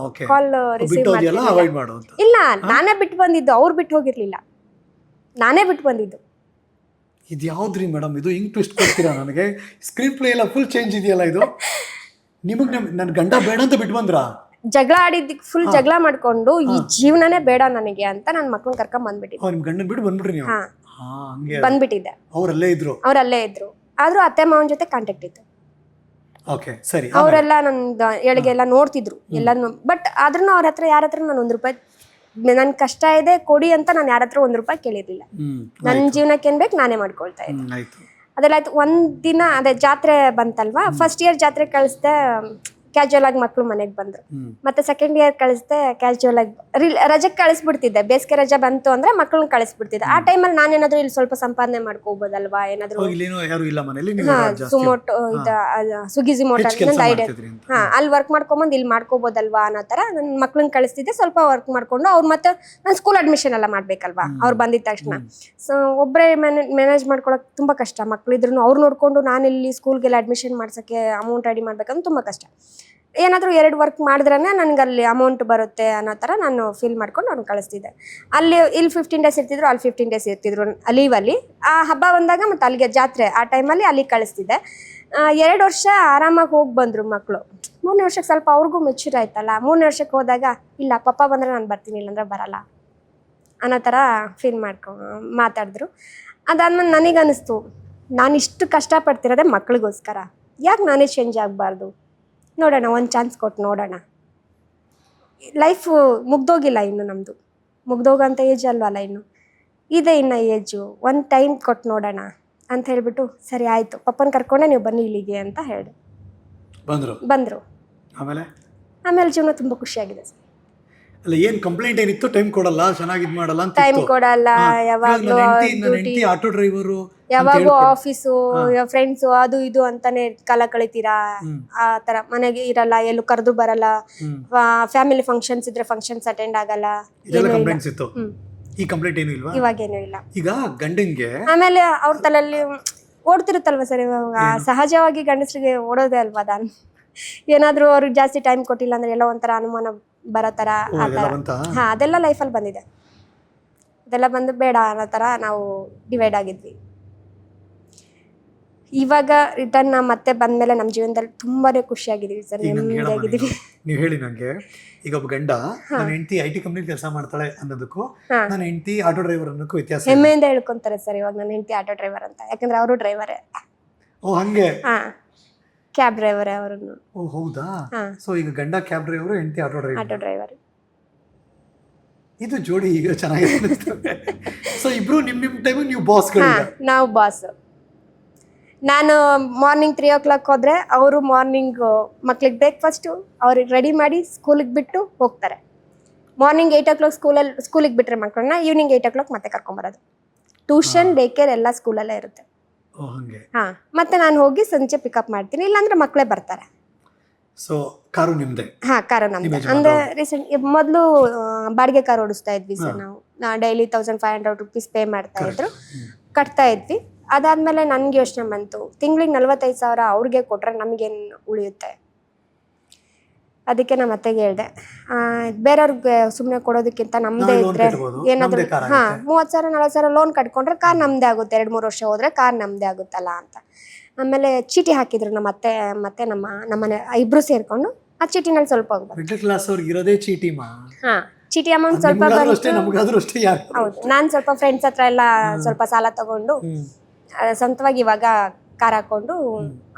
ಕಾಲ್ ರಿಸೀವ್ ಮಾಡ್ತಿದ್ದೆ. ಇಲ್ಲ, ನಾನೇ ಬಿಟ್ಟು ಬಂದಿದ್ದು, ಅವ್ರು ಬಿಟ್ಟು ಹೋಗಿರ್ಲಿಲ್ಲ, ನಾನೇ ಬಿಟ್ಟು ಬಂದಿದ್ದು. ಇದು ಯಾವ್ದ್ರಿ ಮೇಡಮ್ ಇದು? ಹಿಂಗ್ ಟ್ವಿಸ್ಟ್ ಕೊಡ್ತೀರಾ ನನಗೆ? ಸ್ಕ್ರೀನ್ ಪ್ಲೇ ಎಲ್ಲ ಫುಲ್ ಚೇಂಜ್ ಇದೆಯಲ್ಲ ಇದು. ನಿಮಗ್ ನನ್ ಗಂಡ ಬೇಡ ಅಂತ ಬಿಟ್ಟು ಬಂದ್ರಾ? ಜಗಳ ಆಡಿದ್ದಕ್ಕೆ ಫುಲ್ ಜಗಳ ಮಾಡ್ಕೊಂಡು ಈ ಜೀವನನೇ ಬೇಡ ನನಗೆ ಅಂತ ನನ್ನ ಮಕ್ಕಳನ್ನ ಕರ್ಕೊಂಡ್ ಬಂದ್ಬಿಟ್ಟಿದ್ದೆ. ನಿಮ್ ಗಂಡನ್ ಬಿಟ್ಟು ಬಂದ್ಬಿಟ್ರಿ ನೀವು? ಬಂದ್ಬಿಟ್ಟಿದ್ದೆ. ಅವರಲ್ಲೇ ಇದ್ರು. ಆದ್ರೂ ಅತ್ತೆ ಮಾವನ ಜೊತೆ ಕಾಂಟ್ಯಾಕ್ಟ್ ಇತ್ತು. ಓಕೆ, ಸರಿ. ಅವರೆಲ್ಲ ನನ್ನ ಏಳಿಗೆಲ್ಲ ನೋಡ್ತಿದ್ರು ಎಲ್ಲಾನು. ಬಟ್ ಆದ್ರೂ ಅವ್ರ ಹತ್ರ ಯಾರ ಹತ್ರ ನಾನು 1 ರೂಪಾಯಿ, ನನ್ ಕಷ್ಟ ಇದೆ ಕೊಡಿ ಅಂತ ನಾನು ಯಾರ ಹತ್ರ 1 ರೂಪಾಯಿ ಕೇಳಿರ್ಲಿಲ್ಲ. ನನ್ನ ಜೀವನಕ್ಕೆ ಏನ್ ಬೇಕು ನಾನೇ ಮಾಡ್ಕೊಳ್ತಾ ಇದ್ದೆ. ಅದೆಲ್ಲ ಆಯ್ತು. ಒಂದ್ ದಿನ ಅದೇ ಜಾತ್ರೆ ಬಂತಲ್ವಾ, ಫಸ್ಟ್ ಇಯರ್ ಜಾತ್ರೆ ಕಳಿಸ್ದೆ. ಕ್ಯಾಶುವಲ್ ಆಗಿ ಮಕ್ಳು ಮನೆಗೆ ಬಂದ್ರು. ಮತ್ತೆ ಸೆಕೆಂಡ್ ಇಯರ್ ಕಳಿಸ್ದೆ ಕ್ಯಾಶುವಲ್ ಆಗಿ ರಜೆಗೆ ಕಳಿಸ್ಬಿಡ್ತಿದ್ದೆ. ಬೇಸಿಗೆ ರಜೆ ಬಂತು ಅಂದ್ರೆ ಮಕ್ಳನ್ನ ಕಳಿಸ್ಬಿಡ್ತಿದ್ದೆ. ಆ ಟೈಮಲ್ಲಿ ನಾನೇನಾದ್ರೂ ಇಲ್ಲಿ ಸ್ವಲ್ಪ ಸಂಪಾದನೆ ಮಾಡ್ಕೋಬೋದಲ್ವಾ, ಏನಾದ್ರು ಸುಮೋಟೋ ಸ್ವಿಗ್ಗಿ ಝೊಮ್ಯಾಟೊ ನಂದು ಐಡಿಯಾ, ಅಲ್ಲಿ ವರ್ಕ್ ಮಾಡ್ಕೊಂಬಂದು ಇಲ್ಲಿ ಮಾಡ್ಕೋಬೋದಲ್ವಾ ಅನ್ನೋ ತರ ನನ್ನ ಮಕ್ಳನ್ನ ಕಳಿಸ್ತಿದ್ದೆ. ಸ್ವಲ್ಪ ವರ್ಕ್ ಮಾಡ್ಕೊಂಡು ಅವ್ರು ಮತ್ತೆ ನಾನು ಸ್ಕೂಲ್ ಅಡ್ಮಿಷನ್ ಎಲ್ಲ ಮಾಡ್ಬೇಕಲ್ವಾ ಅವ್ರು ಬಂದಿದ ತಕ್ಷಣ. ಸೊ ಒಬ್ಬರೇ ಮ್ಯಾನೇಜ್ ಮಾಡ್ಕೊಳಕ್ ತುಂಬಾ ಕಷ್ಟ. ಮಕ್ಳಿದ್ರು ಅವ್ರು ನೋಡ್ಕೊಂಡು ನಾನು ಇಲ್ಲಿ ಸ್ಕೂಲ್ಗೆಲ್ಲ ಅಡ್ಮಿಷನ್ ಮಾಡ್ಸಕ್ಕೆ ಅಮೌಂಟ್ ರೆಡಿ ಮಾಡ್ಬೇಕಂದ್ರೆ ತುಂಬಾ ಕಷ್ಟ. ಏನಾದರೂ 2 ವರ್ಕ್ ಮಾಡಿದ್ರೇ ನನಗೆ ಅಲ್ಲಿ ಅಮೌಂಟ್ ಬರುತ್ತೆ ಅನ್ನೋ ಥರ ನಾನು ಫೀಲ್ ಮಾಡ್ಕೊಂಡು ಅವ್ನು ಕಳಿಸ್ತಿದ್ದೆ. ಅಲ್ಲಿ ಇಲ್ಲಿ 15 ಡೇಸ್ ಇರ್ತಿದ್ರು, ಅಲ್ಲಿ 15 ಡೇಸ್ ಇರ್ತಿದ್ರು ಲೀವಲ್ಲಿ. ಆ ಹಬ್ಬ ಬಂದಾಗ ಮತ್ತೆ ಅಲ್ಲಿಗೆ ಜಾತ್ರೆ ಆ ಟೈಮಲ್ಲಿ ಅಲ್ಲಿಗೆ ಕಳಿಸ್ತಿದ್ದೆ. 2 ವರ್ಷ ಆರಾಮಾಗಿ ಹೋಗಿ ಬಂದರು ಮಕ್ಕಳು. 3ನೇ ವರ್ಷಕ್ಕೆ ಸ್ವಲ್ಪ ಅವ್ರಿಗೂ ಮೆಚ್ಯೂರ್ ಆಯ್ತಲ್ಲ. 3ನೇ ವರ್ಷಕ್ಕೆ ಹೋದಾಗ ಇಲ್ಲ ಪಪ್ಪ ಬಂದರೆ ನಾನು ಬರ್ತೀನಿ, ಇಲ್ಲಾಂದ್ರೆ ಬರಲ್ಲ ಅನ್ನೋ ಥರ ಫೀಲ್ ಮಾತಾಡಿದ್ರು. ಅದಾದ್ಮೇಲೆ ನನಗನ್ನಿಸ್ತು, ನಾನು ಇಷ್ಟು ಕಷ್ಟಪಡ್ತಿರೋದೆ ಮಕ್ಳಿಗೋಸ್ಕರ, ಯಾಕೆ ನಾನೇ ಚೇಂಜ್ ಆಗಬಾರ್ದು, ನೋಡೋಣ ಒಂದು ಚಾನ್ಸ್ ಕೊಟ್ಟು ನೋಡೋಣ. ಲೈಫು ಮುಗ್ದೋಗಿಲ್ಲ ಇನ್ನು, ನಮ್ಮದು ಮುಗ್ದೋಗಂಥ ಏಜ್ ಅಲ್ವಲ್ಲ ಇನ್ನು, ಇದೆ ಇನ್ನು ಏಜು, ಒಂದು ಟೈಮ್ ಕೊಟ್ಟು ನೋಡೋಣ ಅಂತ ಹೇಳಿಬಿಟ್ಟು ಸರಿ ಆಯಿತು ಪಪ್ಪನ ಕರ್ಕೊಂಡೆ ನೀವು ಬನ್ನಿ ಇಲ್ಲಿಗೆ ಅಂತ ಹೇಳಿದೆ. ಬಂದರು. ಆಮೇಲೆ ಜೀವನ ತುಂಬ ಖುಷಿಯಾಗಿದೆ ಸರ್. ಅಲ್ಲ, ಏನ್ ಕಂಪ್ಲೇಂಟ್ ಏನಿತ್ತು? ಟೈಮ್ ಕೊಡಲ್ಲ, ಚೆನ್ನಾಗಿ ಇದು ಮಾಡಲ್ಲ ಅಂತ. ಟೈಮ್ ಕೊಡಲ್ಲ, ಯಾವಾಗಲೂ ಆಟೋ ಡ್ರೈವರು, ಯಾವಾಗೂ ಆಫೀಸು ಫ್ರೆಂಡ್ಸು ಅದು ಇದು ಅಂತಾನೆ ಕಾಲ ಕಳಿತೀರಾ. ಆ ತರ ಮನೆಗೆ ಇರಲ್ಲ, ಎಲ್ಲೂ ಕರೆದು ಬರಲ್ಲ, ಫ್ಯಾಮಿಲಿ ಫಂಕ್ಷನ್ಸ್ ಇದ್ರೆ ಫಂಕ್ಷನ್ಸ್ ಅಟೆಂಡ್ ಆಗಲ್ಲ. ಕಂಪ್ಲೇಂಟ್ಸ್ ಇತ್ತು. ಈ ಕಂಪ್ಲೇಂಟ್ ಏನು ಇಲ್ವಾ? ಇವಾಗೇನು ಇಲ್ಲ. ಈಗ ಗಂಡಂಗೆ ಆಮೇಲೆ ಅವ್ರ ತಲೆಯಲ್ಲಿ ಓಡ್ತಿರುತ್ತಲ್ವ ಸರ್, ಸಹಜವಾಗಿ ಗಂಡಸರಿಗೆ ಓಡೋದೇ ಅಲ್ವಾ. ನಾನು ಏನಾದ್ರೂ ಅವ್ರಿಗೆ ಜಾಸ್ತಿ ಟೈಮ್ ಕೊಟ್ಟಿಲ್ಲ ಅಂದ್ರೆ ಎಲ್ಲ ಒಂಥರ ಅನುಮಾನ ಬರೋ ಥರ ಆ ಥರ. ಹಾಂ, ಅದೆಲ್ಲ ಲೈಫಲ್ಲಿ ಬಂದಿದೆ. ಅದೆಲ್ಲ ಬಂದು ಬೇಡ ಅನ್ನೋ ಥರ ನಾವು ಡಿವೈಡ್ ಆಗಿದ್ವಿ. ಇವಾಗ ರಿಟರ್ನ್ ಮತ್ತೆ ಬಂದಮೇಲೆ ನಮ್ಮ ಜೀವನದಲ್ಲಿ ತುಂಬಾನೇ ಖುಷಿಯಾಗಿದ್ದೀವಿ ಸರ್, ನೆಮ್ಮದಿಯಾಗಿದ್ದೀವಿ. ನೀವು ಹೇಳಿ ನನಗೆ, ಈಗ ಒಬ್ಬ ಗಂಡ ನನ್ನ ಹೆಂಡತಿ IT ಕಂಪ್ನಿ ಕೆಲಸ ಮಾಡ್ತಾಳೆ ಅನ್ನೋದಕ್ಕೂ ನನ್ನ ಹೆಂಡತಿ ಆಟೋ ಡ್ರೈವರ್ ಅನ್ನೋಕ್ಕೂ ವ್ಯತ್ಯಾಸ ಹೆಮ್ಮೆಯಿಂದ ಹೇಳ್ಕೊಂತಾರೆ ಸರ್ ಇವಾಗ ನನ್ನ ಹೆಂಡತಿ ಆಟೋ ಡ್ರೈವರ್ ಅಂತ. ಯಾಕಂದ್ರೆ ಅವರು ಡ್ರೈವರೇ. ಓ ಹಂಗೆ? ಹಾಂ, ಕ್ಯಾಬ್ ಡ್ರೈವರೇ ಅವರನ್ನು. ಓ ಹೌದಾ? ಸೊ ಈಗ ಗಂಡ ಕ್ಯಾಬ್ ಡ್ರೈವರು, ಹೆಂಡತಿ ಆಟೋ ಡ್ರೈವರ್. ಇದು ಜೋಡಿ ಈಗ ಚೆನ್ನಾಗಿದೆ. ಸೊ ಇಬ್ರು ನಿಮ್ಮ ಟೈಮ್ ನೀವು ಬಾಸ್ಗಳು? ನಾವು ಬಾಸ್. ನಾನು ಮಾರ್ನಿಂಗ್ 3 o'clock ಹೋದ್ರೆ ಅವರು ಮಾರ್ನಿಂಗ್ ಮಕ್ಳಿಗೆ ಬ್ರೇಕ್ಫಾಸ್ಟು ಅವ್ರಿಗೆ ರೆಡಿ ಮಾಡಿ ಸ್ಕೂಲಿಗೆ ಬಿಟ್ಟು ಹೋಗ್ತಾರೆ. ಮಾರ್ನಿಂಗ್ 8 o'clock ಸ್ಕೂಲಿಗೆ ಬಿಟ್ಟರೆ ಮಕ್ಕಳನ್ನ ಈವ್ನಿಂಗ್ 8 o'clock ಮತ್ತೆ ಕರ್ಕೊಂಬರೋದು. ಟ್ಯೂಷನ್, ಡೇ ಕೇರ್ ಎಲ್ಲ ಸ್ಕೂಲಲ್ಲೇ ಇರುತ್ತೆ. ಹಾಂ, ಮತ್ತೆ ನಾನು ಹೋಗಿ ಸಂಜೆ ಪಿಕಪ್ ಮಾಡ್ತೀನಿ, ಇಲ್ಲಾಂದ್ರೆ ಮಕ್ಕಳೇ ಬರ್ತಾರೆ. ಸೊ ಕಾರು ನಿಮ್ಮದೇ? ಹಾಂ, ಕಾರು ನಮ್ಮದೇ. ಅಂದರೆ ರೀಸೆಂಟ್ ಮೊದಲು ಬಾಡಿಗೆ ಕಾರ್ ಓಡಿಸ್ತಾ ಇದ್ವಿ ಸರ್ ನಾವು. ಡೈಲಿ 1500 rupees ಪೇ ಮಾಡ್ತಾ ಇದ್ರು, ಕಟ್ತಾ ಇದ್ವಿ. ಅದಾದಮೇಲೆ ನನಗೆ ಯೋಚನೆ ಬಂತು, ತಿಂಗಳಿಗೆ 45,000 ಅವ್ರಿಗೆ ಕೊಟ್ಟರೆ ನಮಗೇನು ಉಳಿಯುತ್ತೆ. ಅದಕ್ಕೆ ನಮ್ಮ ಅತ್ತೆಗೆ ಹೇಳಿದೆ, ಬೇರೆಯವ್ರಿಗೆ ಸುಮ್ಮನೆ ಕೊಡೋದಕ್ಕಿಂತ ನಮ್ಮದೇ ಇದ್ರೆ ಏನಾದರೂ 30,000 40,000 ಲೋನ್ ಕಟ್ಕೊಂಡ್ರೆ ಕಾರ್ ನಮ್ಮದೇ ಆಗುತ್ತೆ. 2-3 ವರ್ಷ ಹೋದರೆ ಕಾರ್ ನಮ್ಮದೇ ಆಗುತ್ತಲ್ಲ ಅಂತ. ಆಮೇಲೆ ಚೀಟಿ ಹಾಕಿದ್ರು ನಮ್ಮ ಅತ್ತೆ ಮತ್ತೆ ನಮ್ಮನೆ ಇಬ್ರು ಸೇರ್ಕೊಂಡು. ಆ ಚೀಟಿನಲ್ಲಿ ಸ್ವಲ್ಪ ಚೀಟಿ ಅಮೌಂಟ್ ಸ್ವಲ್ಪ ಹೌದು. ನಾನು ಸ್ವಲ್ಪ ಫ್ರೆಂಡ್ಸ್ ಹತ್ರ ಎಲ್ಲ ಸ್ವಲ್ಪ ಸಾಲ ತಗೊಂಡು ಸ್ವಂತವಾಗಿ ಇವಾಗ ಕಾರ್ ಹಾಕೊಂಡು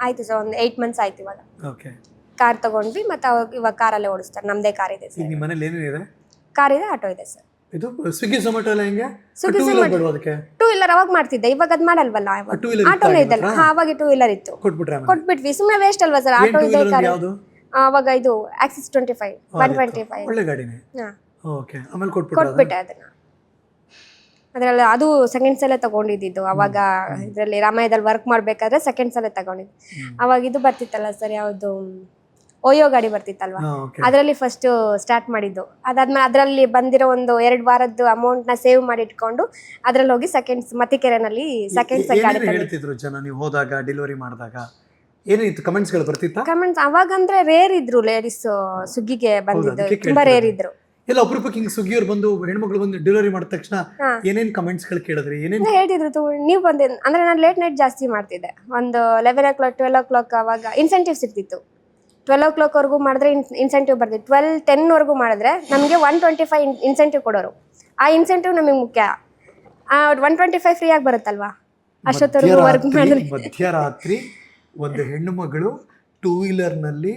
ಆಯ್ತು ಸರ್. ಒಂದು 8 months ಆಯ್ತು ಇವಾಗ ಕಾರ್ ತಗೊಂಡ್ವಿ. ಮತ್ತೆ ಇವಾಗ ಕಾರಲ್ಲೇ ಓಡಿಸ್ತಾರೆ. ನಮ್ಮದೇ ಕಾರ್ ಇದೆ ಸರ್. ನಿಮ್ಮ ಮನೇಲಿ ಏನಿದೆ? ಕಾರ್ ಇದೆ, ಆಟೋ ಇದೆ ಸರ್. ಇದು ಸ್ವಿಗ್ಗಿ ಝೊಮ್ಯಾಟೊ ಎಲ್ಲ ಹೆಂಗೆ? ಸ್ವಿಗ್ಗಿ ಝೊಮ್ಯಾಟೊ 2 wheeler ಅವಾಗ ಮಾಡ್ತಿದ್ದೆ, ಇವಾಗ ಅದು ಮಾಡಲ್ವಲ್ಲ. ಆಟೋನೇ ಇದಲ್ಲ. ಅವಾಗ 2 wheeler ಇತ್ತು, ಕೊಟ್ಬಿಟ್ವಿ. ಸುಮ್ಮನೆ ವೇಸ್ಟ್ ಅಲ್ವಾ ಸರ್, ಆಟೋ ಇದೆ ಕಾರ್. ಅವಾಗ ಇದು ಆಕ್ಸಿಸ್ 25 125 ಒಳ್ಳೆ ಗಾಡಿನೇ. ಓಕೆ, ಆಮೇಲೆ ಕೊಟ್ಬಿಟ್ಟೆ ಅದನ್ನ. ಅದರಲ್ಲಿ ಅದು ಸೆಕೆಂಡ್ಸ್ ಅಲ್ಲೇ ತಗೊಂಡಿದ್ದು. ಅವಾಗ ಇದರಲ್ಲಿ ರಾಮಾಯಣದಲ್ಲಿ ವರ್ಕ್ ಮಾಡ್ಬೇಕಾದ್ರೆ ಸೆಕೆಂಡ್ಸ್ ಅಲ್ಲೇ ತಗೊಂಡಿದ್ದು. ಅವಾಗ ಇದು ಬರ್ತಿತ್ತಲ್ಲ ಸರ್, ಯಾವುದು ಓಯೋ ಗಾಡಿ ಬರ್ತಿತ್ತಲ್ವಾ, ಅದರಲ್ಲಿ ಫಸ್ಟ್ ಸ್ಟಾರ್ಟ್ ಮಾಡಿದ್ದು. ಅದಾದ್ಮೇಲೆ ಅದರಲ್ಲಿ ಬಂದಿರೋ ಒಂದು 2 ವಾರದ್ದು ಅಮೌಂಟ್ ನ ಸೇವ್ ಮಾಡಿ ಇಟ್ಕೊಂಡು ಅದ್ರಲ್ಲಿ ಹೋಗಿ ಸೆಕೆಂಡ್ಸ್ ಮತ್ತಿಕೆರೆನಲ್ಲಿ ಸೆಕೆಂಡ್ಸ್ ಗಾಡಿ ಹೇಳ್ತಿದ್ರು ಜನ. ನೀವು ಹೋದಾಗ ಡೆಲಿವರಿ ಮಾಡಿದಾಗ ಏನಿತ್ತು ಕಮೆಂಟ್ಸ್ ಗಳು ಬರ್ತಿತ್ತಾ? ಕಮೆಂಟ್ಸ್ ಅವಾಗ ಅಂದ್ರೆ ರೇರ್ ಇದ್ರು ಲೇಡೀಸ್ ಸುಗ್ಗಿಗೆ ಬಂದಿದ್ದು, ತುಂಬಾ ರೇರ್ ಇದ್ರು. ಎಲ್ಲ ಅಪರೂಪಕ್ಕೆ ಹಿಂಗ್ ಸುಗ್ಗಿಯವ್ರು ಬಂದು ಹೆಣ್ಮಕ್ಳು ಬಂದು ಡೆಲಿವರಿ ಮಾಡಿದ ತಕ್ಷಣ ಏನೇನ್ ಕಮೆಂಟ್ಸ್ ಗಳು ಕೇಳಿದ್ರಿ? ಏನೇನ್ ಹೇಳಿದ್ರು? ನೀವು ಬಂದ ಅಂದ್ರೆ ನಾನು ಲೇಟ್ ನೈಟ್ ಜಾಸ್ತಿ ಮಾಡ್ತಿದ್ದೆ. ಒಂದು 11 o'clock 12 o'clock ಅವಾಗ ಇನ್ಸೆಂಟಿವ್ಸ್ ಇರ್ತಿತ್ತು. 12 o'clock ವರೆಗೂ ಮಾಡಿದ್ರೆ ಇನ್ಸೆಂಟಿವ್ ಬರ್ತಿತ್ತು. 12-10 ವರೆಗೂ ಮಾಡಿದ್ರೆ ನಮಗೆ 125 ಇನ್ಸೆಂಟಿವ್ ಕೊಡೋರು. ಆ ಇನ್ಸೆಂಟಿವ್ ನಮಗೆ ಮುಖ್ಯ. 125 ಫ್ರೀ ಆಗಿ ಬರುತ್ತಲ್ವಾ, ಅಷ್ಟೊತ್ತವರೆಗೂ ವರ್ಕ್ ಮಾಡಿದ್ರೆ. ಮಧ್ಯರಾತ್ರಿ ಒಂದು ಹೆಣ್ಣು ಮಗಳು 2 wheeler ನಲ್ಲಿ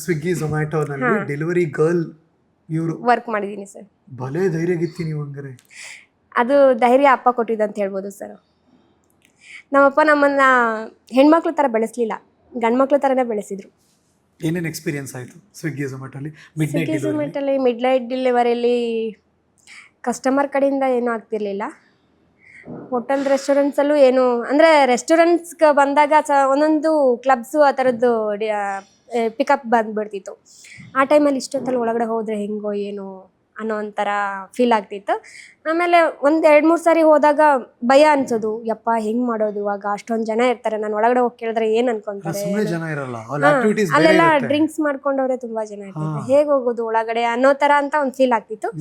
ಸ್ವಿಗ್ಗಿ ಝೊಮ್ಯಾಟೊನಲ್ಲಿ ಡೆಲಿವರಿ ಗರ್ಲ್ ಇವರು ವರ್ಕ್ ಮಾಡಿದೀನಿ ಸರ್. ಭಲೇ ಧೈರ್ಯಗಿತ್ತಿ ನೀವು ಹಂಗಾರೆ. ಅದು ಧೈರ್ಯ ಅಪ್ಪ ಕೊಟ್ಟಿದ್ದು ಅಂತ ಹೇಳ್ಬೋದು ಸರ್. ನಮ್ಮಪ್ಪ ನಮ್ಮನ್ನ ಹೆಣ್ಮಕ್ಳ ಥರ ಬೆಳೆಸಲಿಲ್ಲ, ಗಂಡ್ಮಕ್ಳ ಥರನೇ ಬೆಳೆಸಿದ್ರು. ಏನೇನು ಎಕ್ಸ್ಪೀರಿಯನ್ಸ್ ಆಯಿತು ಸ್ವಿಗ್ಗಿ ಝೊಮ್ಯಾಟೋಲಿ ಮಿಡ್ ನೈಟ್ ಝೊಮ್ಯಾಟೋಲಿ ಮಿಡ್ ನೈಟ್ ಡೆಲಿವರಿಯಲ್ಲಿ ಕಸ್ಟಮರ್ ಕಡೆಯಿಂದ ಏನೂ ಆಗ್ತಿರ್ಲಿಲ್ಲ. ಹೋಟೆಲ್ ರೆಸ್ಟೋರೆಂಟ್ಸಲ್ಲೂ ಏನು ಅಂದರೆ ರೆಸ್ಟೋರೆಂಟ್ಸ್ಗೆ ಬಂದಾಗ ಒಂದೊಂದು ಕ್ಲಬ್ಸು ಆ ಥರದ್ದು ಪಿಕಪ್ ಬಂದುಬಿಡ್ತಿತ್ತು. ಆ ಟೈಮಲ್ಲಿ ಇಷ್ಟೊತ್ತಲ್ಲಿ ಒಳಗಡೆ ಹೋದರೆ ಹೆಂಗೋ ಏನೋ ಅನ್ನೋ ಒಂಥರ ಫೀಲ್ ಆಗ್ತಿತ್ತು. ಆಮೇಲೆ ಒಂದು 2-3 ಸಾರಿ ಹೋದಾಗ ಭಯ ಅನ್ಸೋದು, ಯಪ್ಪ ಹೆಂಗೆ ಮಾಡೋದು ಇವಾಗ, ಅಷ್ಟೊಂದು ಜನ ಇರ್ತಾರೆ, ನಾನು ಒಳಗಡೆ ಹೋಗಿ ಕೇಳಿದ್ರೆ ಏನು ಅನ್ಕೊಂತಾರೆ, ಅಲ್ಲೆಲ್ಲ ಡ್ರಿಂಕ್ಸ್ ಮಾಡ್ಕೊಂಡವ್ರೆ ತುಂಬ ಜನ ಇರ್ತಾರೆ, ಹೇಗೆ ಹೋಗೋದು ಒಳಗಡೆ ಅನ್ನೋ ಥರ ಅಂತ ಒಂದು ಫೀಲ್ ಆಗ್ತಿತ್ತು.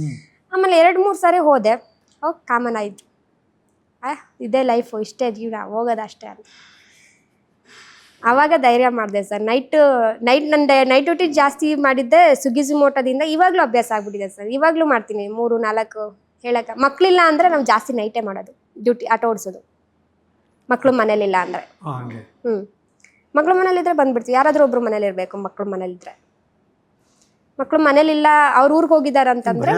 ಆಮೇಲೆ 2-3 ಸಾರಿ ಹೋದೆ, ಹೋಗಿ ಕಾಮನ್ ಆಯಿತು, ಇದೇ ಲೈಫು, ಇಷ್ಟೇ ಜೀವನ, ಹೋಗೋದು ಅಷ್ಟೇ ಅಂತ. ಆವಾಗ ಧೈರ್ಯ ಮಾಡಿದೆ ಸರ್. ನೈಟ್ ನೈಟ್ ಡ್ಯೂಟಿ ಜಾಸ್ತಿ ಮಾಡಿದ್ದೆ ಸ್ವಿಗ್ಗಿ ಝೊಮ್ಯಾಟೋದಿಂದ. ಇವಾಗಲೂ ಅಭ್ಯಾಸ ಆಗ್ಬಿಟ್ಟಿದೆ ಸರ್, ಇವಾಗಲೂ ಮಾಡ್ತೀನಿ 3-4 ಹೇಳಕ್ಕೆ. ಮಕ್ಕಳಿಲ್ಲ ಅಂದರೆ ನಾವು ಜಾಸ್ತಿ ನೈಟೇ ಮಾಡೋದು ಡ್ಯೂಟಿ, ಆಟೋ ಓಡಿಸೋದು. ಮಕ್ಕಳು ಮನೇಲಿಲ್ಲ ಅಂದರೆ ಮಕ್ಕಳು ಮನೇಲಿದ್ರೆ ಬಂದ್ಬಿಡ್ತೀವಿ, ಯಾರಾದರೂ ಒಬ್ರು ಮನೇಲಿ ಇರಬೇಕು. ಮಕ್ಕಳು ಮನೇಲಿದ್ರೆ, ಮಕ್ಕಳು ಮನೇಲಿಲ್ಲ, ಅವ್ರ ಊರಿಗೆ ಹೋಗಿದ್ದಾರೆ ಅಂತಂದ್ರೆ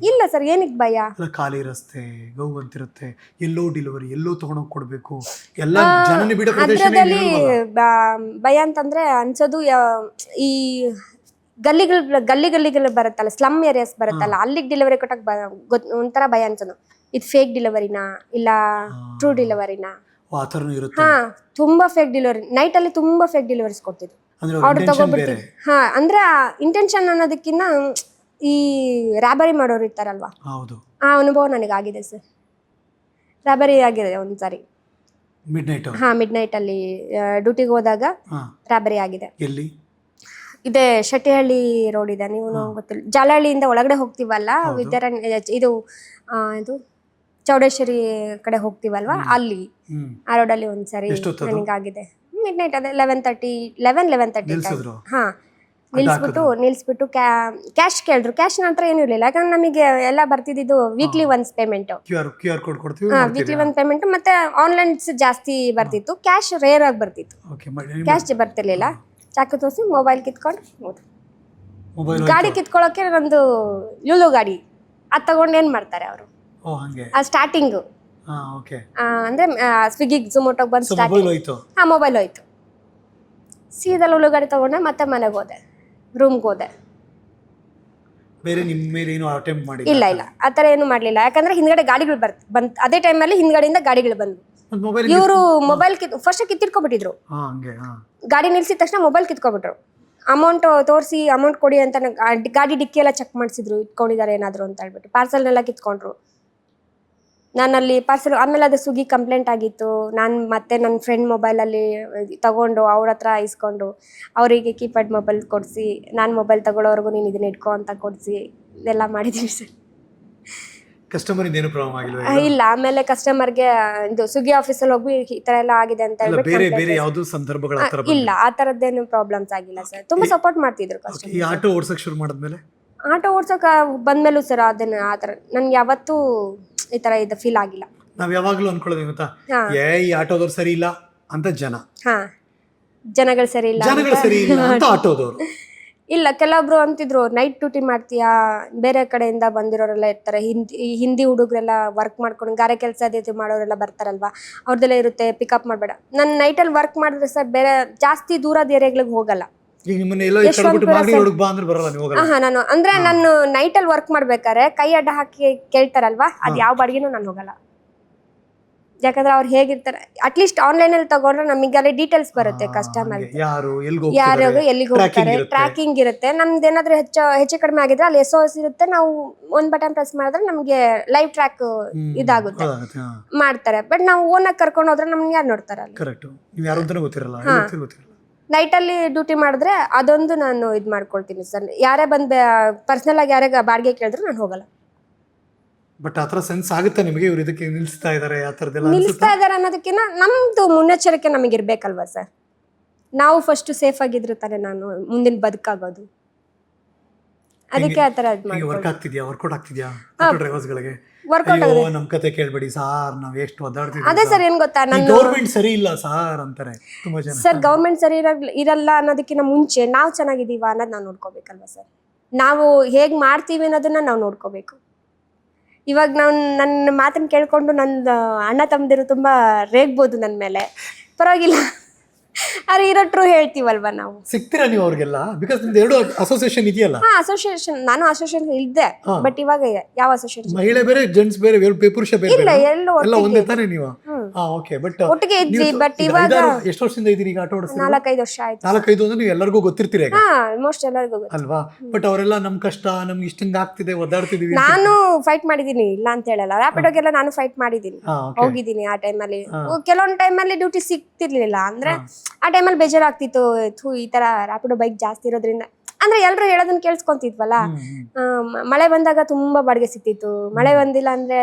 ಇಲ್ಲ ಸರ್, ಏನಕ್ಕೆ ಭಯ? ಖಾಲಿ ರಸ್ತೆ, ಗೌ ಅಂತಿರುತ್ತೆ, ಎಲ್ಲೋ ಡೆಲಿವರಿ, ಎಲ್ಲೋ ತಗೊಂಡೋಗಿ ಕೊಡಬೇಕು, ಎಲ್ಲ ಜನನೇ ಬಿಡೋ ಅದರಲ್ಲಿ ಭಯ ಅಂತಂದ್ರೆ ಅನ್ಸೋದು ಈ ಗಲ್ಲಿಗಳು ಬರುತ್ತಲ್ಲ, ಸ್ಲಮ್ ಏರಿಯಾಸ್ ಬರುತ್ತಲ್ಲ, ಅಲ್ಲಿಗೆ ಡೆಲಿವರಿ ಕೊಟ್ಟಾಗ ಒಂಥರ ಭಯ ಅನ್ಸೋದು, ಇದು ಫೇಕ್ ಡೆಲಿವರಿನಾ ಇಲ್ಲ ಟ್ರೂ ಡೆಲಿವರಿನಾ? ಹಾ, ತುಂಬಾ ಫೇಕ್ ಡೆಲಿವರಿ, ನೈಟಲ್ಲಿ ತುಂಬಾ ಫೇಕ್ ಡೆಲಿವರೀಸ್ ಕೊಡ್ತಿದ್ರು. ಆರ್ಡರ್ ತಗೋಬಿಡ್ತೀವಿ. ಹಾ, ಅಂದ್ರೆ ಇಂಟೆನ್ಷನ್ ಅನ್ನೋದಕ್ಕಿಂತ ಈ ರಾಬರಿ ಮಾಡೋರು ಇರ್ತಾರಲ್ವಾ, ಆ ಅನುಭವ ನನಗಾಗಿದೆ ಸರ್. ರಾಬರಿ ಆಗಿದೆ ಒಂದ್ಸಾರಿ ಮಿಡ್ ನೈಟ್ ಅಲ್ಲಿ ಡ್ಯೂಟಿಗೆ ಹೋದಾಗ ರಾಬರಿ ಆಗಿದೆ. ಇದೆ ಶೆಟ್ಟಿಹಳ್ಳಿ ರೋಡ್ ಇದೆ, ನೀವು ಗೊತ್ತಿಲ್ಲ, ಜಾಲಹಳ್ಳಿಯಿಂದ ಒಳಗಡೆ ಹೋಗ್ತೀವಲ್ಲ, ಇದು ಚೌಡೇಶ್ವರಿ ಕಡೆ ಹೋಗ್ತೀವಲ್ವಾ, ಅಲ್ಲಿ ಆ ರೋಡಲ್ಲಿ ಒಂದ್ಸರಿ ನನಗಾಗಿದೆ. ಮಿಡ್ ನೈಟ್ ಅದೇ 11:30 ಹಾ, ನಿಲ್ಸ್ಬಿಟ್ಟು ಕ್ಯಾಶ್ ಕೇಳಿದ್ರು. ಕ್ಯಾಶ್ ನಂತರ ಏನು ಇರಲಿಲ್ಲ, ಯಾಕಂದ್ರೆ ನಮಗೆ ಎಲ್ಲ ಬರ್ತಿದ್ದು weekly once payment, weekly one payment, ಮತ್ತೆ ಆನ್ಲೈನ್ಸ್ ಜಾಸ್ತಿ ಬರ್ತಿತ್ತು, ಕ್ಯಾಶ್ ರೇರ್ ಆಗಿ ಬರ್ತಿತ್ತು, ಕ್ಯಾಶ್ ಬರ್ತಿರ್ಲಿಲ್ಲ. ಚಾಕು ತೋರಿಸಿ ಮೊಬೈಲ್ ಕಿತ್ಕೊಂಡು ಹೋದ್ರು. ಗಾಡಿ ಕಿತ್ಕೊಳ್ಳೋಕೆ ನಂದು ಲೂಲು ಗಾಡಿ, ಅದು ತಗೊಂಡು ಏನು ಮಾಡ್ತಾರೆ ಅವರು, ಸ್ಟಾರ್ಟಿಂಗ್ ಅಂದ್ರೆ ಸ್ವಿಗ್ಗಿ ಝೊಮ್ಯಾಟೋಗೆ ಬಂದು ಸ್ಟಾರ್ಟಿಂಗ್ ಮೊಬೈಲ್ ಹೋಯ್ತು. ಸೀದಾ ಲೂಲು ಗಾಡಿ ತಗೊಂಡೆ, ಮತ್ತೆ ಮನೆಗೆ ಹೋದೆ, ರೂಮ್ಗೆ ಹೋದೆ. ಇಲ್ಲ ಆ ಥರ ಏನು ಮಾಡಲಿಲ್ಲ, ಯಾಕಂದ್ರೆ ಹಿಂದ್ಗಡೆ ಗಾಡಿಗಳು ಬಂತು. ಅದೇ ಟೈಮಲ್ಲಿ ಹಿಂದ್ಗಡೆಯಿಂದ ಗಾಡಿಗಳು ಬಂದ್ವು. ಇವರು ಮೊಬೈಲ್ ಫಸ್ಟ್ ಕಿತ್ತಿಟ್ಕೊಬಿಟ್ಟಿದ್ರು, ಗಾಡಿ ನಿಲ್ಸಿದ ತಕ್ಷಣ ಮೊಬೈಲ್ ಕಿತ್ಕೊಬಿಟ್ರು. ಅಮೌಂಟ್ ತೋರಿಸಿ ಅಮೌಂಟ್ ಕೊಡಿ ಅಂತ ಗಾಡಿ ಡಿಕ್ಕಿ ಎಲ್ಲ ಚೆಕ್ ಮಾಡಿಸಿದ್ರು, ಇಟ್ಕೊಂಡಿದ್ದಾರೆ ಏನಾದ್ರು ಅಂತ ಹೇಳ್ಬಿಟ್ಟು. ಪಾರ್ಸಲ್ನೆಲ್ಲ ಕಿತ್ಕೊಂಡ್ರು. ನಾನಲ್ಲಿ ಪಾರ್ಸಲ್, ಆಮೇಲೆ ಅದು ಸ್ವಿಗ್ಗಿ ಕಂಪ್ಲೇಂಟ್ ಆಗಿತ್ತು. ನಾನು ಮತ್ತೆ ನನ್ನ ಫ್ರೆಂಡ್ ಮೊಬೈಲಲ್ಲಿ ತಗೊಂಡು ಅವ್ರ ಹತ್ರ ಇಸ್ಕೊಂಡು ಅವರಿಗೆ ಕೀಪ್ಯಾಡ್ ಮೊಬೈಲ್ ಕೊಡಿಸಿ, ನಾನು ಮೊಬೈಲ್ ತಗೊಳ್ಳೋವರೆಗೂ ನೀನು ಇದನ್ನ ಇಟ್ಕೊ ಅಂತ ಕೊಡಿಸಿ ಇದೆಲ್ಲ ಮಾಡಿದ್ದೀವಿ ಸರ್. ಇಲ್ಲ, ಆಮೇಲೆ ಕಸ್ಟಮರ್ಗೆ ಇದು ಸ್ವಿಗ್ಗಿ ಆಫೀಸಲ್ಲಿ ಹೋಗಿ ಈ ಥರ ಎಲ್ಲ ಆಗಿದೆ ಅಂತ ಹೇಳ್ಬಿಟ್ಟು ಇಲ್ಲ, ಆ ಥರದ್ದೇನು ಪ್ರಾಬ್ಲಮ್ಸ್ ಆಗಿಲ್ಲ ಸರ್. ತುಂಬಾ ಸಪೋರ್ಟ್ ಮಾಡ್ತಿದ್ರು ಕಸ್ಟಮರ್. ಆಟೋ ಓಡ್ಸೋಕೆ ಬಂದ್ಮೇಲೂ ಸರ್ ಅದನ್ನ ಆ ಥರ ನನ್ಗೆ ಯಾವತ್ತೂ ಈ ಥರ ಇದು ಫೀಲ್ ಆಗಿಲ್ಲ. ನಾವ್ ಯಾವಾಗ್ಲೂ ಅನ್ಕೊಳ್ಳೋದು ಗೊತ್ತಾ, ಈ ಆಟೋದವ್ರು ಸರಿ ಇಲ್ಲ ಅಂತ ಜನಗಳು ಸರಿ ಇಲ್ಲ ಅಂತ ಆಟೋದವ್ರು. ಇಲ್ಲ, ಕೆಲವೊಬ್ರು ಅಂತಿದ್ರು ನೈಟ್ ಡ್ಯೂಟಿ ಮಾಡ್ತೀಯಾ, ಬೇರೆ ಕಡೆಯಿಂದ ಬಂದಿರೋರೆಲ್ಲ ಇರ್ತಾರೆ, ಹಿಂದಿ ಹುಡುಗರೆಲ್ಲ ವರ್ಕ್ ಮಾಡ್ಕೊಂಡು ಗಾರೆ ಕೆಲಸ ಅದೇ ಮಾಡೋರೆಲ್ಲ ಬರ್ತಾರಲ್ವಾ, ಅವ್ರದ್ದೆಲ್ಲ ಇರುತ್ತೆ, ಪಿಕಪ್ ಮಾಡಬೇಡ. ನಾನು ನೈಟಲ್ಲಿ ವರ್ಕ್ ಮಾಡಿದ್ರೆ ಸರ್ ಬೇರೆ ಜಾಸ್ತಿ ದೂರದ ಏರಿಯಾಗಳಿಗೆ ಹೋಗಲ್ಲ. ನಾನು ಅಂದ್ರೆ ನಾನು ನೈಟಲ್ಲಿ ವರ್ಕ್ ಮಾಡ್ಬೇಕಾದ್ರೆ ಕೈ ಅಡ್ಡ ಹಾಕಿ ಕೇಳ್ತಾರಲ್ವಾ, ಅದ್ ಯಾವ ಬಾಡಿಗೆನೂ ನಾನು ಹೋಗಲ್ಲ. ಯಾಕಂದ್ರೆ ಅವ್ರು ಹೇಗಿರ್ತಾರೆ, ಅಟ್ಲೀಸ್ಟ್ ಆನ್ಲೈನ್ ಅಲ್ಲಿ ತಗೊಂಡ್ರೆ ನಮಗೆ ಅಲ್ಲಿ ಡೀಟೇಲ್ಸ್ ಬರುತ್ತೆ, ಕಸ್ಟಮರ್ ಯಾರು ಎಲ್ಲಿಗೆ ಹೋಗ್ತಾರೆ, ಟ್ರ್ಯಾಕಿಂಗ್ ಇರುತ್ತೆ. ನಮ್ದು ಏನಾದ್ರು ಹೆಚ್ಚು ಕಡಿಮೆ ಆಗಿದ್ರೆ ಅಲ್ಲಿ SOS ಇರುತ್ತೆ, ನಾವು ಒಂದ್ ಬಟನ್ ಪ್ರೆಸ್ ಮಾಡಿದ್ರೆ ನಮ್ಗೆ ಲೈವ್ ಟ್ರ್ಯಾಕ್ ಇದಾಗುತ್ತೆ, ಮಾಡ್ತಾರೆ. ಬಟ್ ನಾವು ಓನಾಗಿ ಕರ್ಕೊಂಡು ಹೋದ್ರೆ ನಮ್ಗೆ ಯಾರು ನೋಡ್ತಾರಲ್ಲ. ನೈಟಲ್ಲಿ ಡ್ಯೂಟಿ ಮಾಡಿದ್ರೆ ಅದೊಂದು ನಾನು ಇದು ಮಾಡ್ಕೊಳ್ತೀನಿ ಸರ್. ಯಾರೇ ಬಂದು ಪರ್ಸನಲ್ ಆಗಿ ಯಾರೇ ಬಾಡಿಗೆ ಕೇಳಿದ್ರು ನಾನು ಹೋಗಲ್ಲ. ಬಟ್ ಆ ಥರ ಸೆನ್ಸ್ ಆಗುತ್ತೆ ನಿಮಗೆ, ಇವರು ಇದಕ್ಕೆ ನಿಲ್ಲಿಸ್ತಾ ಇದ್ದಾರೆ, ಆ ಥರದ್ದೆಲ್ಲ ನಿಲ್ಲಿಸ್ತಾ ಇದ್ದಾರೆ ಅನ್ನೋದಕ್ಕಿಂತ ನಮ್ದು ಮುನ್ನೆಚ್ಚರಿಕೆ ನಮಗೆ ಇರ್ಬೇಕಲ್ವಾ ಸರ್. ನಾವು ಫಸ್ಟ್ ಸೇಫ್ ಆಗಿದ್ರೆ ತಾನೇ ನಾನು ಮುಂದಿನ ಬದುಕಾಗೋದು. ಅದಕ್ಕೆ ಆ ಥರ ವರ್ಕೌಟ್ ಆಗ್ತಿದ್ಯಾ ಡ್ರೈವರ್ಸ್ಗಳಿಗೆ? ನಮ್ ಕತೆ ಕೇಳ್ಬೇಡಿ ಸಾರ್, ನಾವ್ ಎಷ್ಟು ಒದ್ದಾಡ್ತಿದ್ವಿ. ಅದೇ ಸರ್, ಏನ್ ಗೊತ್ತಾ, ಗೌರ್ಮೆಂಟ್ ಸರಿ ಇಲ್ಲ ಸಾರ್ ಅಂತಾರೆ ತುಂಬಾ ಜನ. ಸರ್, ಗೌರ್ಮೆಂಟ್ ಸರಿ ಇರಲ್ಲ ಅನ್ನೋದಕ್ಕಿಂತ ಮುಂಚೆ ನಾವು ಚೆನ್ನಾಗಿದೀವ ಅನ್ನೋದು ನಾವು ನೋಡ್ಕೋಬೇಕಲ್ವಾ ಸರ್. ನಾವು ಹೇಗ್ ಮಾಡ್ತೀವಿ ಅನ್ನೋದನ್ನ ನಾವು ನೋಡ್ಕೋಬೇಕು. ಇವಾಗ ನಾವು ನನ್ನ ಮಾತನ್ನ ಕೇಳ್ಕೊಂಡು ನನ್ನ ಅಣ್ಣ ತಮ್ಮದಿರು ತುಂಬಾ ರೇಗ್ಬೋದು ನನ್ನ ಮೇಲೆ, ಪರವಾಗಿಲ್ಲ, ಅರೆ ಇರೋ ಟ್ರೂ ಹೇಳ್ತೀವಲ್ವಾ ನಾವು. ಸಿಗ್ತೀರಾ ನೀವು ಅವ್ರಿಗೆಲ್ಲ? ಬಿಕಾಸ್ ನಿಮ್ದು ಎರಡು ಅಸೋಸಿಯೇಷನ್ ಇದೆಯಲ್ಲ. ಅಸೋಸಿಯೇಷನ್, ನಾನು ಅಸೋಸಿಯೇಷನ್ ಇದ್ದೆ, ಬಟ್ ಇವಾಗ ಯಾವ ಅಸೋಸಿಯೇಷನ್? ಮಹಿಳೆ ಬೇರೆ, ಜೆಂಟ್ಸ್ ಬೇರೆ, ಪುರುಷ ಬೇರೆ? ಇಲ್ಲ, ಎಲ್ಲೂ ಎಲ್ಲ ಒಂದೇ ತಾನೇ ನೀವು? ಓಕೆ. ಬಟ್ ಒಟ್ಟಿಗೆ ಇದ್ವಿ, ಬಟ್ ಇವಾಗ ಎಷ್ಟು ವರ್ಷದಿಂದ ಇದೀರಿ ಈಗ ಆಟೋ ಓಡಿಸ್ತೀರಾ? 4-5 ವರ್ಷ ಆಯ್ತು. 4-5 ಅಂದ್ರೆ ನೀವು ಎಲ್ಲರಿಗೂ ಗೊತ್ತಿರ್ತೀರಿ ಈಗ ಆಲ್ಮೋಸ್ಟ್ ಎಲ್ಲರಿಗೂ ಗೊತ್ತು. ಅಲ್ವಾ? ಬಟ್ ಅವರೆಲ್ಲ ನಮ್ ಕಷ್ಟ, ನಮ್ಗೆ ಇಷ್ಟಂಗ್ ಆಗ್ತಿದೆ, ಒದ್ದಾಡ್ತಿದೀವಿ. ನಾನು ಫೈಟ್ ಮಾಡಿದೀನಿ, ಇಲ್ಲ ಅಂತ ಹೇಳಲ್ಲ. ರ್ಯಾಪಿಡೋಗೆಲ್ಲ ನಾನು ಫೈಟ್ ಮಾಡಿದೀನಿ, ಹೋಗಿದ್ದೀನಿ. ಆ ಟೈಮಲ್ಲಿ ಕೆಲವೊಂದ್ ಟೈಮಲ್ಲಿ ಡ್ಯೂಟಿ ಸಿಗ್ತಿರ್ಲಿಲ್ಲ, ಅಂದ್ರೆ ಆ ಟೈಮಲ್ಲಿ ಬೇಜಾರಾಗ್ತಿತ್ತು. ಈ ತರ ರ್ಯಾಪಿಡೋ ಬೈಕ್ ಜಾಸ್ತಿ ಇರೋದ್ರಿಂದ, ಅಂದ್ರೆ ಎಲ್ರು ಹೇಳೋದನ್ನ ಕೇಳಿಸ್ಕೊಂತಿದ್ವಲ್ಲ. ಮಳೆ ಬಂದಾಗ ತುಂಬಾ ಬಾಡಿಗೆ ಸಿಕ್ತಿತ್ತು, ಮಳೆ ಬಂದಿಲ್ಲ ಅಂದ್ರೆ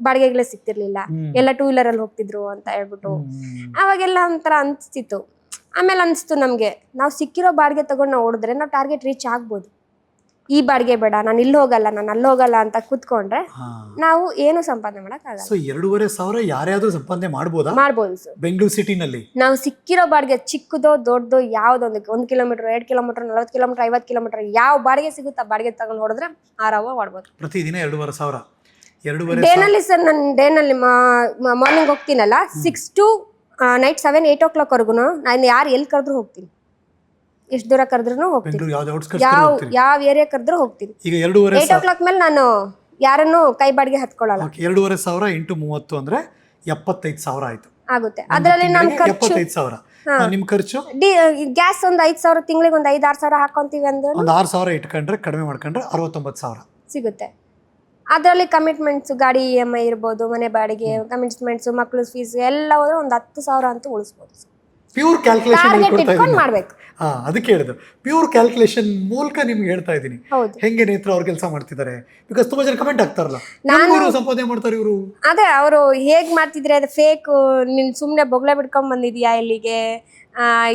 ಬಾಡಿಗೆಗಳೇ ಸಿಕ್ತಿರ್ಲಿಲ್ಲ, ಎಲ್ಲ 2 ವೀಲರ್ ಅಲ್ಲಿ ಹೋಗ್ತಿದ್ರು ಅಂತ ಹೇಳ್ಬಿಟ್ಟು ಅವಾಗೆಲ್ಲ ಒಂಥರ ಅನ್ಸ್ತಿತ್ತು. ಆಮೇಲೆ ಅನ್ಸ್ತು ನಮ್ಗೆ, ನಾವು ಸಿಕ್ಕಿರೋ ಬಾಡಿಗೆ ತಗೊಂಡು ನಾವು ಓಡಿದ್ರೆ ನಾವು ಟಾರ್ಗೆಟ್ ರೀಚ್ ಆಗ್ಬೋದು. ಈ ಬಾಡಿಗೆ ಬೇಡ, ನಾನು ಇಲ್ಲಿ ಹೋಗಲ್ಲ, ನಾನು ಅಲ್ಲಿ ಹೋಗಲ್ಲ ಅಂತ ಕೂತ್ಕೊಂಡ್ರೆ ನಾವು ಏನು ಸಂಪಾದನೆ ಮಾಡಕ್ ಆಗಲ್ಲ. ಸೊ 2,500 ಯಾರ್ಯಾದ್ರೂ ಸಂಪಾದನೆ ಮಾಡ್ಬೋದಾ? ಮಾಡ್ಬೋದು ಸರ್. ಬೆಂಗಳೂರು ಸಿಟಿನಲ್ಲಿ ನಾವು ಸಿಕ್ಕಿರೋ ಬಾಡಿಗೆ ಚಿಕ್ಕದೋ ದೊಡ್ಡದೋ ಯಾವ್ದೊಂದು 1 ಕಿಲೋಮೀಟರ್, 2 ಕಿಲೋಮೀಟರ್, 40 ಕಿಲೋಮೀಟರ್, 50 ಕಿಲೋಮೀಟರ್ ಯಾವ ಬಾಡಿಗೆ ಸಿಗುತ್ತಾ ಬಾಡಿಗೆ ತಗೊಂಡು ಹೊಡೆದ್ರೆ ಆರಾಮ ಮಾಡ್ಬೋದು. ಪ್ರತಿದಿನ 2,500 ಡೇನಲ್ಲಿ ಸರ್. ನಾನು ಡೇನಲ್ಲಿ ಮಾರ್ನಿಂಗ್ ಹೋಗ್ತೀನಲ್ಲ, 6 to ನೈಟ್ 7-8 o'clock ವರ್ಗು ನಾನು ಯಾರು ಎಲ್ಲಿ ಕರೆದ್ರು ಹೋಗ್ತೀನಿ. ಎಷ್ಟು ದೂರ ಕರೆದ್ರು ಹೋಗ್ತೀನಿ, ಯಾವ ಏರಿಯಾ ಕರೆದ್ರು ಹೋಗ್ತೀನಿ. ಈಗ 2:30 8 o'clock ಮೇಲೆ ನಾನು ಯಾರನ್ನು ಕೈ ಬಾಡಿಗೆ ಹತ್ಕೊಳ್ಳಲ್ಲ. 2,500 ಇಂಟು 30 ಅಂದ್ರೆ 75,000 ಆಯ್ತು ಆಗುತ್ತೆ. ಅದ್ರಲ್ಲಿ ನಮ್ ಖರ್ಚು 75,000. ನಿಮ್ ಖರ್ಚು ಗ್ಯಾಸ್ ಒಂದು 5,000, ತಿಂಗಳಿಗೆ ಒಂದು 5-6 ಸಾವಿರ ಹಾಕೊಂತೀವಿ ಅಂದ್ರೆ ಒಂದು 6,000 ಇಟ್ಕೊಂಡ್ರೆ, ಕಡಿಮೆ ಮಾಡ್ಕೊಂಡ್ರೆ 69,000 ಸಿಗುತ್ತೆ. ಅದ್ರಲ್ಲಿ ಕಮಿಟ್ಮೆಂಟ್ಸ್, ಗಾಡಿ EMI ಇರ್ಬೋದು, ಮನೆ ಬಾಡಿಗೆ, ಕಮಿಟ್ಮೆಂಟ್ಸ್, ಮಕ್ಳು ಫೀಸ್ ಎಲ್ಲ ಹೋದ್ರೆ ಒಂದು 10,000 ಅಂತ ಉಳಿಸ್ಬೋದು. ಪ್ಯೂರ್ ಕ್ಯಾಲ್ಕುಲೇಷನ್ ಮಾಡ್ಬೇಕು. ಅದಕ್ಕೆ ಹೇಳಿದ್ರು, ಪ್ಯೂರ್ ಕ್ಯಾಲ್ಕುಲೇಷನ್ ಮೂಲಕ ನಿಮ್ಗೆ ಹೇಳ್ತಾ ಇದ್ದೀನಿ ಹೆಂಗೆ ನೇತ್ರ ಅವ್ರು ಕೆಲಸ ಮಾಡ್ತಿದ್ದಾರೆ. ಬಿಕಾಸ್ ತುಂಬಾ ಜನ ಕಮೆಂಟ್ ಆಗ್ತಾರಲ್ಲ, ಸಂಪಾದನೆ ಮಾಡ್ತಾರೆ ಇವರು. ಅದೇ ಅವರು ಹೇಗ್ ಮಾಡ್ತಿದ್ರೆ, ಅದು ಫೇಕ್, ನೀನ್ ಸುಮ್ನೆ ಬೊಗ್ಳೆ ಬಿಡ್ಕೊಂಡ್ ಬಂದಿದ್ಯಾ ಇಲ್ಲಿಗೆ,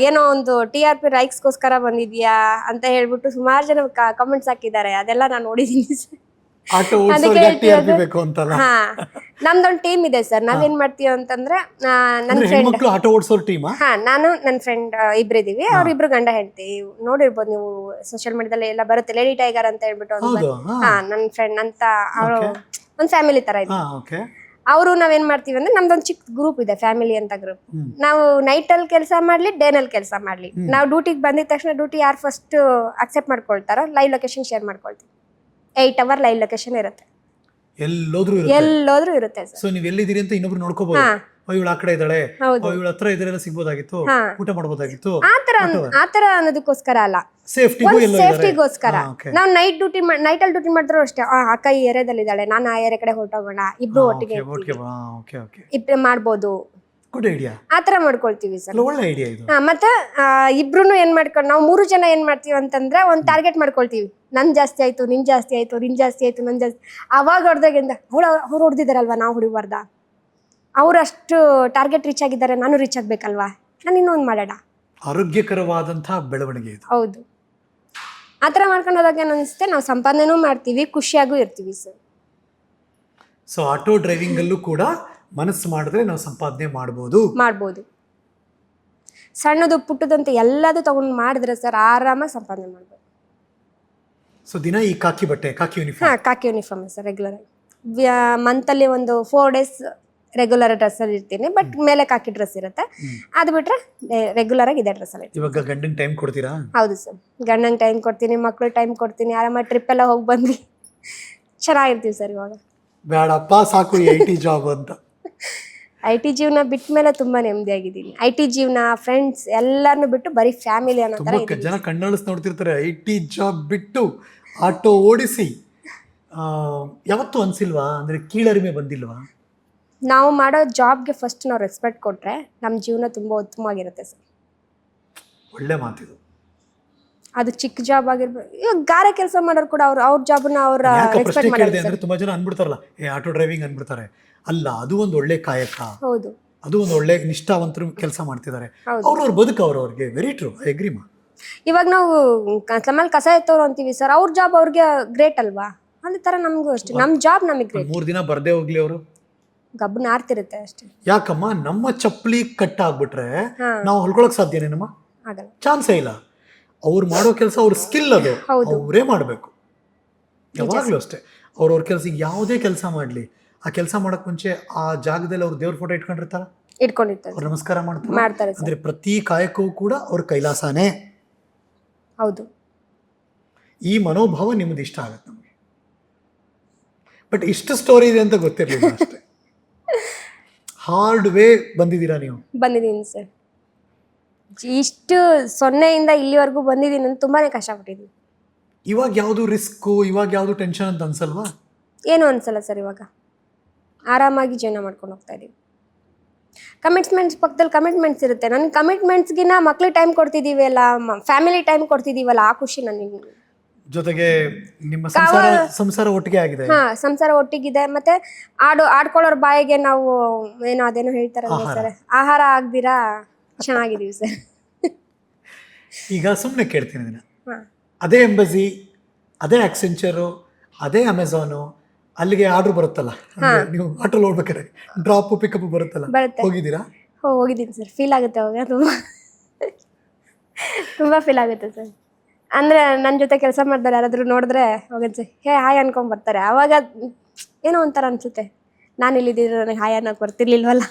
ಏನೋ ಒಂದು TRP ರೈಕ್ಸ್ಗೋಸ್ಕರ ಬಂದಿದ್ಯಾ ಅಂತ ಹೇಳ್ಬಿಟ್ಟು ಸುಮಾರು ಜನ ಕಮೆಂಟ್ಸ್ ಹಾಕಿದ್ದಾರೆ. ಅದೆಲ್ಲ ನಾನು ನೋಡಿದೀನಿ ಸರ್. ನಮ್ದೊಂದು ಟೀಮ್ ಇದೆ ಸರ್. ನಾವೇನ್ ಮಾಡ್ತೀವಿ ಅಂತಂದ್ರೆ, ನನ್ನ ಫ್ರೆಂಡ್ ಆಟೋ ಓಡಿಸೋ ಟೀಮ್, ನಾನು ನನ್ನ ಫ್ರೆಂಡ್ ಇಬ್ರಿದೀವಿ. ಅವ್ರಿಬ್ರು ಗಂಡ ಹೆಂಡತಿ, ನೋಡಿರ್ಬೋದು ನೀವು ಸೋಷಿಯಲ್ ಮೀಡಿಯಾದಲ್ಲಿ ಎಲ್ಲ ಬರುತ್ತೆ, ಲೇಡಿ ಟೈಗರ್ ಅಂತ ಹೇಳ್ಬಿಟ್ಟು. ನನ್ನ ಫ್ರೆಂಡ್ ಅಂತ ಅವರು ಒಂದ್ ಫ್ಯಾಮಿಲಿ ತರ ಇದೆ ಅವರು. ನಾವೇನ್ ಮಾಡ್ತೀವಿ ಅಂದ್ರೆ, ನಮ್ದೊಂದು ಚಿಕ್ಕ ಗ್ರೂಪ್ ಇದೆ, ಫ್ಯಾಮಿಲಿ ಅಂತ ಗ್ರೂಪ್. ನಾವು ನೈಟ್ ಅಲ್ಲಿ ಕೆಲಸ ಮಾಡ್ಲಿ, ಡೇನಲ್ಲಿ ಕೆಲಸ ಮಾಡ್ಲಿ, ನಾವು ಡ್ಯೂಟಿಗೆ ಬಂದಿದ ತಕ್ಷಣ ಡ್ಯೂಟಿ ಯಾರು ಫಸ್ಟ್ ಅಕ್ಸೆಪ್ಟ್ ಮಾಡ್ಕೊಳ್ತಾರೋ ಲೈವ್ ಲೊಕೇಶನ್ ಶೇರ್ ಮಾಡ್ಕೊಳ್ತೀವಿ. 8 hour ಲೈವ್ ಲೊಕೇಶನ್ ಇರುತ್ತೆ, ಎಲ್ಲೋದ್ರೂ ಇರುತ್ತೆ. ಸೊ ನೀವು ಎಲ್ಲಿದ್ದೀರಿ ಅಂತ ಇನ್ನೊಬ್ರು ನೋಡ್ಕೋಬಹುದು. ಇವಳು ಆ ಕಡೆ ಇದ್ದಾಳೆ, ಇವಳ ಹತ್ರ ಇದ್ರೆ ಸಿಗ್ಬೋದಾಗಿತ್ತು, ಊಟ ಮಾಡ್ಬೋದಾಗಿತ್ತು, ಆತರ ಅನ್ನೋದಕ್ಕೋಸ್ಕರ ಅಲ್ಲ, ಸೇಫ್ಟಿಗೋಸ್ಕರ. ನಾವು ನೈಟ್ ಅಲ್ಲಿ ಡ್ಯೂಟಿ ಮಾಡಿದ್ರು ಅಷ್ಟೇ. ಅಕ್ಕ ಈ ಏರಿಯಾದಲ್ಲಿ ಇದ್ದಾಳೆ, ನಾನು ಆ ಏರಿಯಾ ಕಡೆ ಹೊರಟೋಗೋಣ, ಇಬ್ರು ಒಟ್ಟಿಗೆ ಇಬ್ರು ಮಾಡ್ಬೋದು, ಆತರ ಮಾಡ್ಕೊಳ್ತೀವಿ ಸರ್. ಮತ್ತೆ ಇಬ್ರು ಏನ್ ಮಾಡ್ಕೊಂಡು, ನಾವು 3 ಜನ ಏನ್ ಮಾಡ್ತೀವಿ ಅಂತಂದ್ರೆ, ಒಂದ್ ಟಾರ್ಗೆಟ್ ಮಾಡ್ಕೊಳ್ತೀವಿ. ನನ್ ಜಾಸ್ತಿ ಆಯ್ತು, ನಿನ್ ಜಾಸ್ತಿ ಆಯ್ತು, ನಿನ್ ಜಾಸ್ತಿ ಆಯ್ತು, ನನ್ ಜಾಸ್ತಿ. ಅವಾಗ ಹೊಡೆದಾಗಿಂದ ಅವ್ರು ಹೊಡೆದಿದಾರಲ್ವಾ, ನಾವು ಹೊಡಿಬಾರ್ದ, ಅವ್ರು ಅಷ್ಟು ಟಾರ್ಗೆಟ್ ರೀಚ್ ಆಗಿದ್ದಾರೆ, ನಾನು ರೀಚ್ ಆಗ್ಬೇಕಲ್ವಾ, ನಾನು ಇನ್ನೊಂದು ಮಾಡೋಣ. ಆರೋಗ್ಯಕರವಾದಂತಹ ಬೆಳವಣಿಗೆ ಇದು. ಹೌದು, ಆತರ ಮಾಡ್ಕೊಂಡು ಹೋದಾಗ ಏನ್ ಅನ್ಸುತ್ತೆ, ನಾವು ಸಂಪಾದನೆನೂ ಮಾಡ್ತೀವಿ, ಖುಷಿಯಾಗೂ ಇರ್ತೀವಿ ಸರ್. ಸೊ ಆಟೋ ಡ್ರೈವಿಂಗ್ ಅಲ್ಲೂ ಕೂಡ ಮನಸ್ಸು ಮಾಡಿದ್ರೆ ನಾವು ಸಂಪಾದನೆ ಮಾಡ್ಬೋದು. ಸಣ್ಣದು ಪುಟ್ಟದಂತ ಎಲ್ಲದೂ ತಗೊಂಡು ಮಾಡಿದ್ರೆ ಸರ್ ಆರಾಮಾಗಿ ಸಂಪಾದನೆ ಮಾಡ್ಬೋದು. ಸೊ ದಿನ ಈ ಕಾಕಿ ಬಟ್ಟೆ, ಕಾಕಿ ಯೂನಿಫಾರ್ಮ್ ಸರ್. ರೆಗ್ಯುಲರ್ ಮಂತಲ್ಲಿ ಒಂದು 4 days ರೆಗ್ಯುಲರ್ ಡ್ರೆಸ್ ಅಲ್ಲಿ ಇರ್ತೀನಿ, ಬಟ್ ಮೇಲೆ ಕಾಕಿ ಡ್ರೆಸ್ ಇರುತ್ತೆ. ಅದು ಬಿಟ್ರೆ ರೆಗ್ಯುಲರ್ ಆಗಿ ಇದೇ ಡ್ರೆಸ್ ಅಲ್ಲಿ. ಇವಾಗ ಗಂಡಂಗೆ ಟೈಮ್ ಕೊಡ್ತೀರಾ? ಹೌದು ಸರ್, ಗಂಡಂಗೆ ಟೈಮ್ ಕೊಡ್ತೀನಿ, ಮಕ್ಳು ಟೈಮ್ ಕೊಡ್ತೀನಿ, ಆರಾಮಾಗಿ ಟ್ರಿಪ್ ಎಲ್ಲ ಹೋಗಿ ಬಂದ್ವಿ ಚೆನ್ನಾಗಿರ್ತೀವಿ ಸರ್. ಇವಾಗ ಬೇಡಪ್ಪ ಸಾಕು IT ಜಾಬ್ ಅಂತ. IT ಜೀವನ ಬಿಟ್ಟ ಮೇಲೆ ತುಂಬಾ ನೆಮ್ಮದಿಯಾಗಿದ್ದೀನಿ. IT ಜೀವನ, ಫ್ರೆಂಡ್ಸ್ ಎಲ್ಲಾರನ್ನು ಬಿಟ್ಟು ಬರೀ ಫ್ಯಾಮಿಲಿ ಅನ್ನೋ ತರ ಜನ ಕಣ್ಣಾಳಿಸ್ ನೋಡ್ತಿರ್ತಾರೆ. IT ಜಾಬ್ ಬಿಟ್ಟು ಆಟೋ ಓಡಿಸಿ ಯಾವತ್ತೂ ಅನ್ಸಿಲ್ವಾ, ಅಂದ್ರೆ ಕೀಳರಿಮೆ ಬಂದಿಲ್ವಾ? ನಾವು ಮಾಡೋ ಜಾಬ್ಗೆ ಫಸ್ಟ್ ನಾವು ರೆಸ್ಪೆಕ್ಟ್ ಕೊಟ್ರೆ ನಮ್ಮ ಜೀವನ ತುಂಬಾ ಉತ್ತಮವಾಗಿರುತ್ತೆ ಸರ್. ಒಳ್ಳೆ ಮಾತಿದು. ಅದು ಚಿಕ್ಕ ಜಾಬ್ ಆಗಿರ್ಬೋದು, ಇವಾಗ ಗಾರೆ ಕೆಲಸ ಮಾಡೋರು ಕೂಡ ಅವ್ರ ಜಾಬ್ನ ಅವ್ರ ರೆಸ್ಪೆಕ್ಟ್ ಮಾಡ್ತಾರೆ. ಅಂದ್ರೆ ತುಂಬಾ ಜನ ಅನ್ಬಿಡ್ತಾರಲ್ಲ, ಆಟೋ ಡ್ರೈವಿಂಗ್ ಅನ್ಬಿಡ್ತಾರೆ. ಅಲ್ಲ, ಅದು ಒಂದು ಒಳ್ಳೆ ಕಾಯಕ. ಹೌದು, ಅದು ಒಂದು ಒಳ್ಳೆ ನಿಷ್ಠಾವಂತರು ಕೆಲಸ ಮಾಡ್ತಿದ್ದಾರೆ. ಅವ್ರವ್ರ ಬದುಕು ಅವ್ರವ್ರಿಗೆ. ವೆರಿ ಟ್ರೂ, ಐ ಅಗ್ರಿ ಮಾ. ಇವಾಗ ನಾವು ನಮ್ಮಲ್ಲಿ ಕಸ ಎತ್ತೋರು ಅಂತೀವಿ ಸರ್, ಅವ್ರ ಜಾಬ್ ಅವ್ರಿಗೆ ಗ್ರೇಟ್ ಅಲ್ವಾ? ಅದೇ ತರ ನಮಗೂ ಅಷ್ಟೇ, ನಮ್ಮ ಜಾಬ್ ನಮಗೆ ಗ್ರೇಟ್. 3 ದಿನ ಬರ್ದೇ ಹೋಗ್ಲಿ ಅವರು ಗಬ್ಬು ನಾರ್ತಿರುತ್ತೆ ಅಷ್ಟೇ. ಯಾಕಮ್ಮ, ನಮ್ಮ ಚಪ್ಪಲಿ ಕಟ್ ಆಗ್ಬಿಟ್ರೆ ನಾವು ಹೊಲ್ಕೊಳಕ್ ಸಾಧ್ಯನೇನಮ್ಮ? ಆಗಲ್ಲ, ಚಾನ್ಸೇ ಇಲ್ಲ. ಅವ್ರು ಮಾಡೋ ಕೆಲಸ ಅವ್ರ ಸ್ಕಿಲ್, ಅದು ಅವರೇ ಮಾಡಬೇಕು ಯಾವಾಗ್ಲೂ ಅಷ್ಟೇ. ಅವ್ರವ್ರ ಕೆಲಸ ಯಾವುದೇ ಕೆಲಸ ಮಾಡ್ಲಿ, ಆ ಕೆಲಸ ಮಾಡಕ್ ಮುಂಚೆ ಆ ಜಾಗದಲ್ಲಿ ಅವ್ರು ದೇವ್ರ ಫೋಟೋ ಇಟ್ಕೊಂಡಿರ್ತಾರ. ಇಟ್ಕೊಂಡಿರ್ತಾರೆ ಅವ್ರು ನಮಸ್ಕಾರ ಮಾಡ್ತಾರೆ ಮಾಡ್ತಾರೆ ಸರ್. ಅಂದ್ರೆ ಪ್ರತಿ ಕಾಯಕವೂ ಕೂಡ ಅವ್ರ ಕೈಲಾಸನೇ. ಹೌದು. ಈ ಮನೋಭಾವ ನಿಮ್ದು ಇಷ್ಟ ಆಗುತ್ತೆ ನಮಗೆ. ಬಟ್ ಇಷ್ಟು ಸ್ಟೋರಿ ಇದೆ ಅಂತ ಗೊತ್ತಿರಲಿಲ್ಲ ಅಷ್ಟೇ. ಹಾರ್ಡ್ ವೇ ಬಂದಿದ್ದೀರಾ ನೀವು. ಬಂದಿದ್ದೀನಿ ಸರ್. ಇಷ್ಟು 0ಇಂದ ಇಲ್ಲಿವರೆಗೂ ಬಂದಿದ್ದೀನಿ ಅಂತ ತುಂಬಾನೇ ಕಷ್ಟಪಟ್ಟಿದ್ದೀನಿ. ಇವಾಗ ಯಾವುದು ರಿಸ್ಕು, ಇವಾಗ ಯಾವುದು ಟೆನ್ಷನ್ ಅಂತ ಅನ್ಸಲ್ವಾ? ಏನು ಅನ್ಸಲ್ಲ ಸರ್. ಇವಾಗ ಆರಾಮಾಗಿ ಜೀವನ ಮಾಡ್ಕೊಂಡು ಹೋಗ್ತಾ ಇದೀವಿ. ಕಮಿಟ್ಮೆಂಟ್ಸ್ ಪಕ್ಕದಲ್ಲಿ ಕಮಿಟ್ಮೆಂಟ್ಸ್ ಇರುತ್ತೆ. ನನಗೆ ಕಮಿಟ್ಮೆಂಟ್ಸ್ಗಿನ್ನ ಮಕ್ಳಿಗೆ ಟೈಮ್ ಕೊಡ್ತಿದ್ದೀವಿ ಅಲ್ಲ, ಫ್ಯಾಮಿಲಿ ಟೈಮ್ ಕೊಡ್ತಿದ್ದೀವಲ್ಲ, ಆ ಖುಷಿ ನನಗೆ. ಜೊತೆಗೆ ನಿಮ್ಮ ಸಂಸಾರ ಒಟ್ಟಿಗೆ ಆಗಿದೆ. ಹಾ, ಸಂಸಾರ ಒಟ್ಟಿಗಿದೆ. ಮತ್ತೆ ಆಡ್ಕೊಳ್ಳೋರ್ ಬಾಯಿಗೆ ನಾವು ಏನೋ ಅದೇನೋ ಹೇಳ್ತಾರಲ್ಲ ಸರ್, ಆಹಾರ ಆಗ್ದಿರಾ ಚೆನ್ನಾಗಿದೀವಿ ಸರ್. ಈಗ ಸುಮ್ಮನೆ ಕೇಳ್ತೀನಿ ಇದನ್ನ, ಅದೇ ಎಂಬಸಿ, ಅದೇ ಆಕ್ಸೆಂಚರು, ಅದೇ ಅಮೆಝಾನು, ಅಲ್ಲಿಗೆ ಆರ್ಡರ್ ಬರುತ್ತಲ್ಲ, ನೀವು ಆಟೋ ನೋಡ್ಬೇಕಾದ್ರೆ ಡ್ರಾಪ್ ಪಿಕಪ್ ಬರುತ್ತಲ್ಲ, ಹೋಗಿದ್ದೀರಾ? ಹೋಗಿದ್ದೀನಿ ಸರ್. ಫೀಲ್ ಆಗುತ್ತೆ ಅವಾಗ, ತುಂಬಾ ಫೀಲ್ ಆಗುತ್ತೆ ಸರ್. ಅಂದ್ರೆ ನನ್ನ ಜೊತೆ ಕೆಲಸ ಮಾಡ್ತಾರೆ ಯಾರಾದ್ರೂ ನೋಡಿದ್ರೆ ಹೋಗನ್ಸಿ ಹೇ ಹಾಯ್ ಅನ್ಕೊಂಡ್ ಬರ್ತಾರೆ. ಅವಾಗ ಏನೋ ಒಂಥರ ಅನ್ಸುತ್ತೆ, ನಾನು ಇಲ್ಲಿದ್ದಿದ್ರೆ ನನಗೆ ಹಾಯ್ ಅನ್ನೋಕೆ ಬರ್ತಿರ್ಲಿಲ್ವಲ್ಲ.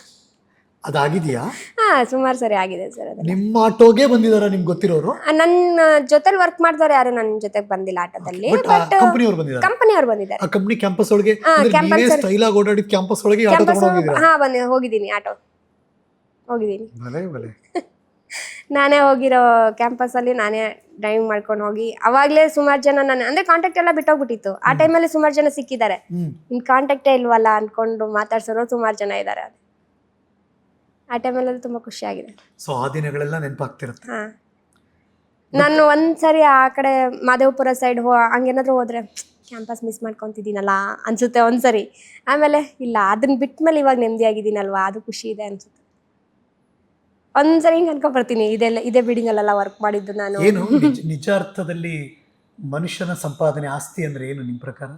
ಅದಾಗಿದೆಯಾ? ಹಾ, ಸುಮಾರು ಸರಿ ಆಗಿದೆ ಸರ್. ಅದು ನಿಮ್ಮ ಆಟೋಗೆ ಬಂದಿದಾರ ನಿಮ್ಗೆ ಗೊತ್ತಿರೋರು? ನನ್ನ ಜೊತೆಲಿ ವರ್ಕ್ ಮಾಡ್ತಾರೆ ಯಾರು ನನ್ನ ಜೊತೆಗೆ ಬಂದಿಲ್ಲ ಆಟೋದಲ್ಲಿ. ಬಟ್ ಕಂಪನಿಯವರು ಬಂದಿದ್ದಾರೆ. ಕಂಪನಿಯವರು ಬಂದಿದ್ದಾರೆ. ಆ ಕಂಪನಿ ಕ್ಯಾಂಪಸ್ ಒಳಗೆ ಸ್ಟೈಲ್ ಆಗಿ ಓಡಾಡಿದ ಕ್ಯಾಂಪಸ್ ಒಳಗೆ ಆಟೋ ತಗೊಂಡು ಹೋಗಿದ್ದೀರಾ? ಹಾ, ಹೋಗಿದ್ದೀನಿ. ಆಟೋ ಹೋಗಿದ್ದೀನಿ. ಭಲೇ ಭಲೇ. ನಾನೇ ಹೋಗಿರೋ ಕ್ಯಾಂಪಸಲ್ಲಿ ನಾನೇ ಡ್ರೈವಿಂಗ್ ಮಾಡ್ಕೊಂಡು ಹೋಗಿ, ಅವಾಗಲೇ ಸುಮಾರು ಜನ ಅಂದ್ರೆ ಕಾಂಟ್ಯಾಕ್ಟ್ ಎಲ್ಲ ಬಿಟ್ಟೋಗ್ಬಿಟ್ಟಿತ್ತು. ಆ ಟೈಮಲ್ಲಿ ಸುಮಾರು ಜನ ಸಿಕ್ಕಿದ್ದಾರೆ. ಇನ್ ಕಾಂಟ್ಯಾಕ್ಟೇ ಇಲ್ವಲ್ಲ ಅನ್ಕೊಂಡು ಮಾತಾಡ್ಸೋರು ಸುಮಾರು ಜನ ಇದ್ದಾರೆ. ಆ ಟೈಮಲ್ಲಿ ತುಂಬಾ ಖುಷಿ ಆಗಿದೆ. ಸೊ ಆ ದಿನಗಳೆಲ್ಲ ನೆನಪಾಗ್ತಿರುತ್ತೆ. ಹಾ, ನಾನು ಒಂದ್ಸರಿ ಆ ಕಡೆ ಮಾದೇವಪುರ ಸೈಡ್ ಹಂಗೇನಾದ್ರು ಹೋದ್ರೆ ಕ್ಯಾಂಪಸ್ ಮಿಸ್ ಮಾಡ್ಕೊತಿದ್ದೀನಲ್ಲ ಅನ್ಸುತ್ತೆ ಒಂದ್ಸರಿ. ಆಮೇಲೆ ಇಲ್ಲ, ಅದನ್ನ ಬಿಟ್ಮೇಲೆ ಇವಾಗ ನೆಮ್ಮದಿ ಆಗಿದ್ದೀನಲ್ವಾ, ಅದು ಖುಷಿ ಇದೆ ಅನ್ಸುತ್ತೆ. ಒಂದ್ಸರಿ ಹಿಂಗೆ ಅನ್ಕೊಂಡ್ಬರ್ತೀನಿ, ಇದೇ ಬಿಲ್ಡಿಂಗ್ ಅಲ್ಲೆಲ್ಲ ವರ್ಕ್ ಮಾಡಿದ್ದು ನಾನು. ಏನು ನಿಜ ಅರ್ಥದಲ್ಲಿ ಮನುಷ್ಯನ ಸಂಪಾದನೆ, ಆಸ್ತಿ ಅಂದ್ರೆ ಏನು ನಿಮ್ಮ ಪ್ರಕಾರ?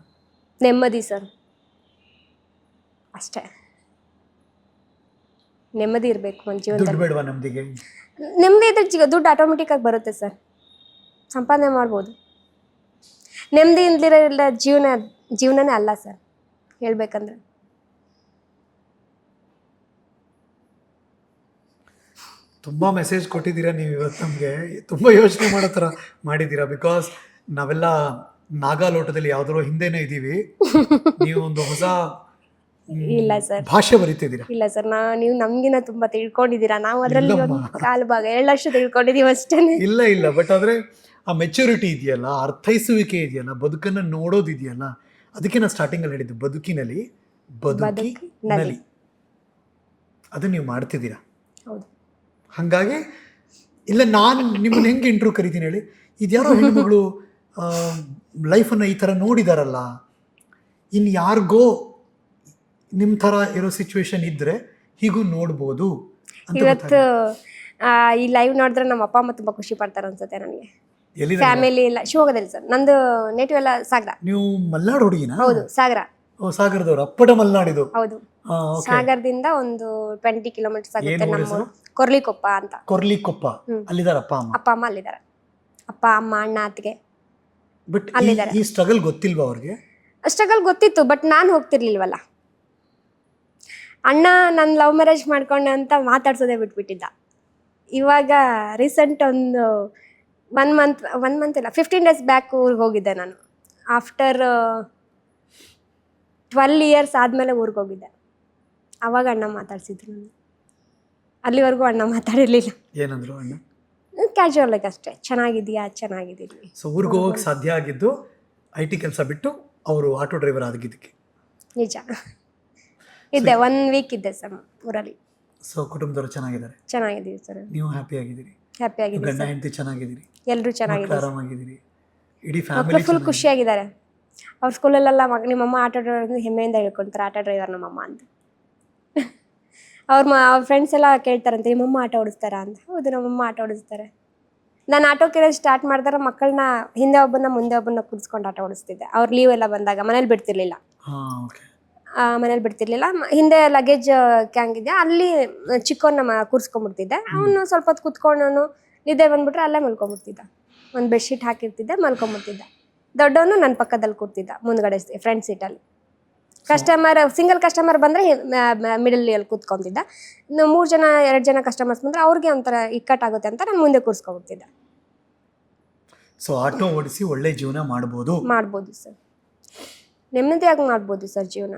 ನೆಮ್ಮದಿ ಸರ್, ಅಷ್ಟೇ. ನೆಮ್ಮದಿ ಇರಬೇಕು ನನ್ನ ಜೀವನದಲ್ಲಿ. ದುಡ್ಡು ಬೇಡವಾ ನಮ್ದಿಗೆ? ನೆಮ್ಮದಿ ಇದ್ರೆ ದುಡ್ಡು ಆಟೋಮೆಟಿಕ್ ಆಗಿ ಬರುತ್ತೆ ಸರ್. ಸಂಪಾದನೆ ಮಾಡ್ಬೋದು. ನೆಮ್ಮದಿ ಇಲ್ದಿರೋ ಜೀವನನೇ ಅಲ್ಲ ಸರ್ ಹೇಳ್ಬೇಕಂದ್ರೆ. ತುಂಬಾ ಮೆಸೇಜ್ ಕೊಟ್ಟಿದ್ದೀರಾ ನೀವು ಇವತ್ತು. ನಮಗೆ ತುಂಬಾ ಯೋಚನೆ ಮಾಡೋ ಥರ ಮಾಡಿದ್ದೀರಾ. ಬಿಕಾಸ್ ನಾವೆಲ್ಲ ನಾಗಾಲೋಟದಲ್ಲಿ ಯಾವ್ದಾರೋ ಹಿಂದೆನೇ ಇದ್ದೀವಿ, ನೀವು ಒಂದು ಹೊಸ ಇಲ್ಲ ಸರ್, ಭಾಷೆ ಬರೀತಿದ್ದೀರಾ. ಇಲ್ಲ ಸರ್, ನೀವು ನಮ್ಗಿನ ತುಂಬಾ ತಿಳ್ಕೊಂಡಿದ್ದೀರಾ. ನಾವು ಅದರಲ್ಲಿ ಕಾಲು ಭಾಗ 7 ಲಕ್ಷ ತಿಳ್ಕೊಂಡಿದೀವಿ ಅಷ್ಟೇ. ಇಲ್ಲ ಇಲ್ಲ, ಬಟ್ ಆದ್ರೆ ಆ ಮೆಚುರಿಟಿ ಇದೆಯಲ್ಲ, ಅರ್ಥೈಸುವಿಕೆ ಇದೆಯಲ್ಲ, ಬದುಕನ್ನು ನೋಡೋದಿದೆಯಲ್ಲ, ಅದಕ್ಕೆ ನಾನು ಸ್ಟಾರ್ಟಿಂಗ್ ಅಲ್ಲಿ ಹೇಳಿದ್ದು, ಬದುಕಿನಲ್ಲಿ ಅದನ್ನ ನೀವು ಮಾಡ್ತಿದ್ದೀರಾ. ಹೌದು. ಹಾಗಾಗಿ ಇಲ್ಲ, ನಾನು ನಿಮ್ಮನ್ನ ಹೆಂಗೆ ಇಂಟ್ರೂ ಕರಿತೀನಿ ಹೇಳಿ, ಇದ್ಯಾರೋ ಹೆಣ್ಮಗಳು ಲೈಫನ್ನು ಈ ಥರ ನೋಡಿದಾರಲ್ಲ, ಇನ್ನು ಯಾರಿಗೋ ನಿಮ್ಮ ಥರ ಇರೋ ಸಿಚುವೇಶನ್ ಇದ್ದರೆ ಹೀಗೂ ನೋಡ್ಬೋದು. ಇವತ್ತು ಈ ಲೈವ್ ನೋಡಿದ್ರೆ ನಮ್ಮ ಅಪ್ಪ ಅಮ್ಮ ತುಂಬ ಖುಷಿ ಪಡ್ತಾರೆ ಅನ್ಸುತ್ತೆ ನನಗೆ. ಫ್ಯಾಮಿಲಿ ಎಲ್ಲ ಶಿವಮೊಗ್ಗದಲ್ಲಿ ಸರ್. ನಂದು ನೇಟಿವ್ ಎಲ್ಲ ಸಾಗರ. ನೀವು ಮಲ್ನಾಡು ಹುಡುಗಿನ? ಹೌದು, ಸಾಗರ. ಸಾಗರದವ್ರು, ಅಪ್ಪಟ ಮಲ್ನಾಡಿದು. ಹೌದು, ಸಾಗರದಿಂದ ಒಂದು 20 ಕಿಲೋಮೀಟರ್ಸ್ ಆಗುತ್ತೆ ನಮ್ಮ ಕೊರ್ಲಿಕೊಪ್ಪ ಅಂತ. ಕೊರ್ಲಿಕೊಪ್ಪ, ಅಲ್ಲಿದ್ದಾರೆ ಅಪ್ಪ ಅಮ್ಮ? ಅಪ್ಪ ಅಮ್ಮ ಅಲ್ಲಿದ್ದಾರೆ. ಅಪ್ಪ ಅಮ್ಮ ಅಣ್ಣ ಅತ್ತಿಗೆ ಬಟ್ ಈ ಸ್ಟ್ರಗಲ್ ಗೊತ್ತಿಲ್ವಾ ಅವ್ರಿಗೆ? ಸ್ಟ್ರಗಲ್ ಗೊತ್ತಿತ್ತು, ಬಟ್ ನಾನು ಹೋಗ್ತಿರ್ಲಿಲ್ವಲ್ಲ. ಅಣ್ಣ ನಾನು ಲವ್ ಮ್ಯಾರೇಜ್ ಮಾಡ್ಕೊಂಡೆ ಅಂತ ಮಾತಾಡ್ಸೋದೇ ಬಿಟ್ಬಿಟ್ಟಿದ್ದ. ಇವಾಗ ರೀಸೆಂಟ್ ಒಂದು 1 ಮಂತ್ ಇಲ್ಲ 15 ಡೇಸ್ ಬ್ಯಾಕ್ ಊರಿಗೆ ಹೋಗಿದ್ದೆ ನಾನು. ಆಫ್ಟರ್ 12 ಇಯರ್ಸ್ ಆದಮೇಲೆ ಊರಿಗೆ ಹೋಗಿದ್ದೆ. ಅವಾಗ ಅಣ್ಣ ಮಾತಾಡ್ಸಿದ್ರು ನಾನು. ಅಲ್ಲಿವರೆಗೂ ಅಣ್ಣ ಮಾತಾಡಿರಲಿಲ್ಲ. ಏನಂದ್ರು ಅಣ್ಣ? ಕ್ಯಾಶುವಲ್ ಆಗಿ ಅಷ್ಟೇ, ಚೆನ್ನಾಗಿದೆಯಾ, ಚೆನ್ನಾಗಿದ್ದೀನಿ. ಸೊ ಊರಿಗೆ ಹೋಗಕ್ಕೆ ಸಾಧ್ಯ ಆಗಿದ್ದು IT ಕೆಲಸ ಬಿಟ್ಟು ಅವರು ಆಟೋ ಡ್ರೈವರ್ ಆಗಿದ್ದಕ್ಕೆ. ನಿಜ ಇದ್ದೆ, 1 ವೀಕ್ ಇದ್ದೆ ಸರ್ ಊರಲ್ಲಿ. ಸೊ ಕುಟುಂಬದವರು ಚೆನ್ನಾಗಿದ್ದಾರೆ? ಚೆನ್ನಾಗಿದ್ದೀವಿ ಸರ್. ನೀವು ಹ್ಯಾಪಿ ಆಗಿದ್ದೀರಿ? ಹ್ಯಾಪಿ ಆಗಿದ್ದೀವಿ. ಗಂಡ ಹೆಂಡತಿ ಚೆನ್ನಾಗಿದ್ದೀರಿ? ಎಲ್ಲರೂ ಚೆನ್ನಾಗಿದ್ದಾರೆ, ಆರಾಮಾಗಿದ್ದೀರಿ? ಇಡೀ ಫ್ಯಾಮಿಲಿ ಫುಲ್ ಖುಷಿಯಾಗಿದ್ದಾರೆ. ಅವ್ರ ಸ್ಕೂಲಲ್ಲೆಲ್ಲ ನಿಮ್ಮಮ್ಮ ಆಟೋ ಡ್ರೈವರ್ ಹೆಮ್ಮೆಯಿಂದ ಹೇಳ್ಕೊಂತಾರೆ, ಆಟೋ ಡ್ರೈವರ್ ನಮ್ಮಮ್ಮ ಅಂತ. ಅವ್ರ ಫ್ರೆಂಡ್ಸ್ ಎಲ್ಲ ಕೇಳ್ತಾರಂತೆ, ನಿಮ್ಮಮ್ಮ ಆಟೋ ಓಡಿಸ್ತಾರಾ ಅಂತ. ಹೌದು, ನಮ್ಮಮ್ಮ ಆಟೋ ಓಡಿಸ್ತಾರೆ. ನಾನು ಆಟೋ ಕೆರೆ ಸ್ಟಾರ್ಟ್ ಮಾಡಿದ್ರೆ ಮಕ್ಕಳನ್ನ ಹಿಂದೆ ಒಬ್ಬನ ಮುಂದೆ ಒಬ್ಬನ ಕೂರಿಸ್ಕೊಂಡು ಆಟೋ ಓಡಿಸ್ತಿದ್ದೆ. ಅವ್ರ ಲೀವ್ ಎಲ್ಲ ಬಂದಾಗ ಮನೇಲಿ ಬಿಡ್ತಿರ್ಲಿಲ್ಲ. ಮನೇಲಿ ಬಿಡ್ತಿರ್ಲಿಲ್ಲ. ಹಿಂದೆ ಲಗೇಜ್ ಕ್ಯಾಂಗ್ ಇದೆ, ಅಲ್ಲಿ ಚಿಕ್ಕವನ್ನ ಕೂರಿಸ್ಕೊಂಡ್ಬಿಡ್ತಿದ್ದೆ. ಅವನು ಸ್ವಲ್ಪ ಹೊತ್ತು ಕೂತ್ಕೊಂಡು ನಿದ್ದೆ ಬಂದ್ಬಿಟ್ರೆ ಅಲ್ಲೇ ಮಲ್ಕೊಂಡ್ಬಿಡ್ತಿದ್ದ. ಒಂದು ಬೆಡ್ಶೀಟ್ ಹಾಕಿರ್ತಿದ್ದೆ, ಮಲ್ಕೊಂಡ್ಬಿಡ್ತಿದ್ದ. ದೊಡ್ಡವನು ನನ್ನ ಪಕ್ಕದಲ್ಲಿ ಕೂರ್ತಿದ್ದ, ಮುಂದ್ಗಡೆ ಫ್ರಂಟ್ ಸೀಟಲ್ಲಿ. ಕಸ್ಟಮರ್ ಸಿಂಗಲ್ ಕಸ್ಟಮರ್ ಬಂದ್ರೆ ಮಿಡಲ್ ಅಲ್ಲಿ ಕೂತ್ಕೊಂತಿದ್ದ. 2 ಜನ ಕಸ್ಟಮರ್ಸ್ ಬಂದ್ರೆ ಅವ್ರಿಗೆ ಒಂಥರ ಇಕ್ಕಟ್ಟಾಗುತ್ತೆ ಅಂತ ನಾನು ಮುಂದೆ ಕೂರಿಸ್ಕೊಬಿಡ್ತಿದ್ದೆ. ಸೊ ಆಟೋ ಓಡಿಸಿ ಒಳ್ಳೆ ಜೀವನ ಮಾಡ್ಬೋದು ಸರ್, ನೆಮ್ಮದಿಯಾಗಿ ಮಾಡ್ಬೋದು ಸರ್ ಜೀವನ.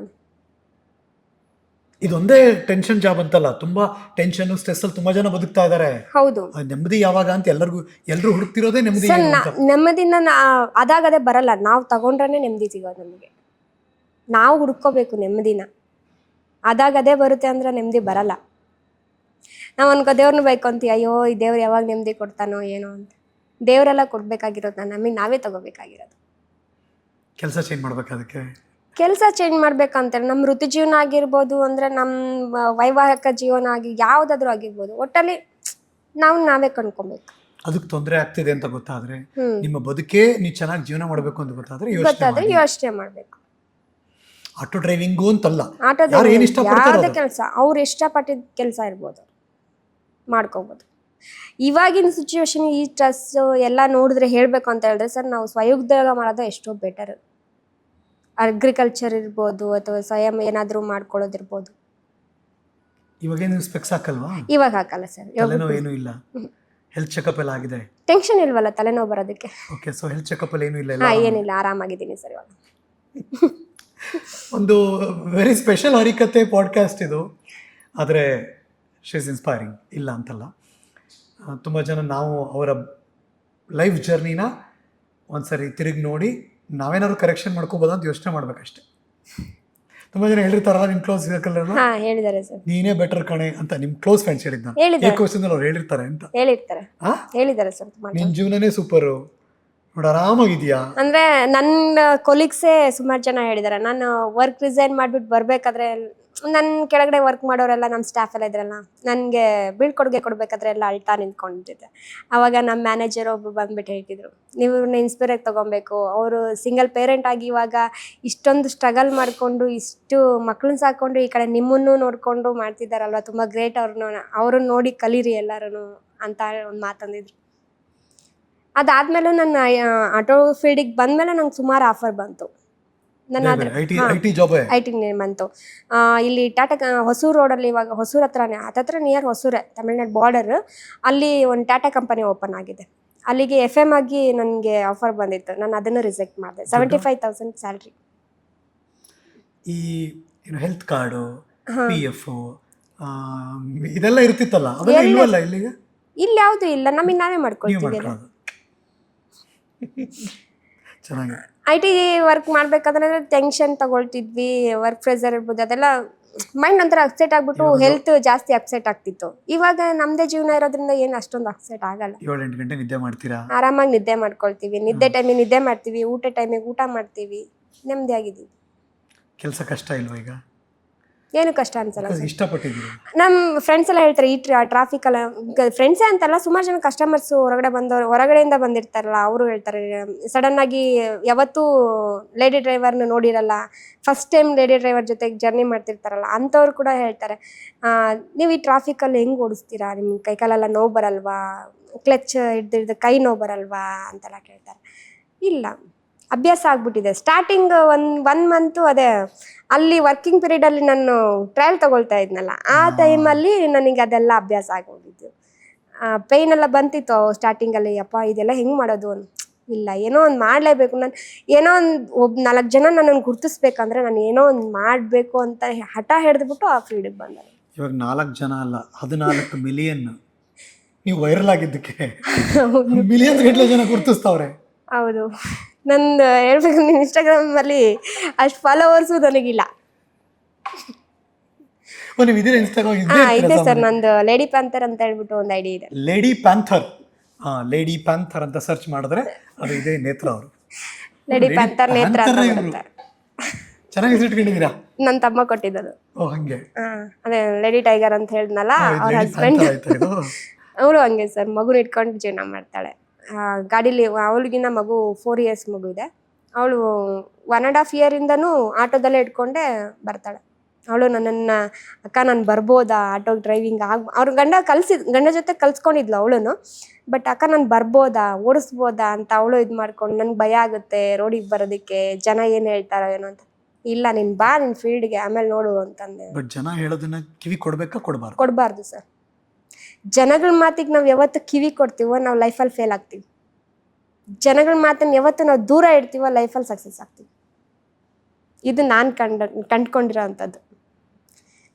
ಇದೊಂದೇ ಟೆನ್ಷನ್ ಜಾಬ್ ಅಂತಲ್ಲ, ತುಂಬಾ ಟೆನ್ಷನ್ ಸ್ಟ್ರೆಸ್ ಅಲ್ಲಿ ತುಂಬಾ ಜನ ಬದುಕ್ತಾ ಇದಾರೆ. ಹೌದು, ನೆಮ್ಮದಿ ಯಾವಾಗ ಅಂತ ಎಲ್ಲರೂ ಹುಡುಕ್ತಿರೋದೇ ನೆಮ್ಮದಿ. ನೆಮ್ಮದಿನ ಅದಾಗದೇ ಬರಲ್ಲ, ನಾವು ತಗೊಂಡ್ರೆ ನೆಮ್ಮದಿ ಸಿಗೋದು ನಮಗೆ. ನಾವು ಹುಡ್ಕೋಬೇಕು ನೆಮ್ಮದಿನ, ಅದಾಗದೇ ಬರುತ್ತೆ ಅಂದ್ರೆ ನೆಮ್ಮದಿ ಬರಲ್ಲ. ನಾವು ಅನ್ಕೋ ದೇವ್ರನ್ನ ಬೈಕೊಂತೀವಿ, ಅಯ್ಯೋ ಈ ದೇವ್ರು ಯಾವಾಗ ನೆಮ್ಮದಿ ಕೊಡ್ತಾನೋ ಏನೋ ಅಂತ. ದೇವರೆಲ್ಲ ಕೊಡ್ಬೇಕಾಗಿರೋದು ನಮಗೆ ನಾವೇ ತಗೋಬೇಕಾಗಿರೋದು. ಕೆಲಸ ಚೇಂಜ್ ಮಾಡ್ಬೇಕು. ಅದಕ್ಕೆ ಕೆಲಸ ಚೇಂಜ್ ಮಾಡ್ಬೇಕಂತಾರೆ. ನಮ್ಮ ವೃತ್ತಿ ಜೀವನ ಆಗಿರ್ಬೋದು, ಅಂದ್ರೆ ನಮ್ಮ ವೈವಾಹಿಕ ಜೀವನ ಯಾವುದಾದ್ರೂ ಆಗಿರ್ಬೋದು, ಒಟ್ಟಲ್ಲಿ ನಾವೇ ಕಂಡ್ಕೊಬೇಕು. ಅದಕ್ಕೆ ತೊಂದರೆ ಆಗ್ತಿದೆ ಅಂತ ಗೊತ್ತಾದ್ರೆ, ನಿಮ್ಮ ಬದುಕೇ ನೀವು ಚೆನ್ನಾಗಿ ಜೀವನ ಮಾಡಬೇಕು ಅಂತ ಗೊತ್ತಾದ್ರೆ ಯೋಚನೆ ಮಾಡ್ಬೇಕು. ಆಟೋ ಡ್ರೈವಿಂಗು ಅಂತಲ್ಲ, ಯಾವುದೇ ಕೆಲಸ ಅವ್ರು ಇಷ್ಟಪಟ್ಟಿದ್ದ ಕೆಲಸ ಇರ್ಬೋದು, ಮಾಡ್ಕೋಬೋದು. ಇವಾಗಿನ ಸಿಚುವೇಶನ್ ಈ ಸ್ಟ್ರೆಸ್ ಎಲ್ಲ ನೋಡಿದ್ರೆ ಹೇಳ್ಬೇಕು ಅಂತ ಹೇಳಿದ್ರೆ ಸರ್, ನಾವು ಸ್ವಯೋದ್ಯೋಗ ಮಾಡೋದು ಎಷ್ಟೋ ಬೆಟರ್. ಅಗ್ರಿಕಲ್ಚರ್ ಇರ್ಬೋದು ಅಥವಾ ಸ್ವಯಂ ಏನಾದರೂ ಮಾಡ್ಕೊಳ್ಳೋದಿರ್ಬೋದು. ಇವಾಗ ಏನು ಸ್ಪೆಕ್ಸ್ ಹಾಕಲ್ವಾ? ಇವಾಗ ಹಾಕಲ್ಲ ಸರ್. ತಲೆನೋವು ಏನೂ ಇಲ್ಲ, ಹೆಲ್ತ್ ಚೆಕಪ್ ಎಲ್ಲ ಆಗಿದೆ. ಟೆನ್ಷನ್ ಇಲ್ವಲ್ಲ ತಲೆನೋವು ಬರೋದಕ್ಕೆ. ಓಕೆ, ಸೊ ಹೆಲ್ತ್ ಚೆಕಪ್ ಅಲ್ಲಿ ಏನೂ ಇಲ್ಲ? ಏನಿಲ್ಲ, ಆರಾಮಾಗಿದ್ದೀನಿ ಸರ್ ಇವಾಗ. ಒಂದು ವೆರಿ ಸ್ಪೆಷಲ್ ಹರಿಕತೆ ಪಾಡ್ಕಾಸ್ಟ್ ಇದು. ಆದರೆ ಶಿ ಇಸ್ ಇನ್ಸ್ಪೈರಿಂಗ್, ಇಲ್ಲ ಅಂತಲ್ಲ. ತುಂಬ ಜನ ನಾವು ಅವರ ಲೈಫ್ ಜರ್ನಿನ ಒಂದ್ಸರಿ ತಿರುಗಿ ನೋಡಿ ನಾವೇನಾದ್ರು ಕರೆಕ್ಷನ್ ಮಾಡ್ಕೋಬೋದು ಅಂತ ಯೋಚನೆ ಮಾಡ್ಬೇಕಷ್ಟೆ. ತುಂಬ ಜನ ಹೇಳಿರ್ತಾರಲ್ಲ ನಿಮ್ಮ ಕ್ಲೋಸ್ ಸರ್ಕಲ್, ಹೇಳಿದ್ದಾರೆ ಸರ್ ನೀನೇ ಬೆಟರ್ ಕಣೆ ಅಂತ ನಿಮ್ಮ ಕ್ಲೋಸ್ ಫ್ರೆಂಡ್ಸ್ ಹೇಳಿದ್ದ ಏಕೋಶದಲ್ಲಿ ಅವ್ರು ಹೇಳಿರ್ತಾರೆ ಅಂತ. ಹೇಳಿದ್ದಾರೆ ಸರ್, ನಿನ್ನ ಜೀವನನೇ ಸೂಪರು ನೋಡು, ಆರಾಮಾಗಿದ್ಯಾ ಅಂದ್ರೆ. ನನ್ನ ಕೊಲೀಗ್ಸೇ ಸುಮಾರು ಜನ ಹೇಳಿದ್ದಾರೆ. ನಾನು ವರ್ಕ್ ರಿಸೈನ್ ಮಾಡ್ಬಿಟ್ಟು ಬರ್ಬೇಕಾದ್ರೆ ನನ್ನ ಕೆಳಗಡೆ ವರ್ಕ್ ಮಾಡೋರೆಲ್ಲ ನಮ್ಮ ಸ್ಟಾಫ್ ಎಲ್ಲ ಇದ್ರಲ್ಲ, ನನಗೆ ಬೀಳ್ಕೊಡುಗೆ ಕೊಡ್ಬೇಕಾದ್ರೆ ಎಲ್ಲ ಅಳ್ತಾ ನಿಂತ್ಕೊಂಡಿದ್ದೆ. ಆವಾಗ ನಮ್ಮ ಮ್ಯಾನೇಜರ್ ಒಬ್ರು ಬಂದ್ಬಿಟ್ಟು ಹೇಳ್ತಿದ್ರು, ನೀವು ಇನ್ಸ್ಪೈರಾಗಿ ತೊಗೊಬೇಕು. ಅವರು ಸಿಂಗಲ್ ಪೇರೆಂಟ್ ಆಗಿ ಇವಾಗ ಇಷ್ಟೊಂದು ಸ್ಟ್ರಗಲ್ ಮಾಡಿಕೊಂಡು ಇಷ್ಟು ಮಕ್ಕಳನ್ನ ಸಾಕೊಂಡು ಈ ಕಡೆ ನಿಮ್ಮನ್ನು ನೋಡಿಕೊಂಡು ಮಾಡ್ತಿದ್ದಾರಲ್ವ, ತುಂಬ ಗ್ರೇಟ್. ಅವ್ರನ್ನ ನೋಡಿ ಕಲೀರಿ ಎಲ್ಲರೂ ಅಂತ ಒಂದು ಮಾತಂದಿದ್ರು. ಅದಾದ್ಮೇಲೆ ನನ್ನ ಆಟೋ ಫೀಲ್ಡಿಗೆ ಬಂದಮೇಲೆ ನಂಗೆ ಸುಮಾರು ಆಫರ್ ಬಂತು. ಐಟಿ ಬಂತು. ಇಲ್ಲಿ ಟಾಟಾ ಹೊಸೂರು ರೋಡಲ್ಲಿ, ಇವಾಗ ಹೊಸೂರು ಹತ್ರ ನಿಯರ್ ಹೊಸೂರೇ, ತಮಿಳ್ನಾಡು ಬಾರ್ಡರ್, ಅಲ್ಲಿ ಒಂದು ಟಾಟಾ ಕಂಪನಿ ಓಪನ್ ಆಗಿದೆ. ಅಲ್ಲಿಗೆ FM ಆಗಿ ನನಗೆ ಆಫರ್ ಬಂದಿತ್ತು. ನಾನು ಅದನ್ನು ರಿಜೆಕ್ಟ್ ಮಾಡಿದೆ. 75,000 ಸ್ಯಾಲ್ರಿ. ಈ ಹೆಲ್ತ್ ಕಾರ್ಡು, PF ಇದೆಲ್ಲ ಇರ್ತಿತ್ತಲ್ಲ, ಇಲ್ಲಿ ಯಾವುದು ಇಲ್ಲ, ನಮಗೆ ನಾವೇ ಮಾಡ್ಕೊಳ್ತೀವಿ. ಚೆನ್ನಾಗಿ IT ವರ್ಕ್ ಮಾಡ್ಬೇಕಾದ್ರೆ ಟೆನ್ಷನ್ ತಗೊಳ್ತಿದ್ವಿ, ವರ್ಕ್ ಪ್ರೆಷರ್ ಇರ್ಬೋದು, ಅದೆಲ್ಲ ಮೈಂಡ್ ಒಂಥರ ಅಪ್ಸೆಟ್ ಆಗ್ಬಿಟ್ಟು ಹೆಲ್ತ್ ಜಾಸ್ತಿ ಅಪ್ಸೆಟ್ ಆಗ್ತಿತ್ತು. ಇವಾಗ ನಮ್ದೇ ಜೀವನ ಇರೋದ್ರಿಂದ ಏನು ಅಷ್ಟೊಂದು ಅಪ್ಸೆಟ್ ಆಗಲ್ಲ. 7-8 ಗಂಟೆ ನಿದ್ದೆ ಮಾಡ್ತೀರಾ? ಆರಾಮಾಗಿ ನಿದ್ದೆ ಮಾಡ್ಕೊಳ್ತೀವಿ. ನಿದ್ದೆ ಟೈಮಿಗೆ ನಿದ್ದೆ ಮಾಡ್ತೀವಿ, ಊಟ ಟೈಮಿಗೆ ಊಟ ಮಾಡ್ತೀವಿ, ನೆಮ್ಮದಿಯಾಗಿದ್ದೀವಿ. ಕೆಲಸ ಕಷ್ಟ ಇಲ್ವಾ ಈಗ? ಏನು ಕಷ್ಟ ಅನ್ಸಲ್ಲ. ಇಷ್ಟಪಟ್ಟಿದ್ದೀವಿ. ನಮ್ಮ ಫ್ರೆಂಡ್ಸ್ ಎಲ್ಲ ಹೇಳ್ತಾರೆ, ಈ ಟ್ರಾಫಿಕ್ ಅಲ್ಲ, ಫ್ರೆಂಡ್ಸೇ ಅಂತಲ್ಲ, ಸುಮಾರು ಜನ ಕಸ್ಟಮರ್ಸ್ ಹೊರಗಡೆಯಿಂದ ಬಂದಿರ್ತಾರಲ್ಲ, ಅವರು ಹೇಳ್ತಾರೆ, ಸಡನ್ ಆಗಿ ಯಾವತ್ತೂ ಲೇಡಿ ಡ್ರೈವರ್ನ ನೋಡಿರಲ್ಲ, ಫಸ್ಟ್ ಟೈಮ್ ಲೇಡಿ ಡ್ರೈವರ್ ಜೊತೆಗೆ ಜರ್ನಿ ಮಾಡ್ತಿರ್ತಾರಲ್ಲ, ಅಂಥವ್ರು ಕೂಡ ಹೇಳ್ತಾರೆ, ನೀವು ಈ ಟ್ರಾಫಿಕಲ್ಲಿ ಹೆಂಗೆ ಓಡಿಸ್ತೀರಾ, ನಿಮ್ಮ ಕೈಕಾಲೆಲ್ಲ ನೋವು ಬರಲ್ವಾ, ಕ್ಲಚ್ ಹಿಡ್ದಿಡ್ದು ಕೈ ನೋವು ಬರಲ್ವಾ ಅಂತೆಲ್ಲ ಕೇಳ್ತಾರೆ. ಇಲ್ಲ, ಅಭ್ಯಾಸ ಆಗ್ಬಿಟ್ಟಿದೆ. ಸ್ಟಾರ್ಟಿಂಗ್ ಒನ್ ಮಂತು ಅದೇ ಅಲ್ಲಿ ವರ್ಕಿಂಗ್ ಪೀರಿಯಡಲ್ಲಿ ನಾನು ಟ್ರಯಲ್ ತಗೊಳ್ತಾ ಇದ್ನಲ್ಲ, ಆ ಟೈಮಲ್ಲಿ ನನಗೆ ಅದೆಲ್ಲ ಅಭ್ಯಾಸ ಆಗೋಗಿದ್ದು. ಪೇಯ್ನ್ ಎಲ್ಲ ಬಂತಿತ್ತು ಸ್ಟಾರ್ಟಿಂಗಲ್ಲಿ, ಅಪ್ಪ ಇದೆಲ್ಲ ಹೆಂಗೆ ಮಾಡೋದು ಇಲ್ಲ, ಏನೋ ಒಂದು ಮಾಡಲೇಬೇಕು. ನಾನು ಏನೋ ಒಂದು 4 ಜನ ನನ್ನನ್ನು ಗುರ್ತಿಸ್ಬೇಕಂದ್ರೆ ನಾನು ಏನೋ ಒಂದು ಮಾಡಬೇಕು ಅಂತ ಹಠ ಹಿಡಿದ್ಬಿಟ್ಟು ಆ ಫೀಲ್ಡಿಗೆ ಬಂದೆ. ಇವಾಗ 4 ಜನ ಅಲ್ಲ, 14 ಮಿಲಿಯನ್ ನೀವು ವೈರಲ್ ಆಗಿದ್ದಕ್ಕೆ ಮಿಲಿಯನ್ಸ್ ಗಟ್ಟಲೆ ಜನ ಗುರ್ತಿಸ್ತಾವ್ರೆ. ಹೌದು, ನಂದು ಹೇಳ್ಬೇಕು, ಇನ್ಸ್ಟಾಗ್ರಾಮಲ್ಲಿ ಅಷ್ಟು ಫಾಲೋವರ್ಸು ನನಗಿಲ್ಲ. ಇದೆ ಸರ್, ನಂದು ಲೇಡಿ ಪ್ಯಾಂಥರ್ ಅಂತ ಹೇಳ್ಬಿಟ್ಟು ಒಂದು ಐಡಿ ಇದೆ. ಲೇಡಿ ಪ್ಯಾಂಥರ್ ಅಂತ ಸರ್ಚ್ ಮಾಡಿದ್ರೆ ಅದು ಇದೆ. ನೇತ್ರ ಅವರು ಲೇಡಿ ಪ್ಯಾಂಥರ್ ನೇತ್ರ ಚೆನ್ನಾಗಿ ಇಟ್ಕೊಂಡಿದ್ದೀರಾ? ನನ್ನ ತಮ್ಮ ಕೊಟ್ಟಿದ್ದು. ಹಂಗೆ ಅದೇ ಲೇಡಿ ಟೈಗರ್ ಅಂತ ಹೇಳಿದ್ನಲ್ಲ, ಅವ್ರ ಹಸ್ಬೆಂಡ್ ಅವಳು ಹಂಗೆ ಸರ್, ಮಗುನ ಇಟ್ಕೊಂಡು ಜೀವನ ಮಾಡ್ತಾಳೆ. ಗಾಡೀಲಿ ಅವಳಿಗಿನ್ನ ಮಗು 4 years ಮಗು ಇದೆ. ಅವಳು 1.5 year ಆಟೋದಲ್ಲೇ ಇಟ್ಕೊಂಡೆ ಬರ್ತಾಳೆ. ಅವಳು ನನ್ನನ್ನು, ಅಕ್ಕ ನಾನು ಬರ್ಬೋದಾ ಆಟೋ ಡ್ರೈವಿಂಗ್ ಅವ್ರ ಗಂಡ ಜೊತೆ ಕಲ್ಸ್ಕೊಂಡಿದ್ಲು ಅವಳು. ಬಟ್ ಅಕ್ಕ ನಾನು ಬರ್ಬೋದಾ, ಓಡಿಸ್ಬೋದಾ ಅಂತ ಅವಳು ಇದು ಮಾಡ್ಕೊಂಡು, ನನ್ಗೆ ಭಯ ಆಗುತ್ತೆ ರೋಡಿಗೆ ಬರೋದಕ್ಕೆ, ಜನ ಏನು ಹೇಳ್ತಾರೋ ಏನೋ ಅಂತ. ಇಲ್ಲ ನೀನ್ ಬಾ ನಿನ್ ಫೀಲ್ಡ್ಗೆ ಆಮೇಲೆ ನೋಡು ಅಂತಂದೆ. ಬಟ್ ಜನ ಹೇಳೋದನ್ನ ಕಿವಿ ಕೊಡ್ಬೇಕಾ ಕೊಡಬಾರ್ದು? ಕೊಡಬಾರ್ದು ಸರ್. ಜನಗಳ ಮಾತಿಗೆ ನಾವು ಯಾವತ್ತು ಕಿವಿ ಕೊಡ್ತೀವೋ ನಾವು ಲೈಫಲ್ಲಿ ಫೇಲ್ ಆಗ್ತೀವಿ. ಜನಗಳ ಮಾತನ್ನ ಯಾವತ್ತು ನಾವು ದೂರ ಇಡ್ತೀವೋ ಲೈಫಲ್ಲಿ ಸಕ್ಸಸ್ ಆಗ್ತೀವಿ. ಇದು ನಾನು ಕಂಡ್ಕೊಂಡಿರೋ ಅಂಥದ್ದು.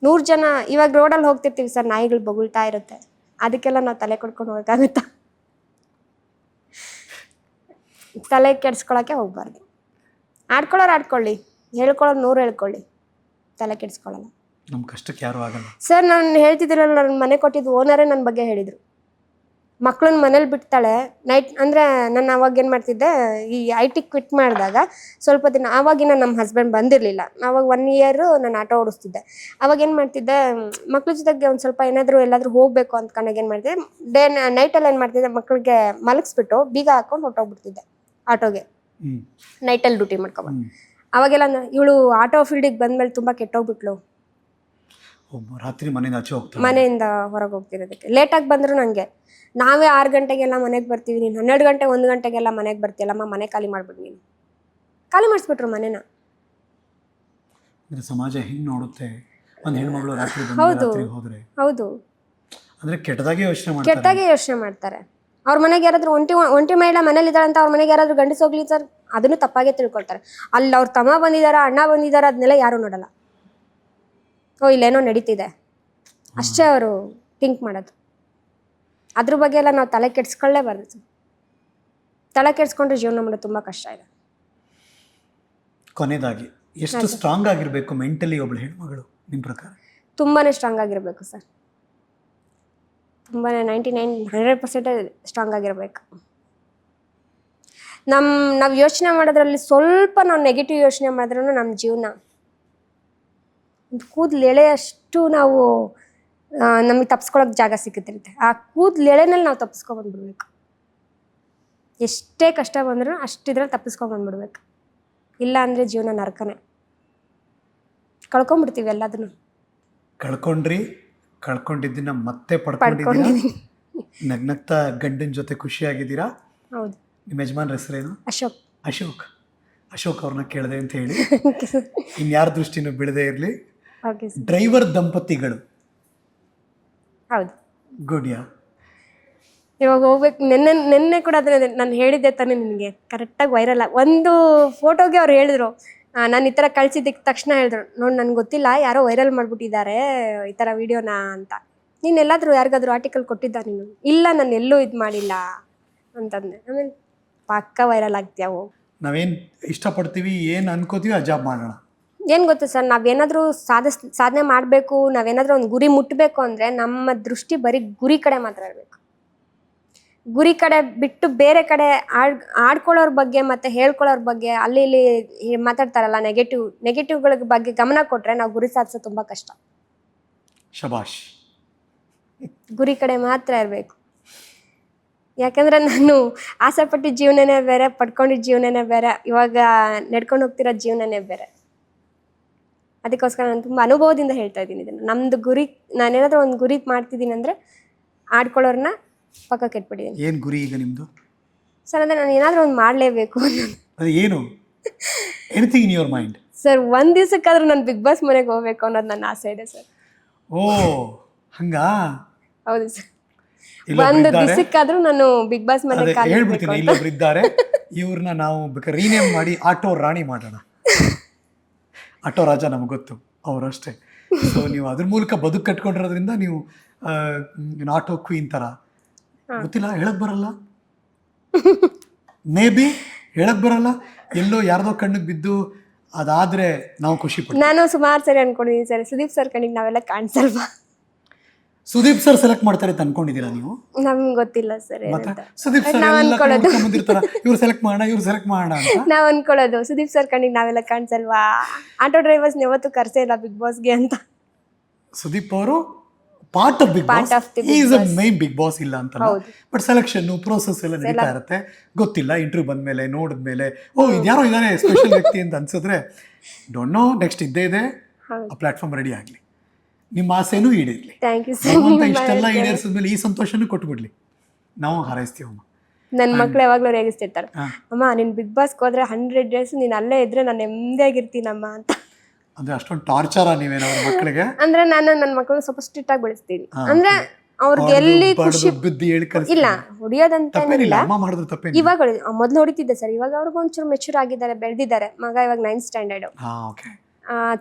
100 ಜನ ಇವಾಗ ರೋಡಲ್ಲಿ ಹೋಗ್ತಿರ್ತೀವಿ ಸರ್, ನಾಯಿಗಳು ಬೊಗಳ್ತಾ ಇರುತ್ತೆ, ಅದಕ್ಕೆಲ್ಲ ನಾವು ತಲೆ ಕೊಡ್ಕೊಂಡು ಹೋಗೋಕ್ಕಾಗುತ್ತಾ? ತಲೆ ಕೆಡ್ಸ್ಕೊಳಕ್ಕೆ ಹೋಗ್ಬಾರ್ದು. ಆಡ್ಕೊಳ್ಳೋರು ಆಡ್ಕೊಳ್ಳಿ, ಹೇಳ್ಕೊಳ್ಳೋರು 100 ಹೇಳ್ಕೊಳ್ಳಿ, ತಲೆ ಕೆಡ್ಸ್ಕೊಳ್ಳಲ್ಲ. ನಮ್ಮ ಕಷ್ಟಕ್ಕೆ ಯಾರು ಆಗಲ್ಲ ಸರ್. ನಾನು ಹೇಳ್ತಿದ್ದೀರಲ್ಲ, ನನ್ನ ಮನೆ ಕೊಟ್ಟಿದ್ದು ಓನರೇ ನನ್ನ ಬಗ್ಗೆ ಹೇಳಿದರು. ಮಕ್ಕಳನ್ನ ಮನೇಲಿ ಬಿಡ್ತಾಳೆ ನೈಟ್ ಅಂದರೆ. ನಾನು ಅವಾಗ ಏನು ಮಾಡ್ತಿದ್ದೆ, ಈ IT ಕ್ವಿಟ್ ಮಾಡಿದಾಗ ಸ್ವಲ್ಪ ದಿನ ಆವಾಗಿನ ನಮ್ಮ ಹಸ್ಬೆಂಡ್ ಬಂದಿರಲಿಲ್ಲ. ಆವಾಗ 1 ಇಯರ್ ನಾನು ಆಟೋ ಓಡಿಸ್ತಿದ್ದೆ. ಅವಾಗ ಏನು ಮಾಡ್ತಿದ್ದೆ, ಮಕ್ಳ ಜೊತೆಗೆ ಒಂದು ಸ್ವಲ್ಪ ಏನಾದರೂ ಎಲ್ಲಾದರೂ ಹೋಗಬೇಕು ಅಂದ್ಕೊಂಡಾಗ ಏನು ಮಾಡ್ತಿದ್ದೆ, ನೈಟಲ್ಲಿ ಏನು ಮಾಡ್ತಿದ್ದೆ, ಮಕ್ಕಳಿಗೆ ಮಲಗಿಸ್ಬಿಟ್ಟು ಬೀಗ ಹಾಕೊಂಡು ಹೊಟ್ಟೋಗ್ಬಿಡ್ತಿದ್ದೆ ಆಟೋಗೆ. ನೈಟಲ್ಲಿ ಡ್ಯೂಟಿ ಮಾಡ್ಕೊಬಂದು ಅವಾಗೆಲ್ಲ ಇವಳು ಆಟೋ ಫೀಲ್ಡಿಗೆ ಬಂದಮೇಲೆ ತುಂಬ ಕೆಟ್ಟೋಗ್ಬಿಟ್ಲು. ರಾತ್ರಿ ಮನೆಯಿಂದ ಹೊರಗೆ ಹೋಗ್ತಿರೋದಕ್ಕೆ ಲೇಟಾಗಿ ಬಂದ್ರು ನನಗೆ, ನಾವೇ 6 ಗಂಟೆಗೆಲ್ಲ ಮನೆಗೆ ಬರ್ತೀವಿ, ನೀನು 12 ಗಂಟೆ 1 ಗಂಟೆಗೆಲ್ಲ ಮನೆಗೆ ಬರ್ತೀಯಲ್ಲಮ್ಮ, ಮನೆ ಖಾಲಿ ಮಾಡ್ಬಿಡು. ನೀನು ಖಾಲಿ ಮಾಡಿಸ್ಬಿಟ್ರು ಮನೇನ. ಸಮಾಜ ಹಿಂಗೆ ನೋಡುತ್ತೆ, ಒಂದು ಹೆಣ್ಮಗಳು ರಾತ್ರಿ ಹೋದ್ರೆ. ಹೌದು, ಅಂದ್ರೆ ಕೆಟ್ಟದಾಗೆ ಯೋಚನೆ ಮಾಡ್ತಾರೆ. ಅವ್ರ ಮನೆಗೆ ಯಾರಾದ್ರೂ ಒಂಟಿ ಮಹಿಳೆ ಮನೇಲಿ ಇದ್ದಾಳೆ ಅಂತ ಅವ್ರ ಮನೆಗೆ ಯಾರಾದ್ರೂ ಗಂಡಸ ಹೋಗ್ಲಿ ಸರ್, ಅದನ್ನು ತಪ್ಪಾಗೆ ತಿಳ್ಕೊಳ್ತಾರೆ. ಅಲ್ಲಿ ಅವ್ರ ತಮ್ಮ ಬಂದಿದಾರ, ಅಣ್ಣ ಬಂದಿದಾರ, ಅದನ್ನೆಲ್ಲ ಯಾರು ನೋಡಲ್ಲ. ಓ ಇಲ್ಲೇನೋ ನಡೀತಿದೆ ಅಷ್ಟೇ ಅವರು ಥಿಂಕ್ ಮಾಡೋದು. ಅದ್ರ ಬಗ್ಗೆ ಎಲ್ಲ ನಾವು ತಲೆ ಕೆಡ್ಸ್ಕೊಳ್ಳೇಬಾರ್ದು. ತಲೆ ಕೆಡ್ಸ್ಕೊಂಡ್ರೆ ಜೀವನ ಮಾಡೋದು ತುಂಬ ಕಷ್ಟ ಇದೆ. ಕೊನೆಯದಾಗಿ ಎಷ್ಟು ಸ್ಟ್ರಾಂಗ್ ಆಗಿರಬೇಕು ಮೆಂಟಲಿ ಒಬ್ಬಳು ಹೆಣ್ಮಗಳು ನಿಮ್ಮ ಪ್ರಕಾರ? ತುಂಬಾ ಸ್ಟ್ರಾಂಗ್ ಆಗಿರಬೇಕು ಸರ್. ತುಂಬಾ 99-100% ಸ್ಟ್ರಾಂಗ್ ಆಗಿರಬೇಕು. ನಾವು ಯೋಚನೆ ಮಾಡೋದ್ರಲ್ಲಿ ಸ್ವಲ್ಪ ನಾವು ನೆಗೆಟಿವ್ ಯೋಚನೆ ಮಾಡಿದ್ರೂ ನಮ್ಮ ಜೀವನ ಕೂದಲು ಎಳೆಯಷ್ಟು ನಾವು ನಮಗೆ ತಪ್ಪಿಸ್ಕೊಳಕ್ಕೆ ಜಾಗ ಸಿಗುತ್ತಿರುತ್ತೆ. ಆ ಕೂದಲು ಎಳೆನಲ್ಲಿ ನಾವು ತಪ್ಪಿಸ್ಕೊಂಡ್ಬಂದ್ಬಿಡ್ಬೇಕು. ಎಷ್ಟೇ ಕಷ್ಟ ಬಂದರೂ ಅಷ್ಟಿದ್ರೆ ತಪ್ಪಿಸ್ಕೊಂಡ್ಬಂದ್ಬಿಡ್ಬೇಕು. ಇಲ್ಲ ಅಂದರೆ ಜೀವನ ನರಕನೇ. ಕಳ್ಕೊಂಡ್ಬಿಡ್ತೀವಿ ಎಲ್ಲದನ್ನು. ಕಳ್ಕೊಂಡಿದ್ದನ್ನ ಮತ್ತೆ ಪಡ್ಕೊಂಡಿದ್ದೀರಾ. ನಗ್ನಗ್ತಾ ಗಂಡನ ಜೊತೆ ಖುಷಿಯಾಗಿದ್ದೀರಾ. ಹೌದು. ನಿಮ್ಮ ಯಜಮಾನ್ರ ಹೆಸರೇನು? ಅಶೋಕ್ ಅವ್ರನ್ನ ಕೇಳಿದೆ ಅಂತ ಹೇಳಿ. ಇನ್ಯಾರ ದೃಷ್ಟಿನೂ ಬಿಡದೆ ಇರಲಿ. ಓಕೆ. ಡ್ರೈವರ್ ದಂಪತಿಗಳು. ಹೌದು. ಗುಡ್ಯಾ ಇವಾಗ ಹೋಗ್ಬೇಕು. ನೆನ್ನೆ ಕೂಡ ಅದನ್ನ ನಾನು ಹೇಳಿದ್ದೆ ತಾನೇ ನಿನಗೆ, ಕರೆಕ್ಟಾಗಿ ವೈರಲ್. ಒಂದು ಫೋಟೋಗೆ ಅವ್ರು ಹೇಳಿದ್ರು, ನಾನು ಈ ಥರ ಕಳಿಸಿದ್ದಕ್ಕೆ ತಕ್ಷಣ ಹೇಳಿದ್ರು, ನೋಡಿ ನನಗೆ ಗೊತ್ತಿಲ್ಲ, ಯಾರೋ ವೈರಲ್ ಮಾಡಿಬಿಟ್ಟಿದ್ದಾರೆ ಈ ಥರ ವಿಡಿಯೋನ ಅಂತ. ನೀನು ಎಲ್ಲಾದರೂ ಯಾರಿಗಾದ್ರೂ ಆರ್ಟಿಕಲ್ ಕೊಟ್ಟಿದ್ದ ನೀನು? ಇಲ್ಲ, ನಾನು ಎಲ್ಲೂ ಇದು ಮಾಡಿಲ್ಲ ಅಂತಂದೆ. ಆಮೇಲೆ ಪಕ್ಕ ವೈರಲ್ ಆಗ್ತೀಯಾವು. ನಾವೇನು ಇಷ್ಟಪಡ್ತೀವಿ, ಏನು ಅನ್ಕೋತೀವಿ ಆ ಜಾಬ್ ಮಾಡೋಣ. ಏನು ಗೊತ್ತು ಸರ್, ನಾವೇನಾದರೂ ಸಾಧನೆ ಮಾಡಬೇಕು, ನಾವೇನಾದರೂ ಒಂದು ಗುರಿ ಮುಟ್ಟಬೇಕು ಅಂದರೆ ನಮ್ಮ ದೃಷ್ಟಿ ಬರೀ ಗುರಿ ಕಡೆ ಮಾತ್ರ ಇರಬೇಕು. ಗುರಿ ಕಡೆ ಬಿಟ್ಟು ಬೇರೆ ಕಡೆ ಆಡ್ಕೊಳ್ಳೋರ ಬಗ್ಗೆ ಮತ್ತು ಹೇಳ್ಕೊಳ್ಳೋರ ಬಗ್ಗೆ ಅಲ್ಲಿ ಇಲ್ಲಿ ಮಾತಾಡ್ತಾರಲ್ಲ, ನೆಗೆಟಿವ್ಗಳ ಬಗ್ಗೆ ಗಮನ ಕೊಟ್ಟರೆ ನಾವು ಗುರಿ ಸಾಧಿಸೋದು ತುಂಬ ಕಷ್ಟ. ಶಬಾಷ್. ಗುರಿ ಕಡೆ ಮಾತ್ರ ಇರಬೇಕು. ಯಾಕಂದರೆ ನಾನು ಆಸೆಪಟ್ಟಿದ್ದ ಜೀವನನೇ ಬೇರೆ, ಪಡ್ಕೊಂಡಿದ್ದ ಜೀವನನೇ ಬೇರೆ, ಇವಾಗ ನಡ್ಕೊಂಡು ಹೋಗ್ತಿರೋ ಜೀವನನೇ ಬೇರೆ. ಅದಕ್ಕೋಸ್ಕರ ನಾನು ತುಂಬ ಅನುಭವದಿಂದ ಹೇಳ್ತಾ ಇದ್ದೀನಿ ಇದನ್ನು. ನಮ್ಮದು ಗುರಿ, ನಾನೇನಾದರೂ ಒಂದು ಗುರಿ ಮಾಡ್ತಿದ್ದೀನಿ ಅಂದರೆ ಆಡ್ಕೊಳ್ಳೋರನ್ನ ಪಕ್ಕ ಕೆಟ್ಬಿಟ್ಟಿದ್ದೀನಿ. ಏನು ಗುರಿ ಈಗ ನಿಮ್ಮದು? ಸರ್ ಅಂದರೆ ನಾನು ಏನಾದರೂ ಒಂದು ಮಾಡಲೇಬೇಕು ಅನ್ನೋದು. ಅದು ಏನು? Anything in your mind? Sir, ಒಂದು ದಿವಸಕ್ಕಾದ್ರೂ ನಾನು ಬಿಗ್ ಬಾಸ್ ಮನೆಗೆ ಹೋಗ್ಬೇಕು ಅನ್ನೋದು ನನ್ನ ಆಸೆ ಇದೆ ಸರ್. ಓ ಹಂಗಾ? ಹೌದು ಸರ್, ಒಂದು ದಿವಸಕ್ಕಾದ್ರೂ ನಾನು ಬಿಗ್ ಬಾಸ್ ಮನೆಗೆ ಹೇಳ್ಬಿಡ್ತೀನಿ. ಇಲ್ಲೊಬ್ರು ಇದ್ದಾರೆ, ಇವ್ರನ್ನ ನಾವು ಬೇಕಾದ್ರೆ ರೀನೇಮ್ ಮಾಡಿ ಆಟೋ ರಾಣಿ ಮಾಡೋಣ. ಆಟೋ ರಾಜ ನಮ್ಗೆ ಗೊತ್ತು, ಅವರಷ್ಟೇ. ಸೊ ನೀವು ಅದ್ರ ಮೂಲಕ ಬದುಕು ಕಟ್ಕೊಂಡಿರೋದ್ರಿಂದ ನೀವು ಆಟೋ ಕ್ವೀನ್ ಥರ. ಗೊತ್ತಿಲ್ಲ, ಹೇಳಕ್ ಬರಲ್ಲ, ಮೇ ಬಿ ಹೇಳಕ್ ಬರಲ್ಲ, ಎಲ್ಲೋ ಯಾರ್ದೋ ಕಣ್ಣಿಗೆ ಬಿದ್ದು ಅದಾದ್ರೆ ನಾವು ಖುಷಿ ಪಡ್ತೀವಿ. ನಾನು ಸುಮಾರು ಸರಿ ಅನ್ಕೊಂಡಿದ್ದೀನಿ ಸರ್, ಸುದೀಪ್ ಸರ್ ಕಣ್ಣಿಗೆ ನಾವೆಲ್ಲ ಕಾಣಿಸಲ್ವಾ? ಸುದೀಪ್ ಸರ್ ಸೆಲೆಕ್ಟ್ ಮಾಡ್ತಾರೆ ಅಂತ ಅನ್ಕೊಂಡಿದ್ದೀರಾ ನೀವು? ನಮ್ಗೆ ಗೊತ್ತಿಲ್ಲ ಸರ್. ಸುದೀಪ್ ಸರ್ ಇವ್ರು ಸೆಲೆಕ್ಟ್ ಮಾಡೋಣ ಅಂತ ನಾವ್ ಅನ್ಕೊಳ್ಳೋದು, ಸುದೀಪ್ ಸರ್ ಕಣ್ಣಿಗೆ ನಾವೆಲ್ಲ ಕಾಣಿಸಲ್ವಾ, ಆಟೋ ಡ್ರೈವರ್ಸ್ ಯಾವತ್ತೂ ಕರ್ಸೇ ಇಲ್ಲ ಬಿಗ್ ಬಾಸ್ಗೆ ಅಂತ. ಸುದೀಪ್ ಅವರು part of Bigg Boss, is a main Bigg Boss ಇಲ್ಲ ಅಂತ. ಬಟ್ ಸೆಲೆಕ್ಷನ್ ಪ್ರೋಸೆಸ್ ಎಲ್ಲ ನಡೀತಾ ಇರುತ್ತೆ. ಗೊತ್ತಿಲ್ಲ, ಇಂಟರ್ವ್ಯೂ ಬಂದ್ಮೇಲೆ ನೋಡಿದ್ಮೇಲೆ ಓ ಇದ್ಯಾರೋ ಇದಾರೆ ಸ್ಪೆಷಲ್ ವ್ಯಕ್ತಿ ಅಂತ ಅನ್ಸಿದ್ರೆ ಡೋಂಟ್ ನೋ, ನೆಕ್ಸ್ಟ್ ಇದ್ದೇ ಇದೆ, ಆ ಪ್ಲಾಟ್ಫಾರ್ಮ್ ರೆಡಿ ಆಗಲಿ, ನಿಮ್ಮ ಆಸೆನೂ ಈಡೇರಲಿ. ಇಷ್ಟೆಲ್ಲ ಈಡೇರಿಸಿದ್ಮೇಲೆ ಈ ಸಂತೋಷನೂ ಕೊಟ್ಬಿಡ್ಲಿ, ನಾವು ಹಾರೈಸ್ತೀವಮ್ಮ. ನನ್ನ ಮಕ್ಳು ಯಾವಾಗ್ಲೂ ರೇಗಿಸ್ತಿರ್ತಾರೆ, ಅಮ್ಮ ನೀನ್ ಬಿಗ್ ಬಾಸ್ಗೆ ಹೋದ್ರೆ 100 ಡೇಸ್ ನೀನ್ ಅಲ್ಲೇ ಇದ್ರೆ ನಾನು ನೆಮ್ಮದಿಯಾಗಿರ್ತೀನಮ್ಮ ಅಂತ. ಅಂದ್ರೆ ಅಷ್ಟೊಂದು ಟಾರ್ಚರ ನೀವೇನೋ ಮಕ್ಕಳಿಗೆ? ಅಂದ್ರೆ ನಾನು ನನ್ನ ಮಕ್ಕಳನ್ನ ಸ್ವಲ್ಪ ಸ್ಟ್ರಿಕ್ಟ್ ಆಗಿ ಬೆಳೆಸ್ತೀನಿ. ಅಂದ್ರೆ ಅವ್ರಿಗೆ ಎಲ್ಲಿ ಖುಷಿ ಇಲ್ಲ, ಹೊಡಿಯೋದಂತ ಇವಾಗ ಮೊದ್ಲು ಹೊಡಿತಿದ್ದೆ ಸರ್, ಇವಾಗ ಅವ್ರಿಗೆ ಒಂಚೂರು ಮೆಚೂರ್ ಆಗಿದ್ದಾರೆ, ಬೆಳೆದಿದ್ದಾರೆ. ಮಗ ಇವಾಗ 9th ಸ್ಟ್ಯಾಂಡರ್ಡ್,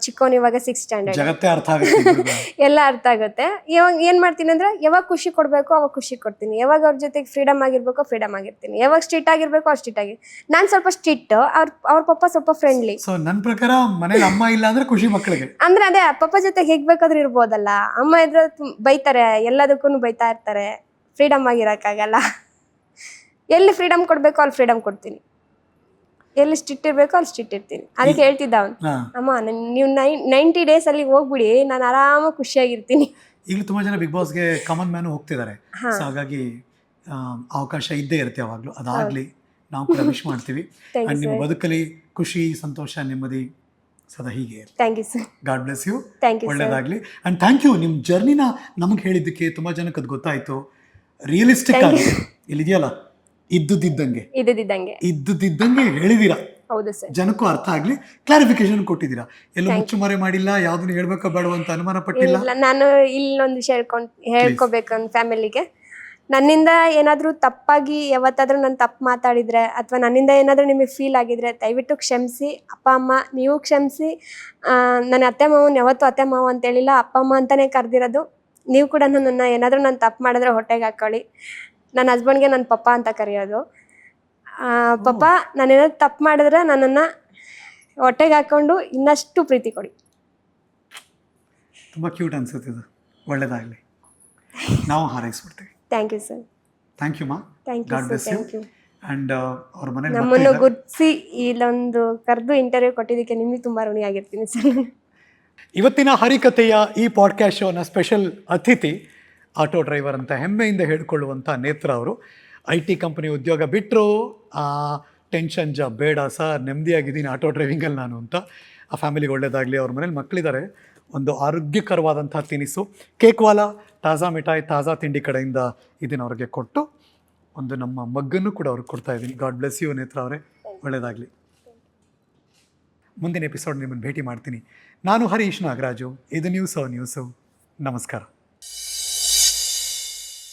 ಚಿಕ್ಕವನ್ ಇವಾಗ 6th ಸ್ಟ್ಯಾಂಡರ್ಡ್. ಜಗತ್ತೇ ಅರ್ಥ ಆಗುತ್ತೆ, ಎಲ್ಲ ಅರ್ಥ ಆಗುತ್ತೆ. ಇವಾಗ ಏನ್ ಮಾಡ್ತೀನಿ ಅಂದ್ರೆ ಯಾವಾಗ ಖುಷಿ ಕೊಡ್ಬೇಕು ಅವಾಗ ಖುಷಿ ಕೊಡ್ತೀನಿ, ಯಾವಾಗ ಅವ್ರ ಜೊತೆಗೆ ಫ್ರೀಡಮ್ ಆಗಿರ್ಬೇಕು ಫ್ರೀಡಮ್ ಆಗಿರ್ತೀನಿ, ಯಾವಾಗ ಸ್ಟ್ರಿಕ್ಟ್ ಆಗಿರ್ಬೇಕು ಅವ್ರು ಸ್ಟ್ರಿಕ್ಟ್ ಆಗಿ. ನಾನ್ ಸ್ವಲ್ಪ ಸ್ಟ್ರಿಕ್ಟ್, ಅವ್ರ ಪಪ್ಪ ಸ್ವಲ್ಪ ಫ್ರೆಂಡ್ಲಿ. ಸೊ ನನ್ನ ಪ್ರಕಾರ ಮನೇಲಿ ಅಮ್ಮ ಇಲ್ಲ ಅಂದ್ರೆ ಖುಷಿ ಮಕ್ಕಳಿಗೆ. ಅಂದ್ರೆ ಅದೇ ಪಪ್ಪ ಜೊತೆಗೆ ಹೇಗ್ ಬೇಕಾದ್ರೂ ಇರ್ಬೋದಲ್ಲ, ಅಮ್ಮ ಇದ್ರೆ ಬೈತಾರೆ, ಎಲ್ಲದಕ್ಕೂ ಬೈತಾ ಇರ್ತಾರೆ, ಫ್ರೀಡಮ್ ಆಗಿರಕ್ಕಾಗಲ್ಲ. ಎಲ್ಲಿ ಫ್ರೀಡಮ್ ಕೊಡ್ಬೇಕು ಅಲ್ಲಿ ಫ್ರೀಡಮ್ ಕೊಡ್ತೀನಿ, ಎಲ್ಲಿ ಸ್ಟ್ರಿಕ್ಟ್ ಇರ್ಬೇಕು ಅಲ್ಲಿ ಸ್ಟ್ರಿಕ್ಟ್ ಇರ್ತೀನಿ. ಅದಕ್ಕೆ ಹೇಳ್ತಿದ್ದ ಅವನು, ಅಮ್ಮ ನೀವು 90 ಡೇಸ್ ಅಲ್ಲಿ ಹೋಗ್ಬಿಡಿ, ನಾನು ಆರಾಮಾಗಿ ಖುಷಿಯಾಗಿರ್ತೀನಿ. ಈಗ ತುಂಬಾ ಜನ ಬಿಗ್ ಬಾಸ್ಗೆ ಕಾಮನ್ ಮ್ಯಾನ್ ಹೋಗ್ತಿದ್ದಾರೆ, ಸೊ ಹಾಗಾಗಿ ಅವಕಾಶ ಇದ್ದೇ ಇರುತ್ತೆ ಯಾವಾಗಲೂ. ಅದಾಗ್ಲಿ, ನಾವು ಕೂಡ ವಿಶ್ ಮಾಡ್ತೀವಿ. ಅಂಡ್ ನಿಮ್ಮ ಬದುಕಲ್ಲಿ ಖುಷಿ, ಸಂತೋಷ, ನೆಮ್ಮದಿ ಸದಾ ಹೀಗೆ. Thank you sir. God bless you. Thank you. ಒಳ್ಳೇದಾಗ್ಲಿ. ಅಂಡ್ ಥ್ಯಾಂಕ್ ಯು, ನಿಮ್ಮ ಜರ್ನಿನ ನಮಗೆ ಹೇಳಿದ್ದಕ್ಕೆ ತುಂಬಾ ಜನಕ್ಕೆ ಅದು ಗೊತ್ತಾಯ್ತು. ರಿಯಲಿಸ್ಟಿಕ್ ಆಗಿ ಇಲ್ಲಿದೆಯಲ್ಲ, ಇದ್ದುದಿದ್ದಂಗೆ ಹೇಳಿದೀರಾ. ಹೌದು ಸರ್. ಜನಕ್ಕೂ ಅರ್ಥ ಆಗ್ಲಿ, ಕ್ಲಾರಿಫಿಕೇಶನ್ ಕೊಟ್ಟಿದ್ದೀರಾ. ಎಲ್ಲೂ ಮುಚ್ಚುಮರೆ ಮಾಡಿಲ್ಲ, ಯಾವ್ದನ್ನ ಹೇಳ್ಬೇಕೋ ಬೇಡ ಅಂತ ಅನುಮಾನ ಪಟ್ಟಿಲ್ಲ. ನಾನು ಇಲ್ಲೊಂದು ವಿಷಯ ಹೇಳ್ಕೋಬೇಕು ನನ್ನ ಫ್ಯಾಮಿಲಿಗೆ. ನನ್ನಿಂದ ಏನಾದರೂ ತಪ್ಪಾಗಿ ಯಾವತ್ತಾದ್ರೂ ನಾನು ತಪ್ಪು ಮಾತಾಡಿದ್ರೆ ಅಥವಾ ನನ್ನಿಂದ ಏನಾದರೂ ನಿಮಗೆ ಫೀಲ್ ಆಗಿದ್ರೆ ದಯವಿಟ್ಟು ಕ್ಷಮಿಸಿ. ಅಪ್ಪ ಅಮ್ಮ ನೀವು ಕ್ಷಮಿಸಿ. ನನ್ನ ಅತ್ತೆ ಮಾವನ್ ಯಾವತ್ತೂ ಅತ್ತೆ ಮಾವ ಅಂತ ಹೇಳಿಲ್ಲ, ಅಪ್ಪ ಅಮ್ಮ ಅಂತಾನೆ ಕರೆದಿರೋದು. ನೀವು ಕೂಡ ನನ್ನನ್ನು ಏನಾದರೂ ನಾನು ತಪ್ಪು ಮಾಡಿದ್ರೆ ಹೊಟ್ಟೆಗೆ ಹಾಕೊಳ್ಳಿ. ನನ್ನ ಹಸ್ಬೆಂಡ್ಗೆ ನನ್ನ ಪಪ್ಪ ಅಂತ ಕರೆಯೋದು. ಪಪ್ಪ ನಾನೇನಾದ್ರು ತಪ್ಪು ಮಾಡಿದ್ರೆ ನನ್ನನ್ನು ಹೊಟ್ಟೆಗೆ ಹಾಕೊಂಡು ಇನ್ನಷ್ಟು ಪ್ರೀತಿ ಕೊಡಿ. ತುಂಬ ಕ್ಯೂಟ್ ಅನ್ಸುತ್ತೆ ಇದು. ಒಳ್ಳೇದಾಗಲಿ, ನಾವು ಹಾರೈಸ್ಬಿಡ್ತೀವಿ. Thank you sir. Thank you ಮಾ. Thank you sir. Thank you. And ಅವ್ರ ಮನೇಲಿ ನಮ್ಮನ್ನು ಗುರುತಿಸಿ ಇಲ್ಲೊಂದು ಕರೆದು ಇಂಟರ್ವ್ಯೂ ಕೊಟ್ಟಿದ್ದಕ್ಕೆ ನಿಮಗೆ ತುಂಬ ಋಣಿಯಾಗಿರ್ತೀನಿ ಸರ್. ಇವತ್ತಿನ ಹರಿಕತೆಯ ಈ ಪಾಡ್ಕಾಸ್ಟ್ ಶೋನ ಸ್ಪೆಷಲ್ ಅತಿಥಿ ಆಟೋ ಡ್ರೈವರ್ ಅಂತ ಹೆಮ್ಮೆಯಿಂದ ಹೇಳಿಕೊಳ್ಳುವಂಥ ನೇತ್ರ ಅವರು. IT ಕಂಪನಿ ಉದ್ಯೋಗ ಬಿಟ್ಟರು, ಟೆನ್ಷನ್ ಬೇಡ ಸರ್, ನೆಮ್ಮದಿಯಾಗಿದ್ದೀನಿ ಆಟೋ ಡ್ರೈವಿಂಗಲ್ಲಿ ನಾನು ಅಂತ. ಆ ಫ್ಯಾಮಿಲಿಗೆ ಒಳ್ಳೇದಾಗಲಿ. ಅವ್ರ ಮನೇಲಿ ಮಕ್ಕಳಿದ್ದಾರೆ. ಒಂದು ಆರೋಗ್ಯಕರವಾದಂಥ ತಿನಿಸು ಕೇಕ್ವಾಲಾ ತಾಜಾ ಮಿಠಾಯಿ ತಾಜಾ ತಿಂಡಿ ಕಡೆಯಿಂದ ಇದನ್ನು ಅವ್ರಿಗೆ ಕೊಟ್ಟು ಒಂದು ನಮ್ಮ ಮಗ್ಗನ್ನು ಕೂಡ ಅವ್ರಿಗೆ ಕೊಡ್ತಾ ಇದ್ದೀನಿ. ಗಾಡ್ ಬ್ಲೆಸ್ ಯು ನೇತ್ರ ಅವರೇ, ಒಳ್ಳೇದಾಗಲಿ. ಮುಂದಿನ ಎಪಿಸೋಡ್ ನಿಮ್ಮನ್ನು ಭೇಟಿ ಮಾಡ್ತೀನಿ. ನಾನು ಹರೀಶ್ ನಾಗರಾಜು. ಇದು ನ್ಯೂಸು. ನಮಸ್ಕಾರ.